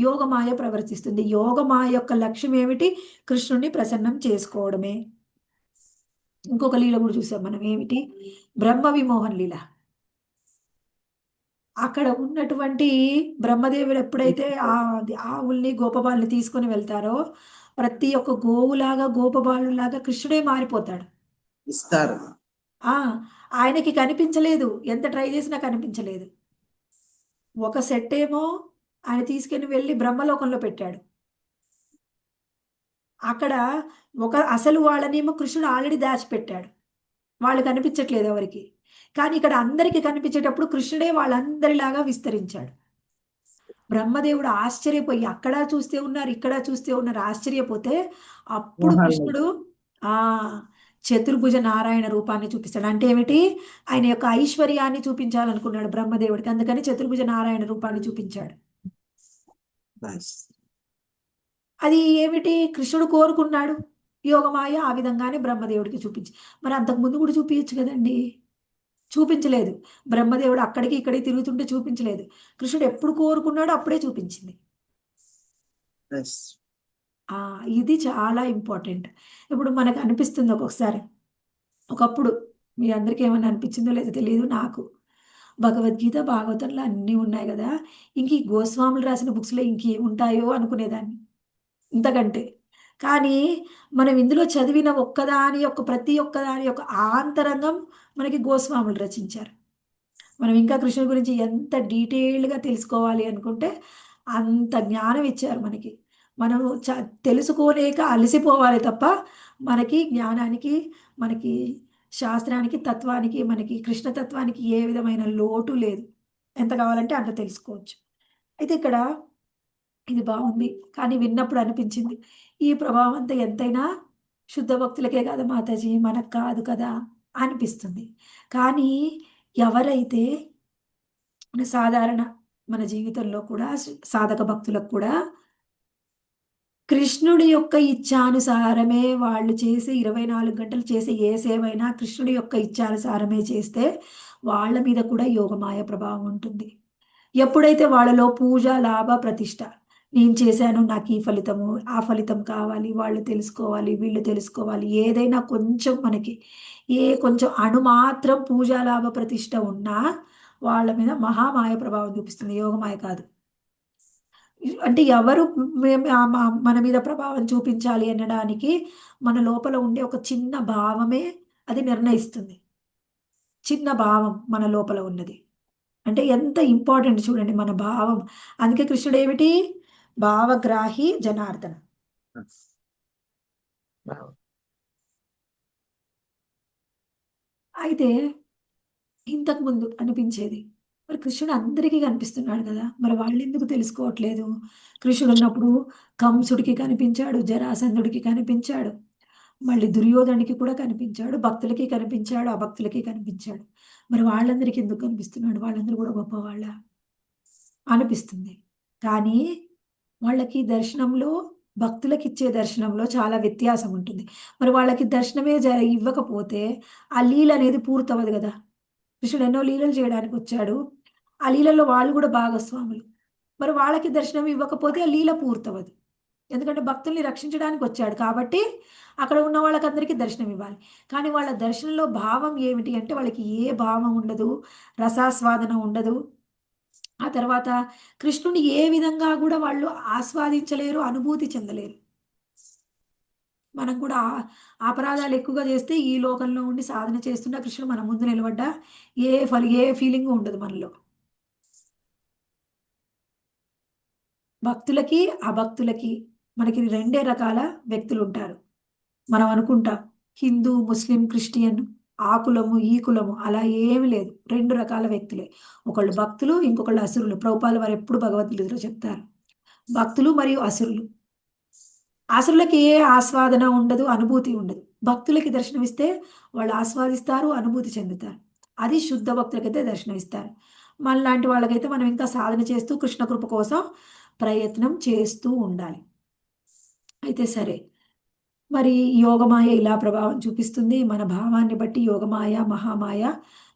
యోగమాయ ప్రవర్తిస్తుంది. యోగమాయ యొక్క లక్ష్యం ఏమిటి? కృష్ణుడిని ప్రసన్నం చేసుకోవడమే. ఇంకొక లీల కూడా చూసాం మనం, ఏమిటి? బ్రహ్మ విమోహన్ లీల. అక్కడ ఉన్నటువంటి బ్రహ్మదేవుడు ఎప్పుడైతే ఆవుల్ని గోపబాలుని తీసుకొని వెళ్తారో ప్రతి ఒక్క గోవులాగా గోపబాలులాగా కృష్ణుడే మారిపోతాడు. ఇస్తారు. ఆయనకి కనిపించలేదు, ఎంత ట్రై చేసినా కనిపించలేదు. ఒక సెట్ ఏమో ఆయన తీసుకుని వెళ్ళి బ్రహ్మలోకంలో పెట్టాడు. అక్కడ అసలు వాళ్ళనేమో కృష్ణుడు ఆల్రెడీ దాచిపెట్టాడు, వాళ్ళు కనిపించట్లేదు ఎవరికి. కానీ ఇక్కడ అందరికీ కనిపించేటప్పుడు కృష్ణుడే వాళ్ళందరిలాగా విస్తరించాడు. బ్రహ్మదేవుడు ఆశ్చర్యపోయి అక్కడ చూస్తే ఉన్నారు, ఇక్కడ చూస్తే ఉన్నారు, ఆశ్చర్యపోతే అప్పుడు కృష్ణుడు చతుర్భుజ నారాయణ రూపాన్ని చూపిస్తాడు. అంటే ఏమిటి? ఆయన యొక్క ఐశ్వర్యాన్ని చూపించాలనుకున్నాడు బ్రహ్మదేవుడికి, అందుకని చతుర్భుజ నారాయణ రూపాన్ని చూపించాడు. అది ఏమిటి? కృష్ణుడు కోరుకున్నాడు, యోగమాయ ఆ విధంగానే బ్రహ్మదేవుడికి చూపించి. మరి అంతకుముందు కూడా చూపించచ్చు కదండి, చూపించలేదు. బ్రహ్మదేవుడు అక్కడికి ఇక్కడికి తిరుగుతుంటే చూపించలేదు. కృష్ణుడు ఎప్పుడు కోరుకున్నాడో అప్పుడే చూపించింది. ఇది చాలా ఇంపార్టెంట్. ఇప్పుడు మనకు అనిపిస్తుంది ఒక్కొక్కసారి, ఒకప్పుడు మీ అందరికీ ఏమైనా అనిపించిందో లేదో తెలియదు, నాకు భగవద్గీత భాగవతంలో అన్నీ ఉన్నాయి కదా, ఇంక ఈ గోస్వాములు రాసిన బుక్స్లో ఇంకేముంటాయో అనుకునేదాన్ని ఇంతకంటే. కానీ మనం ఇందులో చదివిన ప్రతి ఒక్కదాని యొక్క ఆంతరంగం మనకి గోస్వాములు రచించారు. మనం ఇంకా కృష్ణుడి గురించి ఎంత డీటెయిల్డ్గా తెలుసుకోవాలి అనుకుంటే అంత జ్ఞానం ఇచ్చారు మనకి. మనము తెలుసుకోలేక అలసిపోవాలి తప్ప మనకి జ్ఞానానికి, మనకి శాస్త్రానికి, తత్వానికి, మనకి కృష్ణతత్వానికి ఏ విధమైన లోటు లేదు. ఎంత కావాలంటే అంత తెలుసుకోవచ్చు. అయితే ఇక్కడ ఇది బాగుంది, కానీ విన్నప్పుడు అనిపించింది ఈ ప్రభావం అంతా ఎంతైనా శుద్ధ భక్తులకే కదా మాతాజీ, మనకు కాదు కదా అనిపిస్తుంది. కానీ ఎవరైతే సాధారణ మన జీవితంలో కూడా సాధక భక్తులకు కూడా కృష్ణుడి యొక్క ఇచ్ఛానుసారమే వాళ్ళు చేసే 24 గంటలు చేసే ఏ సేవైనా కృష్ణుడి యొక్క ఇచ్ఛానుసారమే చేస్తే వాళ్ళ మీద కూడా యోగమాయ ప్రభావం ఉంటుంది. ఎప్పుడైతే వాళ్ళలో పూజ, లాభ, ప్రతిష్ట, నేను చేశాను నాకు ఈ ఫలితము, ఆ ఫలితం కావాలి, వాళ్ళు తెలుసుకోవాలి, వీళ్ళు తెలుసుకోవాలి, ఏదైనా కొంచెం మనకి కొంచెం అణుమాత్రం పూజ, లాభ, ప్రతిష్ట ఉన్నా వాళ్ళ మీద మహామాయ ప్రభావం చూపిస్తుంది, యోగమాయ కాదు. అంటే ఎవరు మన మీద ప్రభావం చూపించాలి అనడానికి మన లోపల ఉండే ఒక చిన్న భావమే అది నిర్ణయిస్తుంది. చిన్న భావం మన లోపల ఉన్నది అంటే ఎంత ఇంపార్టెంట్ చూడండి మన భావం. అందుకే కృష్ణుడు ఏమిటి, భావగ్రాహి జనార్దన. అయితే ఇంతకు ముందు అనిపించేది మరి కృష్ణుడు అందరికీ కనిపిస్తున్నాడు కదా, మరి వాళ్ళు ఎందుకు తెలుసుకోవట్లేదు? కృష్ణుడు ఉన్నప్పుడు కంసుడికి కనిపించాడు, జరాసంధుడికి కనిపించాడు, మళ్ళీ దుర్యోధనుడికి కూడా కనిపించాడు, భక్తులకి కనిపించాడు, అభక్తులకి కనిపించాడు. మరి వాళ్ళందరికీ ఎందుకు కనిపిస్తున్నాడు? వాళ్ళందరూ కూడా గొప్పవాళ్ళ అనిపిస్తుంది. కానీ వాళ్ళకి దర్శనంలో, భక్తులకి ఇచ్చే దర్శనంలో చాలా వ్యత్యాసం ఉంటుంది. మరి వాళ్ళకి దర్శనమే ఇవ్వకపోతే ఆ లీల అనేది పూర్తవదు కదా. కృష్ణుడు ఎన్నో లీలలు చేయడానికి వచ్చాడు, ఆ లీలలో వాళ్ళు కూడా భాగస్వాములు. మరి వాళ్ళకి దర్శనం ఇవ్వకపోతే ఆ లీల పూర్తవదు. ఎందుకంటే భక్తుల్ని రక్షించడానికి వచ్చాడు కాబట్టి అక్కడ ఉన్న వాళ్ళకందరికీ దర్శనం ఇవ్వాలి. కానీ వాళ్ళ దర్శనంలో భావం ఏమిటి అంటే వాళ్ళకి ఏ భావం ఉండదు, రసాస్వాదన ఉండదు. ఆ తర్వాత కృష్ణుని ఏ విధంగా కూడా వాళ్ళు ఆస్వాదించలేరు, అనుభూతి చెందలేరు. మనం కూడా అపరాధాలు ఎక్కువగా చేస్తే ఈ లోకంలో ఉండి సాధన చేస్తున్నా కృష్ణుడు మన ముందు నిలబడ్డా ఏ ఫీలింగ్ ఉండదు మనలో. భక్తులకి అభక్తులకి మనకి 2 రకాల వ్యక్తులు ఉంటారు. మనం అనుకుంటాం హిందూ, ముస్లిం, క్రిస్టియన్, ఆ కులము ఈ కులము అలా ఏమి లేదు. 2 రకాల వ్యక్తులే, ఒకళ్ళు భక్తులు, ఇంకొకళ్ళు అసురులు. ప్రభుపాల వారు ఎప్పుడు భగవద్గీతలో చెప్తారు భక్తులు మరియు అసురులు. అసురులకి ఏ ఆస్వాదన ఉండదు, అనుభూతి ఉండదు. భక్తులకి దర్శనమిస్తే వాళ్ళు ఆస్వాదిస్తారు, అనుభూతి చెందుతారు. అది శుద్ధ భక్తులకైతే దర్శనమిస్తారు. మనలాంటి వాళ్ళకైతే మనం ఇంకా సాధన చేస్తూ కృష్ణ కృప కోసం ప్రయత్నం చేస్తూ ఉండాలి. అయితే సరే, మరి యోగమాయ ఇలా ప్రభావం చూపిస్తుంది. మన భావాన్ని బట్టి యోగమాయ, మహామాయ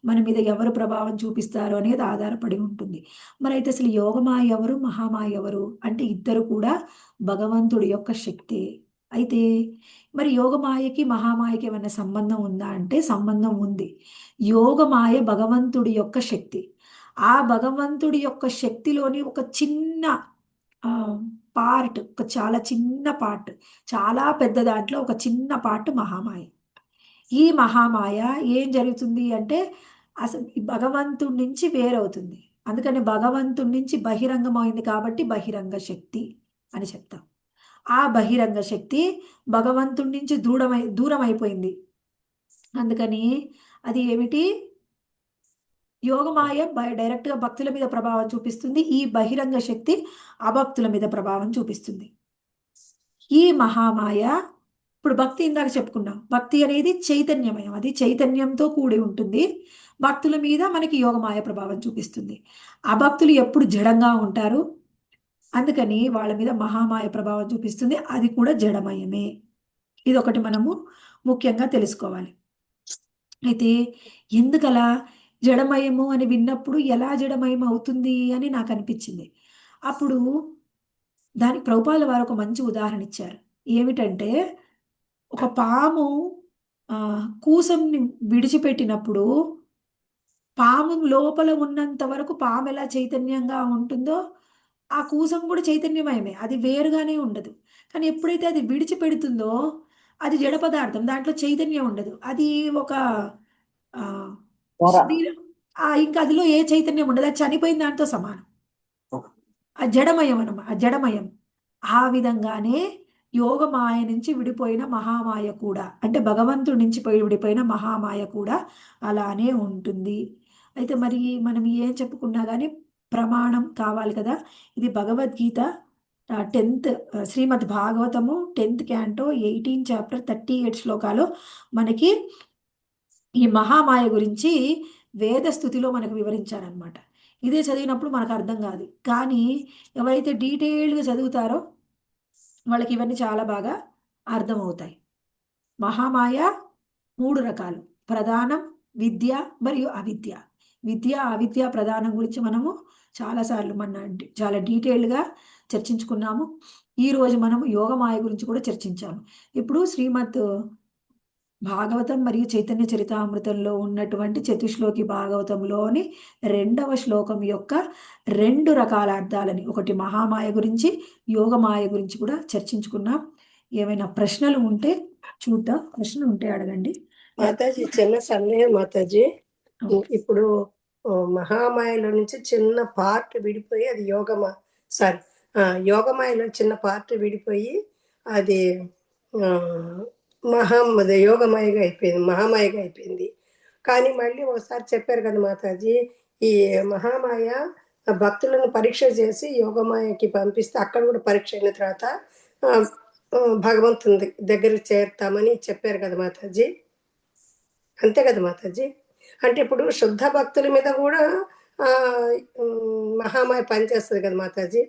మన మీద ఎవరు ప్రభావం చూపిస్తారు అనేది ఆధారపడి ఉంటుంది. మరి అయితే అసలు యోగమాయ ఎవరు, మహామాయ ఎవరు అంటే ఇద్దరు కూడా భగవంతుడి యొక్క శక్తి. అయితే మరి యోగమాయకి మహామాయకి ఏమైనా సంబంధం ఉందా అంటే సంబంధం ఉంది. యోగమాయ భగవంతుడి యొక్క శక్తి. ఆ భగవంతుడి యొక్క శక్తిలోని ఒక చిన్న పార్ట్, ఒక చాలా చిన్న పార్ట్, చాలా పెద్ద దాంట్లో ఒక చిన్న పార్ట్ మహామాయ. ఈ మహామాయ ఏం జరుగుతుంది అంటే అసలు భగవంతుడి నుంచి వేరవుతుంది. అందుకని భగవంతుడి నుంచి బహిరంగమైంది కాబట్టి బహిరంగ శక్తి అని చెప్తాం. ఆ బహిరంగ శక్తి భగవంతుడి నుంచి దూరం అయిపోయింది. అందుకని అది ఏమిటి, యోగమాయ డైరెక్ట్గా భక్తుల మీద ప్రభావం చూపిస్తుంది, ఈ బహిరంగ శక్తి అభక్తుల మీద ప్రభావం చూపిస్తుంది. ఈ మహామాయ ఇప్పుడు భక్తి ఇందాక చెప్పుకున్నాం, భక్తి అనేది చైతన్యమయం, అది చైతన్యంతో కూడి ఉంటుంది. భక్తుల మీద మనకి యోగమాయ ప్రభావం చూపిస్తుంది. అభక్తులు ఎప్పుడు జడంగా ఉంటారు, అందుకని వాళ్ళ మీద మహామాయ ప్రభావం చూపిస్తుంది, అది కూడా జడమయమే. ఇది ఒకటి మనము ముఖ్యంగా తెలుసుకోవాలి. అయితే ఎందుకలా జడమయము అని విన్నప్పుడు ఎలా జడమయం అవుతుంది అని నాకు అనిపించింది. అప్పుడు దానికి ప్రభుపాల వారు ఒక మంచి ఉదాహరణ ఇచ్చారు. ఏమిటంటే ఒక పాము కూసంని విడిచిపెట్టినప్పుడు పాము లోపల ఉన్నంత వరకు పాము ఎలా చైతన్యంగా ఉంటుందో ఆ కూసం కూడా చైతన్యమయమే, అది వేరుగానే ఉండదు. కానీ ఎప్పుడైతే అది విడిచిపెడుతుందో అది జడ పదార్థం, దాంట్లో చైతన్యం ఉండదు, అది ఒక ఇంకా అందులో ఏ చైతన్యం ఉండదు, అది చనిపోయిన దాంతో సమానం, ఆ జడమయం ఆ జడమయం. ఆ విధంగానే యోగమాయ నుంచి విడిపోయిన మహామాయ కూడా, అంటే భగవంతుడి నుంచి విడిపోయిన మహామాయ కూడా అలానే ఉంటుంది. అయితే మరి మనం ఏం చెప్పుకున్నా కానీ ప్రమాణం కావాలి కదా. ఇది భగవద్గీత 10th శ్రీమద్ భాగవతము 10th క్యాంటో 18 చాప్టర్ 38 శ్లోకాలు మనకి ఈ మహామాయ గురించి వేద స్థుతిలో మనకు వివరించారనమాట. ఇదే చదివినప్పుడు మనకు అర్థం కాదు, కానీ ఎవరైతే డీటెయిల్డ్గా చదువుతారో వాళ్ళకి ఇవన్నీ చాలా బాగా అర్థమవుతాయి. మహామాయ 3 రకాలు: ప్రధానం, విద్య మరియు అవిద్య. విద్య అవిద్య ప్రధానం గురించి మనము చాలాసార్లు చాలా డీటెయిల్డ్గా చర్చించుకున్నాము. ఈరోజు మనము యోగమాయ గురించి కూడా చర్చించాము. ఇప్పుడు శ్రీమద్ భాగవతం మరియు చైతన్య చరితామృతంలో ఉన్నటువంటి చతుశ్లోకి భాగవతంలోని 2వ శ్లోకం యొక్క 2 రకాల అర్థాలని, ఒకటి మహామాయ గురించి, యోగమాయ గురించి కూడా చర్చించుకున్నాం. ఏమైనా ప్రశ్నలు ఉంటే చూద్దాం. ప్రశ్నలు ఉంటే అడగండి. మాతాజీ చిన్న సందేహం మాతాజీ. ఇప్పుడు మహామాయలో నుంచి చిన్న పార్ట్ విడిపోయి అది యోగమాయలో చిన్న పార్ట్ విడిపోయి అది యోగమాయగా అయిపోయింది, మహామాయగా అయిపోయింది. కానీ మళ్ళీ ఒకసారి చెప్పారు కదా మాతాజీ, ఈ మహామాయ భక్తులను పరీక్ష చేసి యోగమాయకి పంపిస్తే అక్కడ కూడా పరీక్ష అయిన తర్వాత భగవంతుని దగ్గర చేరుతామని చెప్పారు కదా మాతాజీ. అంతే కదా మాతాజీ? అంటే ఇప్పుడు శుద్ధ భక్తుల మీద కూడా మహామాయ పనిచేస్తుంది కదా మాతాజీ.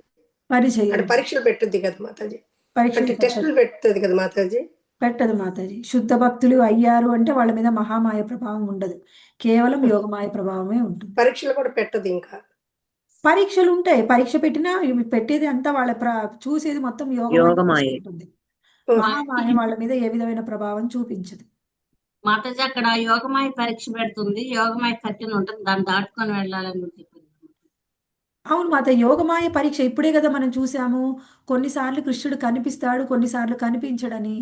అంటే పరీక్షలు పెట్టుద్ది కదా మాతాజీ, అంటే టెస్టులు పెట్టుతుంది కదా మాతాజీ. పెట్టదు మాతాజీ. శుద్ధ భక్తులు అయ్యారు అంటే వాళ్ళ మీద మహామాయ ప్రభావం ఉండదు, కేవలం యోగమాయ ప్రభావమే ఉంటుంది. పరీక్షలు కూడా పెట్టదు. ఇంకా పరీక్షలు ఉంటాయి, పరీక్ష పెట్టినా పెట్టేది అంతా వాళ్ళ చూసేది మొత్తం యోగమాయ ఉంటుంది. మహామాయ వాళ్ళ మీద ఏ విధమైన ప్రభావం చూపించదు. మాతాజీ అక్కడ యోగమాయ పరీక్ష పెడుతుంది, యోగమాయ కఠిన ఉంటుంది, దాన్ని దాటుకొని వెళ్ళాలని చెప్పింది. అవును మాత, యోగమాయ పరీక్ష ఇప్పుడే కదా మనం చూసాము. కొన్నిసార్లు కృష్ణుడు కనిపిస్తాడు, కొన్నిసార్లు కనిపించడని.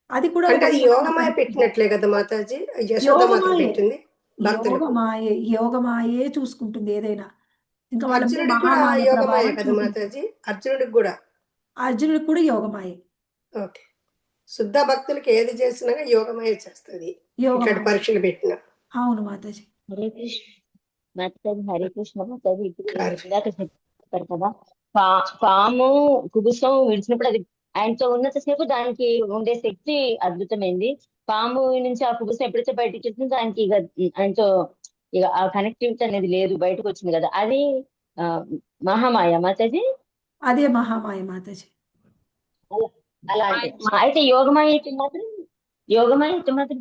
అది కూడా యోగమాయ పెట్టినట్లే కదా మాతాజీ. యోగమాయే చూసుకుంటుంది ఏదైనా. ఇంకా వాళ్ళ అర్జునుడికి కూడా యోగమాయే. ఓకే, శుద్ధ భక్తులకి ఏది చేసినా యోగమాయ చేస్తుంది, పరీక్షలు పెట్టిన. అవును మాతాజీ. హరే కృష్ణ మాతాజీ, హరే కృష్ణ మాతాజీ. ఇప్పుడు ఇందాక చెప్పారు కదా, పాము కుబుసం విడిచినప్పుడు అది ఆయనతో ఉన్నంతసేపు దానికి ఉండే శక్తి అద్భుతమైంది. పాము నుంచి ఆ కుబుసం ఎప్పుడైతే బయటకు వచ్చిందో దానికి ఇక ఆయనతో ఇక ఆ కనెక్టివిటీ అనేది లేదు, బయటకు వచ్చింది కదా, అది మహామాయ మాతాజీ. అదే మహామాయ మాతాజీ. అలాంటి అయితే యోగమాయ అయితే మాత్రం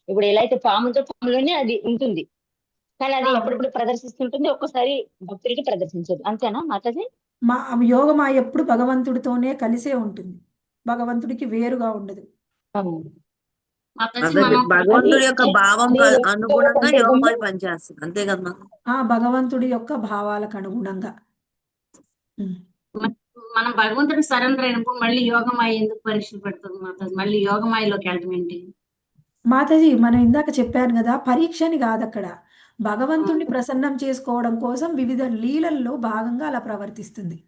ఇప్పుడు ఎలా అయితే పాములోనే అది ఉంటుంది, కానీ అది ఎప్పుడప్పుడు ప్రదర్శిస్తుంటుంది, ఒక్కసారి భక్తులకి ప్రదర్శించదు. అంతేనా మాతాజీ? యోగమాయ ఎప్పుడు భగవంతుడితోనే కలిసే ఉంటుంది, భగవంతుడికి వేరుగా ఉండదు. భగవంతుడి యొక్క భావం అనుగుణంగా యోగమాయ పనిచేస్తుంది, అంతే కదా? భగవంతుడి యొక్క భావాలకు అనుగుణంగా. మనం భగవంతుడికి సరెండర్ అయినప్పుడు మళ్ళీ యోగమాయ ఎందుకు పరీక్షలు పెడుతుంది మాతాజీ? మళ్ళీ యోగమాయలోకి వెళ్ళడం ఏంటి మాతాజీ? మనం ఇందాక చెప్పాను కదా, పరీక్ష అని కాదు అక్కడ, భగవంతుడిని ప్రసన్నం చేసుకోవడం కోసం వివిధ లీలల్లో భాగంగా అలా ప్రవర్తిస్తుంది,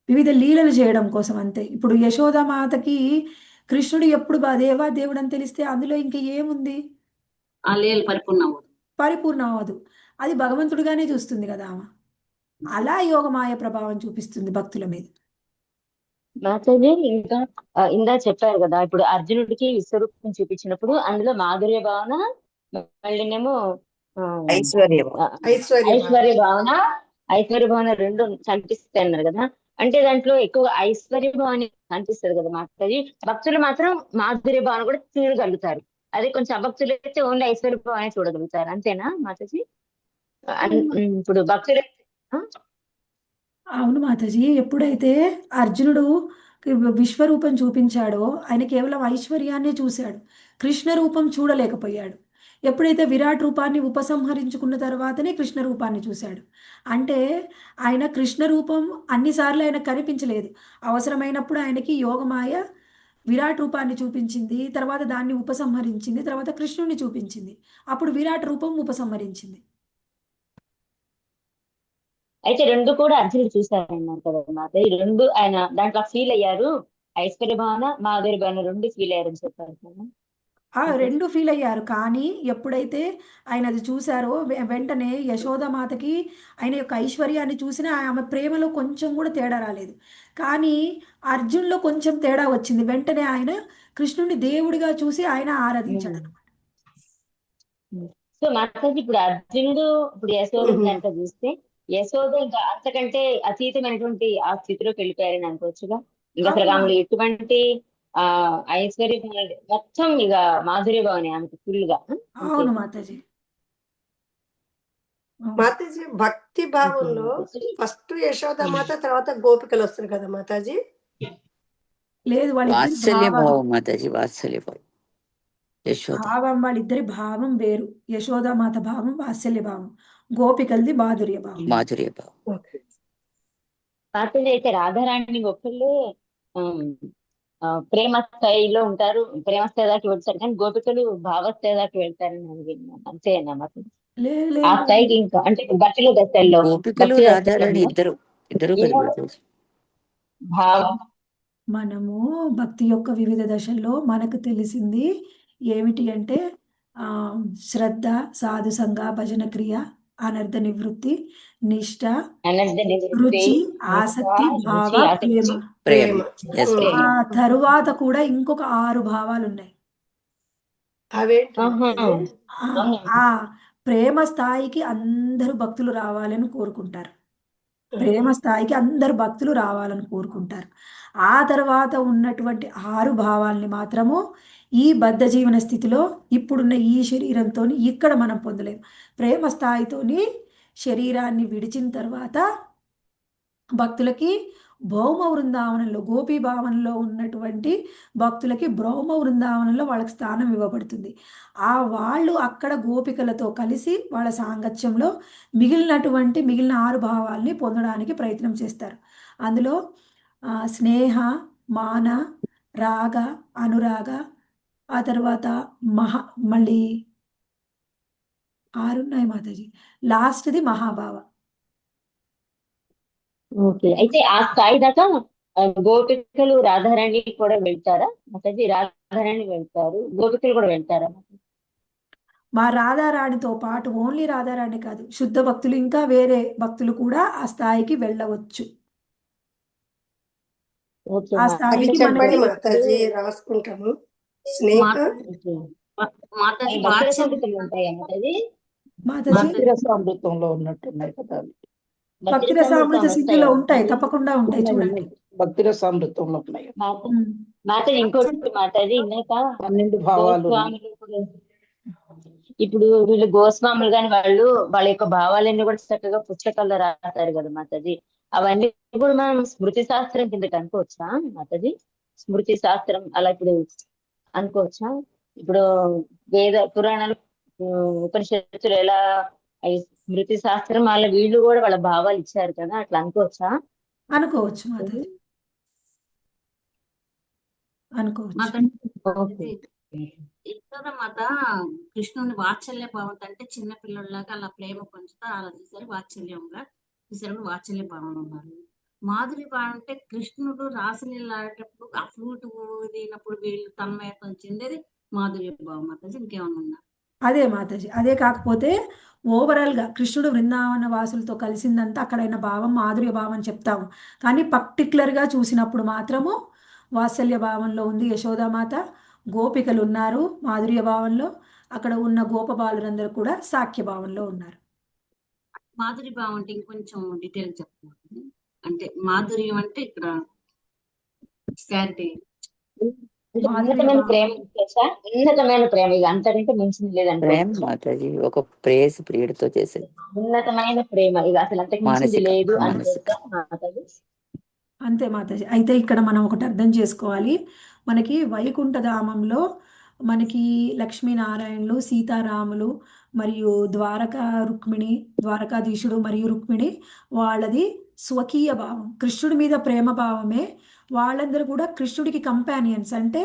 వివిధ లీలలు చేయడం కోసం, అంతే. ఇప్పుడు యశోదామాతకి కృష్ణుడు ఎప్పుడు దేవుడు అని తెలిస్తే అందులో ఇంకా ఏముంది? ఆ లీల పరిపూర్ణం అవ్వదు, అది భగవంతుడిగానే చూస్తుంది కదా ఆమె. అలా యోగమాయ ప్రభావం చూపిస్తుంది భక్తుల మీద. మాతాజీ ఇంకా ఇందా చెప్పారు కదా, ఇప్పుడు అర్జునుడికి విశ్వరూపం చూపించినప్పుడు అందులో మాధుర్య భావన, మళ్ళీనేమో ఐశ్వర్య భావన రెండు కనిపిస్తాయి అన్నారు కదా. అంటే దాంట్లో ఎక్కువ ఐశ్వర్య భావన కనిపిస్తుంది కదా మాతాజీ. భక్తులు మాత్రం మాధుర్య భావన కూడా చూడగలుగుతారు, అదే కొంచెం అభక్తులు అయితే ఓన్లీ ఐశ్వర్య భావన చూడగలుగుతారు. అంతేనా మాతాజీ? ఇప్పుడు భక్తులు అవును మాతాజీ. ఎప్పుడైతే అర్జునుడు విశ్వరూపం చూపించాడో ఆయన కేవలం ఐశ్వర్యాన్నే చూశాడు, కృష్ణ రూపం చూడలేకపోయాడు. ఎప్పుడైతే విరాట్ రూపాన్ని ఉపసంహరించుకున్న తర్వాతనే కృష్ణ రూపాన్ని చూశాడు. అంటే ఆయన కృష్ణ రూపం అన్నిసార్లు ఆయన కనిపించలేదు, అవసరమైనప్పుడు ఆయనకి యోగమాయ విరాట్ రూపాన్ని చూపించింది, తర్వాత దాన్ని ఉపసంహరించింది, తర్వాత కృష్ణుడిని చూపించింది, అప్పుడు విరాట్ రూపం ఉపసంహరించింది. అయితే రెండు కూడా అర్జునుడు చూశారన్నారు కదా మాత, ఈ రెండు ఆయన దాంట్లో ఫీల్ అయ్యారు, ఐశ్వర్య భావన మాధుర్య భావన రెండు ఫీల్ అయ్యారని చెప్పారు. రెండు ఫీల్ అయ్యారు. కానీ ఎప్పుడైతే ఆయన అది చూసారో వెంటనే యశోదామాతకి ఆయన యొక్క ఐశ్వర్యాన్ని చూసినా ఆమె ప్రేమలో కొంచెం కూడా తేడా రాలేదు. కానీ అర్జున్లో కొంచెం తేడా వచ్చింది. వెంటనే ఆయన కృష్ణుని దేవుడిగా చూసి ఆయన ఆరాధించాడు అనమాట. సో మాతాజీ ఇప్పుడు అర్జునుడు ఇప్పుడు యశోద కనుక చూస్తే యశోద ఇంకా అంతకంటే అతీతమైనటువంటి ఆ స్థితిలోకి వెళ్ళిపోయారని అనుకోవచ్చుగా. ఇంకా అసలు ఆమెలో ఎటువంటి ఐశ్వర్యం మొత్తం ఇక మాధుర్య భావనే ఆమెకు ఫుల్గా. అవును మాతాజీ. మాతాజీ భక్తి భావంలో ఫస్ట్ యశోదామాత, తర్వాత గోపికలు వస్తారు కదా మాతాజీ. లేదు, వాత్సల్య వాళ్ళిద్దరి భావం మాతాజీ, వాత్సల్య భావం. యశోద భావం వాళ్ళిద్దరి భావం వేరు. యశోదామాత భావం వాత్సల్య భావం, గోపికలది మాధుర్య భావం. మాధుర్య భావం. మాతాజీ అయితే రాధారాణి ఒకళ్ళు ప్రేమ స్థాయిలో ఉంటారు, ప్రేమ స్థాయి దాకా వెళ్తారు, కానీ గోపికలు భావస్థాయి దాకా వెళ్తారని నేను విన్నాను. అంతేనా మాతాజీ? ఆ స్థాయికి ఇంకా అంటే భక్తుల దశల్లో గోపికలు రాధారాణి ఇద్దరు కదా మాతాజీ. భావం మనము భక్తి యొక్క వివిధ దశల్లో మనకు తెలిసింది ఏమిటి అంటే శ్రద్ధ, సాధు సంగ, భజన క్రియ, అనర్థ నివృత్తి, నిష్ఠ, రుచి, ఆసక్తి, భావ, ప్రేమ. ఆ తరువాత కూడా ఇంకొక 6 భావాలు ఉన్నాయి. ఆ ప్రేమ స్థాయికి అందరూ భక్తులు రావాలని కోరుకుంటారు. ప్రేమ స్థాయికి అందరు భక్తులు రావాలని కోరుకుంటారు. ఆ తర్వాత ఉన్నటువంటి 6 భావాల్ని మాత్రము ఈ బద్ధ జీవన స్థితిలో ఇప్పుడున్న ఈ శరీరంతో ఇక్కడ మనం పొందలేము. ప్రేమ స్థాయితోని శరీరాన్ని విడిచిన తర్వాత భక్తులకి భౌమ వృందావనంలో, గోపీ భావనలో ఉన్నటువంటి భక్తులకి భౌమ వృందావనంలో వాళ్ళకి స్థానం ఇవ్వబడుతుంది. వాళ్ళు అక్కడ గోపికలతో కలిసి వాళ్ళ సాంగత్యంలో మిగిలిన 6 భావాల్ని పొందడానికి ప్రయత్నం చేస్తారు. అందులో స్నేహ, మాన, రాగ, అనురాగ, ఆ తర్వాత మళ్ళీ 6 ఉన్నాయి మాతాజీ. లాస్ట్ది మహాభావ. ఓకే, అయితే ఆ స్థాయి దాకా గోపికలు రాధారాణి కూడా వెళ్తారా మాతాజీ? రాధారాణి వెళ్తారు, గోపికలు కూడా వెళ్తారా? మా రాధారాణితో పాటు ఓన్లీ రాధారాణి కాదు, శుద్ధ భక్తులు ఇంకా వేరే భక్తులు కూడా ఆ స్థాయికి వెళ్ళవచ్చు. ఆ స్థాయికి చెప్పండి మాతాజీ, రాసుకుంటాము. స్నేహ, భక్తిరసామృతంలో ఉన్నట్టున్నాయి కదా. భక్తిరసామృత స్థితిలో ఉంటాయి, తప్పకుండా ఉంటాయి. చూడండి, భక్తిరసామృతంలో ఉన్నాయి మాతాజీ. ఇంకోటి మాతాజీ, ఇందాక 12 భావాలు. ఇప్పుడు వీళ్ళు గోస్వాములు కానీ వాళ్ళ యొక్క భావాలన్నీ కూడా చక్కగా పుస్తకాల్లో రాస్తారు కదా మాతాజీ. అవన్నీ కూడా మనం స్మృతి శాస్త్రం కిందకి అనుకోవచ్చా మాతాజీ? స్మృతి శాస్త్రం అలా ఇప్పుడు అనుకోవచ్చా? ఇప్పుడు వేద పురాణాలు, ఉపనిషత్తులు ఎలా స్మృతి శాస్త్రం వాళ్ళ వీళ్ళు కూడా వాళ్ళ భావాలు ఇచ్చారు కదా, అట్లా అనుకోవచ్చా? అనుకోవచ్చు మాతాజీ, అనుకోవచ్చు. యశోదమాత కృష్ణుని వాత్సల్య భావం అంటే చిన్న పిల్లల్లాగా అలా ప్రేమ కొంచుతా అలా చూసారు, వాత్సల్యంగా చూసారు, వాత్సల్య భావం ఉన్నారు. మాధురి భావం అంటే కృష్ణుడు రాసలీల ఆడేటప్పుడు ఆ ఫ్లూట్ ఊదినప్పుడు వీళ్ళు తన్మయత్వం చెందేది మాధుర్య భావం. మాతాజీ ఇంకేమన్నా ఉన్నా? అదే మాతాజీ, అదే. కాకపోతే ఓవరాల్గా కృష్ణుడు బృందావన వాసులతో కలిసిందంతా అక్కడైన భావం మాధుర్య భావం చెప్తాము. కానీ పర్టికులర్గా చూసినప్పుడు మాత్రము వాత్సల్య భావంలో ఉంది యశోదామాత, గోపికలు ఉన్నారు మాధుర్య భావంలో, అక్కడ ఉన్న గోపబాలురందరూ కూడా సాఖ్య భావంలో ఉన్నారు. మాధురి భావం అంటే ఇంకొంచెం డీటెయిల్ చెప్తాను. అంటే మాధుర్యం అంటే ఇక్కడ ఉన్నతమైన ప్రేమ, ఉన్నతమైన ప్రేమ, ఇక అంతకంటే మించింది లేదంటే ప్రేమ మాతాజీ, ఒక ప్రేయసి ప్రియుడితో చేసేది ఉన్నతమైన ప్రేమ, ఇక అసలు అంతకు మించింది లేదు మాతాజీ. అంతే మాతాజీ. అయితే ఇక్కడ మనం ఒకటి అర్థం చేసుకోవాలి. మనకి వైకుంఠధామంలో మనకి లక్ష్మీనారాయణులు, సీతారాములు మరియు ద్వారకాధీశుడు మరియు రుక్మిణి వాళ్ళది స్వకీయ భావం, కృష్ణుడి మీద ప్రేమ భావమే. వాళ్ళందరూ కూడా కృష్ణుడికి కంపానియన్స్, అంటే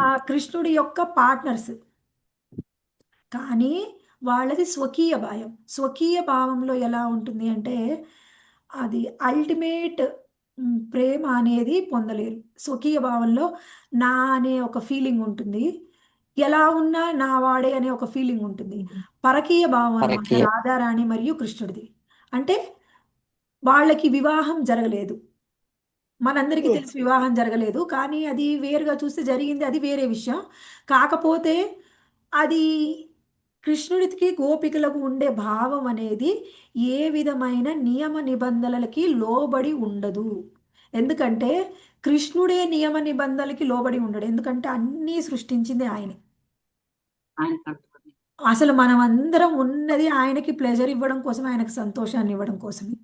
ఆ కృష్ణుడి యొక్క పార్ట్నర్స్. కానీ వాళ్ళది స్వకీయ భావం. స్వకీయ భావంలో ఎలా ఉంటుంది అంటే అది అల్టిమేట్ ప్రేమ అనేది పొందలేరు. స్వకీయ భావంలో నా అనే ఒక ఫీలింగ్ ఉంటుంది. ఎలా ఉన్నా నా వాడే అనే ఒక ఫీలింగ్ ఉంటుంది. పరకీయ భావం అనమాట పరకీయ. రాధారాణి మరియు కృష్ణుడిది. అంటే వాళ్ళకి వివాహం జరగలేదు, మనందరికీ తెలిసి వివాహం జరగలేదు, కానీ అది వేరుగా చూస్తే జరిగింది, అది వేరే విషయం. కాకపోతే అది కృష్ణుడికి గోపికలకు ఉండే భావం అనేది ఏ విధమైన నియమ నిబంధనలకి లోబడి ఉండదు. ఎందుకంటే కృష్ణుడే నియమ నిబంధనలకి లోబడి ఉండడు, ఎందుకంటే అన్నీ సృష్టించింది ఆయనే. ఆయన కట్టుకుని అసలు మనం అందరం ఉన్నది ఆయనకి ప్లెజర్ ఇవ్వడం కోసం, ఆయనకి సంతోషాన్ని ఇవ్వడం కోసమే.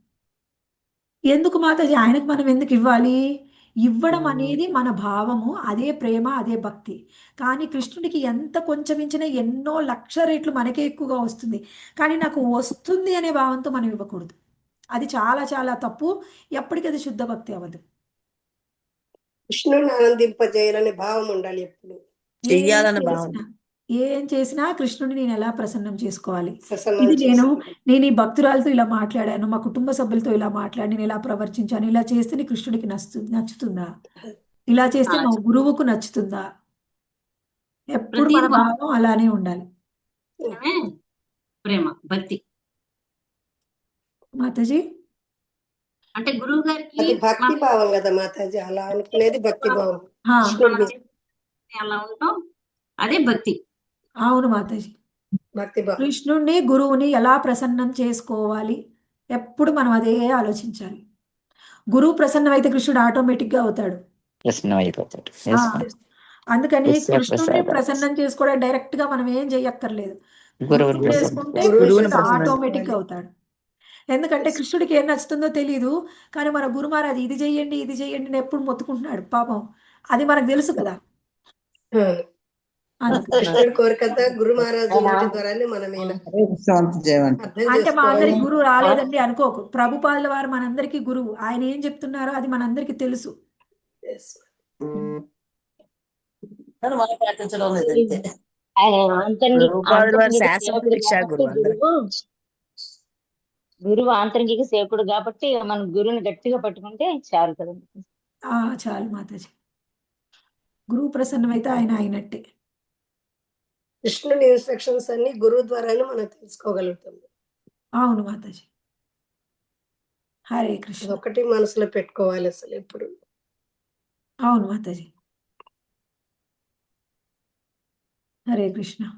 ఎందుకు మాతాజీ ఆయనకు మనం ఎందుకు ఇవ్వాలి? ఇవ్వడం అనేది మన భావము, అదే ప్రేమ, అదే భక్తి. కానీ కృష్ణుడికి ఎంత కొంచెం ఇచ్చినా ఎన్నో లక్ష రెట్లు మనకే ఎక్కువగా వస్తుంది, కానీ నాకు వస్తుంది అనే భావంతో మనం ఇవ్వకూడదు. అది చాలా చాలా తప్పు. ఎప్పటికీ అది శుద్ధ భక్తి అవ్వదు. కృష్ణుని ఆనందింపజేయాలనే భావం ఉండాలి ఎప్పుడు. చెయ్యాలన్న భావం. ఏం చేసినా కృష్ణుడిని నేను ఎలా ప్రసన్నం చేసుకోవాలి, ప్రసన్నం ఇది చేసుకోవాలి. నేను ఈ భక్తురాలతో ఇలా మాట్లాడాను, మా కుటుంబ సభ్యులతో ఇలా మాట్లాడి, నేను ఇలా ప్రవర్తించాను, ఇలా చేస్తే నీ కృష్ణుడికి నచ్చుతుందా, ఇలా చేస్తే మా గురువుకు నచ్చుతుందా? ఎప్పుడు మన ప్రతి భావం అలానే ఉండాలి. ఒక్కనే ప్రేమ భక్తి. మాతాజీ అంటే గురువు గారికి అది భక్తి భావం కదా మాతాజీ, అలా అనుకునేది భక్తి భావం. ఆ, కృష్ణుడి మనం మీద అలా ఉంటాం, అదే భక్తి. అవును మాతాజీ. భక్తి భావం. కృష్ణుడిని గురువుని ఎలా ప్రసన్నం చేసుకోవాలి, ఎప్పుడు మనం అదే ఆలోచించాలి. గురువు ప్రసన్నమైతే కృష్ణుడు ఆటోమేటిక్ గా అవుతాడు. ప్రశ్న అయిపోతాడు. ఆ, Yes, ma'am. అందుకని Yes, కృష్ణుడిని ప్రసాద. ప్రసన్నం చేసుకోవడం డైరెక్ట్ గా మనం ఏం చేయక్కర్లేదు. గురువుని గురువు ప్రసన్నం చేసుకుంటే గురువుని కృష్ణుడు ప్రసన్నం ఆటోమేటిక్ గా చేసుకోవాలి. అవుతాడు. ఎందుకంటే కృష్ణుడికి ఏం నచ్చుతుందో తెలియదు, కానీ మన గురు మహారాజ్ ఇది చెయ్యండి ఇది చెయ్యండి అని ఎప్పుడు మొత్తుకుంటున్నాడు పాపం, అది మనకు తెలుసు కదా. ఆ, అందుకు కృష్ణుడి కోరికంతా గురు మహారాజు నోటి ద్వారానే మనం ఈయన హరే కృష్ణవంత జయవంతి. అర్థం అంటే మా అందరికి చేసుకోవాలి. గురువు రాలేదండి అనుకోకు, ప్రభుపాదుల వారు మనందరికీ గురువు, ఆయన ఏం చెప్తున్నారో అది మనందరికీ తెలుసు. Yes. కానీ మనం పాటించడం లేదు అంతే. ఆయన రూపాయలు వారి ఆంతరంగిక శాస్త్ర సేవకుడు దీక్ష కాబట్టి గురువు అందరూ. గురువు ఆంతరంగిక సేవకుడు కాబట్టి మనం గురువుని గట్టిగా పట్టుకుంటే చాలు కదండి. చాలు మాతాజీ, గురువు ప్రసన్నమైతే ఆయన అయినట్టే. కృష్ణుడి ఇన్స్ట్రక్షన్స్ అన్ని గురువు ద్వారానే మనం తెలుసుకోగలుగుతాం. అవును మాతాజీ. హరే కృష్ణ. ఒకటి మనసులో పెట్టుకోవాలి అసలు ఎప్పుడు. అవును మాతాజీ. హరే కృష్ణ.